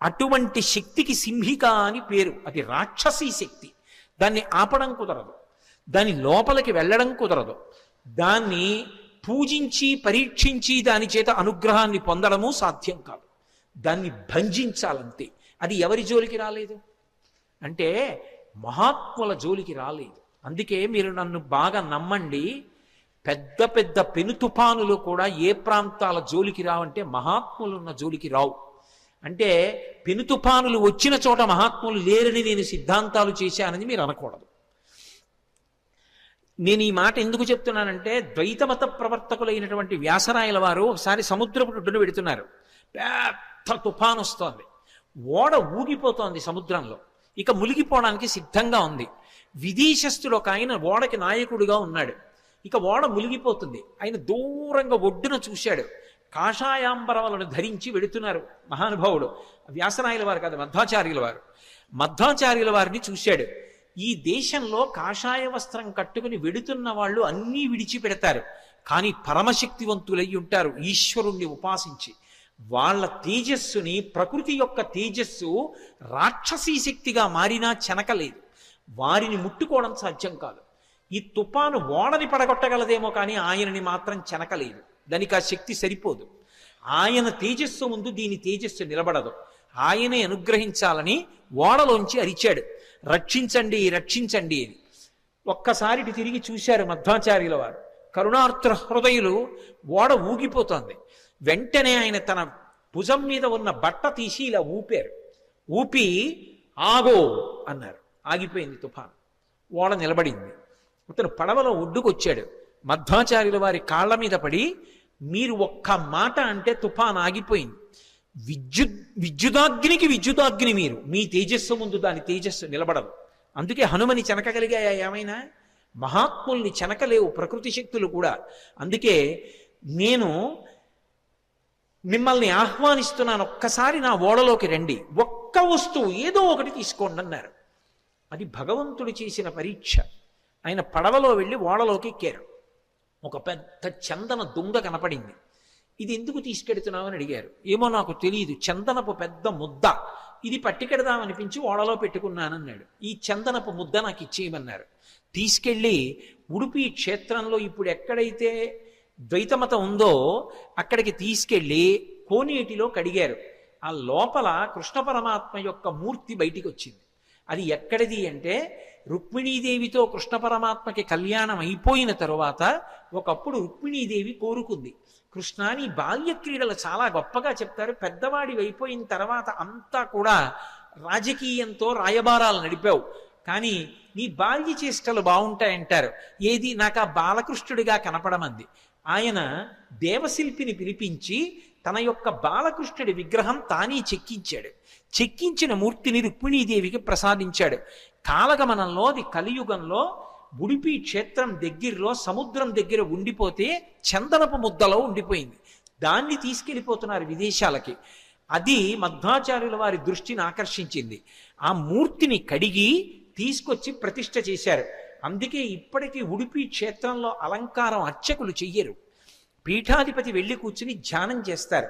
అటువంటి శక్తికి సింహిక అని పేరు. అది రాక్షసీ శక్తి. దాన్ని ఆపడం కుదరదు, దాని లోపలికి వెళ్ళడం కుదరదు, దాన్ని పూజించి పరీక్షించి దాని చేత అనుగ్రహాన్ని పొందడము సాధ్యం కాదు. దాన్ని భంజించాలంతే. అది ఎవరి జోలికి రాలేదు అంటే మహాత్ముల జోలికి రాలేదు. అందుకే మీరు నన్ను బాగా నమ్మండి, పెద్ద పెద్ద పెను తుఫానులు కూడా ఏ ప్రాంతాల జోలికి రావంటే మహాత్ములు ఉన్న జోలికి రావు. అంటే పెను తుఫానులు వచ్చిన చోట మహాత్ములు లేరని నేను సిద్ధాంతాలు చేశానని మీరు అనకూడదు. నేను ఈ మాట ఎందుకు చెప్తున్నానంటే ద్వైతమత ప్రవర్తకులైనటువంటి వ్యాసరాయల వారు ఒకసారి సముద్రపు ఒడ్డున పెడుతున్నారు. పెద్ద తుఫాను వస్తోంది, ఓడ ఊగిపోతోంది సముద్రంలో, ఇక మునిగిపోవడానికి సిద్ధంగా ఉంది. విదేశస్థుడు ఒక ఆయన ఓడకి నాయకుడిగా ఉన్నాడు. ఇక ఓడ మునిగిపోతుంది. ఆయన దూరంగా ఒడ్డున చూశాడు. కాషాయాంబరవలను ధరించి వెడుతున్నారు మహానుభావుడు. వ్యాసరాయల వారు కాదు, మధ్వాచార్యుల వారు. మధ్వాచార్యుల వారిని చూశాడు. ఈ దేశంలో కాషాయ వస్త్రం కట్టుకుని వెడుతున్న వాళ్ళు అన్నీ విడిచిపెడతారు, కానీ పరమశక్తివంతులై ఉంటారు ఈశ్వరుణ్ణి ఉపాసించి. వాళ్ళ తేజస్సుని, ప్రకృతి యొక్క తేజస్సు రాక్షసీ శక్తిగా మారినా చెనకలేదు. వారిని ముట్టుకోవడం సాధ్యం కాదు. ఈ తుఫాను ఓడని పడగొట్టగలదేమో కానీ ఆయనని మాత్రం చెనకలేదు. దానికి ఆ శక్తి సరిపోదు. ఆయన తేజస్సు ముందు దీని తేజస్సు నిలబడదు. ఆయనే అనుగ్రహించాలని ఓడలోంచి అరిచాడు, రక్షించండి రక్షించండి అని. ఒక్కసారి తిరిగి చూశారు మధ్వాచార్యుల వారు. కరుణార్ద్ర హృదయులు, ఓడ ఊగిపోతోంది. వెంటనే ఆయన తన భుజం మీద ఉన్న బట్ట తీసి ఇలా ఊపారు. ఊపి ఆగో అన్నారు. ఆగిపోయింది తుఫాను, ఓడ నిలబడింది. అతను పడవలో ఒడ్డుకొచ్చాడు. మధ్వాచార్యుల వారి కాళ్ళ మీద పడి, మీరు ఒక్క మాట అంటే తుఫాన్ ఆగిపోయింది. విద్యుదాగ్నికి విద్యుదాగ్ని మీరు, మీ తేజస్సు ముందు దాని తేజస్సు నిలబడదు. అందుకే హనుమని చెనకగలిగాయా ఏమైనా? మహాత్ముల్ని చెనకలేవు ప్రకృతి శక్తులు కూడా. అందుకే నేను మిమ్మల్ని ఆహ్వానిస్తున్నాను, ఒక్కసారి నా ఓడలోకి రండి, ఒక్క వస్తువు ఏదో ఒకటి తీసుకోండి అన్నారు. అది భగవంతుడు చేసిన పరీక్ష. ఆయన పడవలో వెళ్ళి ఓడలోకి ఎక్కారు. ఒక పెద్ద చందన దుంగ కనపడింది. ఇది ఎందుకు తీసుకెడుతున్నామని అడిగారు. ఏమో నాకు తెలియదు, చందనపు పెద్ద ముద్ద, ఇది పట్టుకెడదామనిపించి ఓడలో పెట్టుకున్నానన్నాడు. ఈ చందనపు ముద్ద నాకు ఇచ్చేయమన్నారు. తీసుకెళ్ళి ఉడుపి క్షేత్రంలో ఇప్పుడు ఎక్కడైతే ద్వైతమతం ఉందో అక్కడికి తీసుకెళ్ళి కోనేటిలో కడిగారు. ఆ లోపల కృష్ణ పరమాత్మ యొక్క మూర్తి బయటికి వచ్చింది. అది ఎక్కడిది అంటే రుక్మిణీదేవితో కృష్ణ పరమాత్మకి కళ్యాణం అయిపోయిన తరువాత ఒకప్పుడు రుక్మిణీదేవి కోరుకుంది, కృష్ణ నీ బాల్య క్రీడలు చాలా గొప్పగా చెప్తారు, పెద్దవాడి అయిపోయిన తర్వాత అంతా కూడా రాజకీయంతో రాయబారాలు నడిపావు, కానీ నీ బాల్య చేష్టలు బాగుంటాయంటారు, ఏది నాకు ఆ బాలకృష్ణుడిగా కనపడమంది. ఆయన దేవశిల్పిని పిలిపించి తన యొక్క బాలకృష్ణుడి విగ్రహం తానే చెక్కించాడు. చెక్కించిన మూర్తిని రుక్మిణీదేవికి ప్రసాదించాడు. కాలగమనంలో అది కలియుగంలో ఉడిపి క్షేత్రం దగ్గరలో సముద్రం దగ్గర ఉండిపోతే చందనపు ముద్దలో ఉండిపోయింది. దాన్ని తీసుకెళ్ళిపోతున్నారు విదేశాలకి. అది మధ్వాచార్యుల వారి దృష్టిని ఆకర్షించింది. ఆ మూర్తిని కడిగి తీసుకొచ్చి ప్రతిష్ఠ చేశారు. అందుకే ఇప్పటికీ ఉడిపి క్షేత్రంలో అలంకారం అర్చకులు చెయ్యరు. పీఠాధిపతి వెళ్ళి కూర్చుని ధ్యానం చేస్తారు.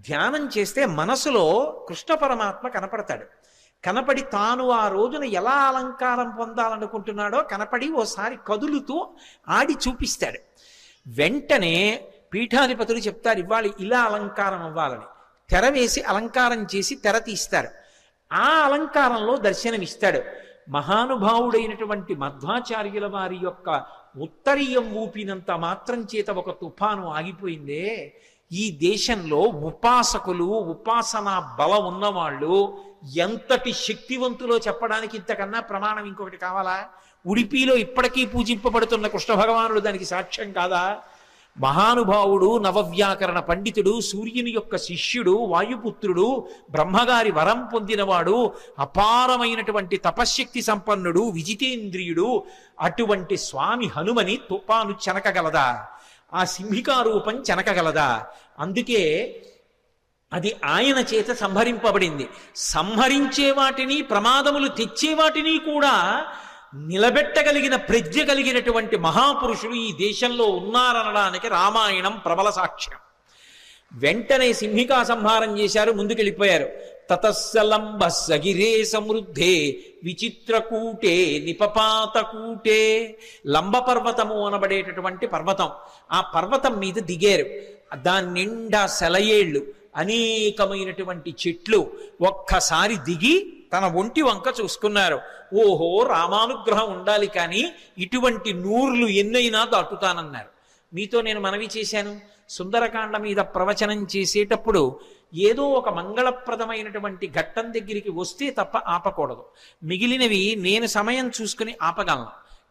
ధ్యానం చేస్తే మనసులో కృష్ణ పరమాత్మ కనపడతాడు. కనపడి తాను ఆ రోజున ఎలా అలంకారం పొందాలనుకుంటున్నాడో కనపడి ఓసారి కదులుతూ ఆడి చూపిస్తాడు. వెంటనే పీఠాధిపతులు చెప్తారు, ఇవాళ ఇలా అలంకారం అవ్వాలని. తెర వేసి అలంకారం చేసి తెర తీస్తారు. ఆ అలంకారంలో దర్శనమిస్తాడు. మహానుభావుడైనటువంటి మధ్వాచార్యుల వారి యొక్క ఉత్తరీయం ఊపినంత మాత్రం చేత ఒక తుఫాను ఆగిపోయిందే. ఈ దేశంలో ఉపాసకులు, ఉపాసనా బలం ఉన్నవాళ్ళు ఎంతటి శక్తివంతులో చెప్పడానికి ఇంతకన్నా ప్రమాణం ఇంకొకటి కావాలా? ఉడిపిలో ఇప్పటికీ పూజింపబడుతున్న కృష్ణ భగవానుడు దానికి సాక్ష్యం కాదా? మహానుభావుడు, నవవ్యాకరణ పండితుడు, సూర్యుని యొక్క శిష్యుడు, వాయుపుత్రుడు, బ్రహ్మగారి వరం పొందినవాడు, అపారమైనటువంటి తపశ్శక్తి సంపన్నుడు, విజితేంద్రియుడు, అటువంటి స్వామి హనుమని తుఫాను చెనకగలదా? ఆ సింహికారూపం చెనకగలదా? అందుకే అది ఆయన చేత సంహరింపబడింది. సంహరించే వాటిని, ప్రమాదములు తెచ్చే వాటిని కూడా నిలబెట్టగలిగిన ప్రజ్ఞ కలిగినటువంటి మహాపురుషులు ఈ దేశంలో ఉన్నారనడానికి రామాయణం ప్రబల సాక్ష్యం. వెంటనే సింహికా సంహారం చేశారు, ముందుకెళ్ళిపోయారు. తతస్సలంబ సగిరే సమృద్ధే విచిత్రకూటే నిపపాతకూటే. లంబ పర్వతము అనబడేటటువంటి పర్వతం, ఆ పర్వతం మీద దిగారు. దాని నిండా సెలయేళ్ళు, అనేకమైనటువంటి చెట్లు. ఒక్కసారి దిగి తన ఒంటి వంక చూసుకున్నారు. ఓహో, రామానుగ్రహం ఉండాలి, కానీ ఇటువంటి నూర్లు ఎన్నైనా దాటుతానన్నారు. మీతో నేను మనవి చేశాను, సుందరకాండ మీద ప్రవచనం చేసేటప్పుడు ఏదో ఒక మంగళప్రదమైనటువంటి ఘట్టం దగ్గరికి వస్తే తప్ప ఆపకూడదు. మిగిలినవి నేను సమయం చూసుకుని ఆపగలను,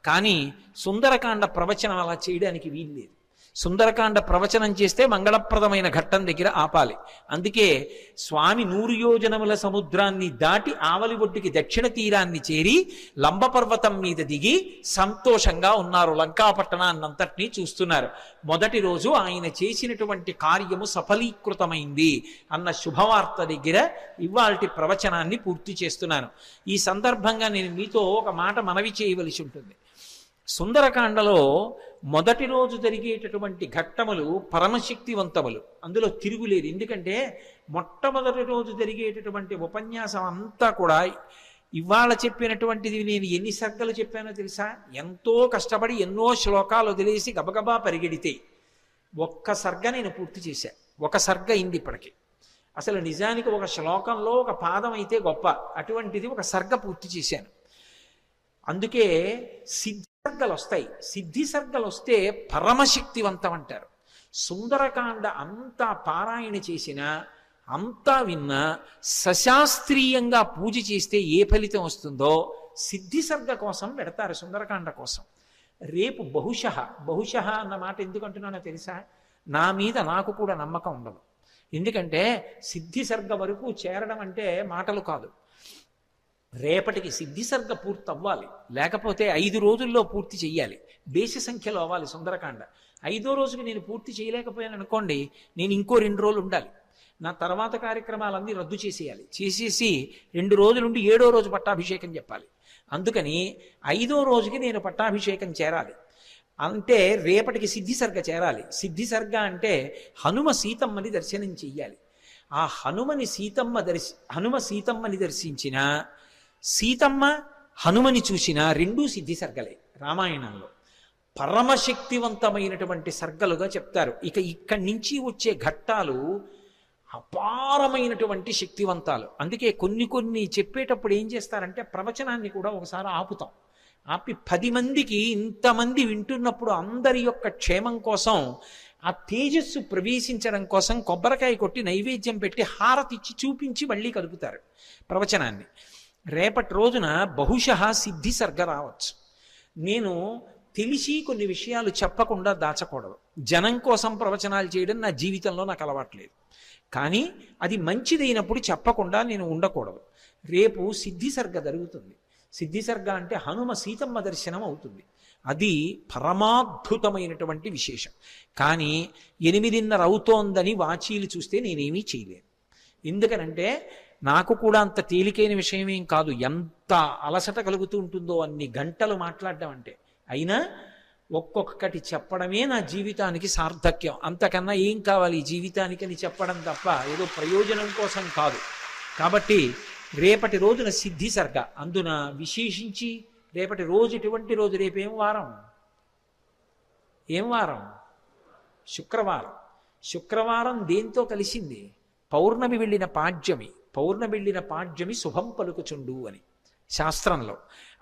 కానీ సుందరకాండ ప్రవచనం అలా చేయడానికి వీల్లేదు. సుందరకాండ ప్రవచనం చేస్తే మంగళప్రదమైన ఘట్టం దగ్గర ఆపాలి. అందుకే స్వామి 100 యోజనముల సముద్రాన్ని దాటి ఆవలి ఒడ్డుకి దక్షిణ తీరాన్ని చేరి లంబపర్వతం మీద దిగి సంతోషంగా ఉన్నారు. లంకాపట్టణాన్నంతటినీ చూస్తున్నారు. మొదటి రోజు ఆయన చేసినటువంటి కార్యము సఫలీకృతమైంది అన్న శుభవార్త దగ్గర ఇవాల్టి ప్రవచనాన్ని పూర్తి చేస్తున్నాను. ఈ సందర్భంగా నేను మీతో ఒక మాట మనవి చేయవలసి ఉంటుంది. సుందరకాండలో మొదటి రోజు జరిగేటటువంటి ఘట్టములు పరమశక్తివంతములు, అందులో తిరుగులేదు. ఎందుకంటే మొట్టమొదటి రోజు జరిగేటటువంటి ఉపన్యాసం అంతా కూడా ఇవాళ చెప్పినటువంటిది నేను ఎన్ని సర్గలు చెప్పానో తెలుసా? ఎంతో కష్టపడి ఎన్నో శ్లోకాలు వదిలేసి గబగబా పరిగెడితే ఒక్క సర్గ నేను పూర్తి చేశా. ఒక సర్గ అయింది ఇప్పటికి. అసలు నిజానికి ఒక శ్లోకంలో ఒక పాదం అయితే గొప్ప, అటువంటిది ఒక సర్గ పూర్తి చేశాను. అందుకే సిద్ధి సర్గలు వస్తాయి. సిద్ధి సర్గలు వస్తే పరమశక్తివంతం అంటారు. సుందరకాండ అంతా పారాయణ చేసినా, అంతా విన్నా, సశాస్త్రీయంగా పూజ చేస్తే ఏ ఫలితం వస్తుందో సిద్ధి సర్గ కోసం పెడతారు, సుందరకాండ కోసం. రేపు బహుశః అన్న మాట ఎందుకు అంటున్నానో తెలుసా? నా మీద నాకు కూడా నమ్మకం ఉండదు. ఎందుకంటే సిద్ధి సర్గ వరకు చేరడం అంటే మాటలు కాదు. రేపటికి సిద్ధి సర్గ పూర్తి అవ్వాలి, లేకపోతే 5 రోజుల్లో పూర్తి చెయ్యాలి. దేశ సంఖ్యలో అవ్వాలి సుందరకాండ. 5వ రోజుకి నేను పూర్తి చేయలేకపోయాను అనుకోండి, నేను ఇంకో 2 రోజులు ఉండాలి. నా తర్వాత కార్యక్రమాలన్నీ రద్దు చేసేయాలి. చేసేసి 2 రోజులుండి 7వ రోజు పట్టాభిషేకం చెప్పాలి. అందుకని 5వ రోజుకి నేను పట్టాభిషేకం చేరాలి. అంటే రేపటికి సిద్ధి సర్గ చేరాలి. సిద్ధి సర్గ అంటే హనుమ సీతమ్మని దర్శనం చెయ్యాలి. ఆ హనుమ సీతమ్మని దర్శించిన, సీతమ్మ హనుమని చూసిన, 2 సిద్ధి సర్గలే రామాయణంలో. పరమశక్తివంతమైనటువంటి సర్గలుగా చెప్తారు. ఇక్కడి నుంచి వచ్చే ఘట్టాలు అపారమైనటువంటి శక్తివంతాలు. అందుకే కొన్ని చెప్పేటప్పుడు ఏం చేస్తారంటే ప్రవచనాన్ని కూడా ఒకసారి ఆపుతాం. ఆపి 10 మందికి, ఇంతమంది వింటున్నప్పుడు అందరి యొక్క క్షేమం కోసం, ఆ తేజస్సు ప్రవేశించడం కోసం కొబ్బరికాయ కొట్టి నైవేద్యం పెట్టి హారతిచ్చి చూపించి మళ్ళీ కలుపుతారు ప్రవచనాన్ని. రేపటి రోజున బహుశః సిద్ధి సర్గ రావచ్చు. నేను తెలిసి కొన్ని విషయాలు చెప్పకుండా దాచకూడదు. జనం కోసం ప్రవచనాలు చేయడం నా జీవితంలో నాకు అలవాట్లేదు. కానీ అది మంచిదైనప్పుడు చెప్పకుండా నేను ఉండకూడదు. రేపు సిద్ధి సర్గ జరుగుతుంది. సిద్ధి సర్గ అంటే హనుమ సీతమ్మ దర్శనం అవుతుంది. అది పరమాద్భుతమైనటువంటి విశేషం. కానీ 8:30 అవుతోందని వాచీలు చూస్తే నేనేమీ చేయలేను. ఎందుకనంటే నాకు కూడా అంత తేలికైన విషయమేం కాదు. ఎంత అలసట కలుగుతూ ఉంటుందో అన్ని గంటలు మాట్లాడడం అంటే. అయినా ఒక్కొక్కటి చెప్పడమే నా జీవితానికి సార్థక్యం. అంతకన్నా ఏం కావాలి ఈ జీవితానికి అని చెప్పడం తప్ప ఏదో ప్రయోజనం కోసం కాదు. కాబట్టి రేపటి రోజున సిద్ధి సర్గ. అందున విశేషించి రేపటి రోజు ఎటువంటి రోజు? రేపేం వారం? ఏం వారం? శుక్రవారం. శుక్రవారం దేంతో కలిసింది? పౌర్ణమి వెళ్ళిన పాడ్యమి. పౌర్ణమి వెళ్ళిన పాడ్యమి శుభం పలుకుచుండు అని శాస్త్రంలో.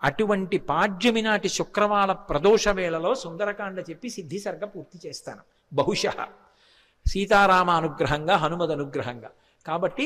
అటువంటి పాడ్యమి నాటి శుక్రవార ప్రదోష వేళలో సుందరకాండ చెప్పి సిద్ధి సర్గ పూర్తి చేస్తాను బహుశః, సీతారామ అనుగ్రహంగా, హనుమద్ అనుగ్రహంగా. కాబట్టి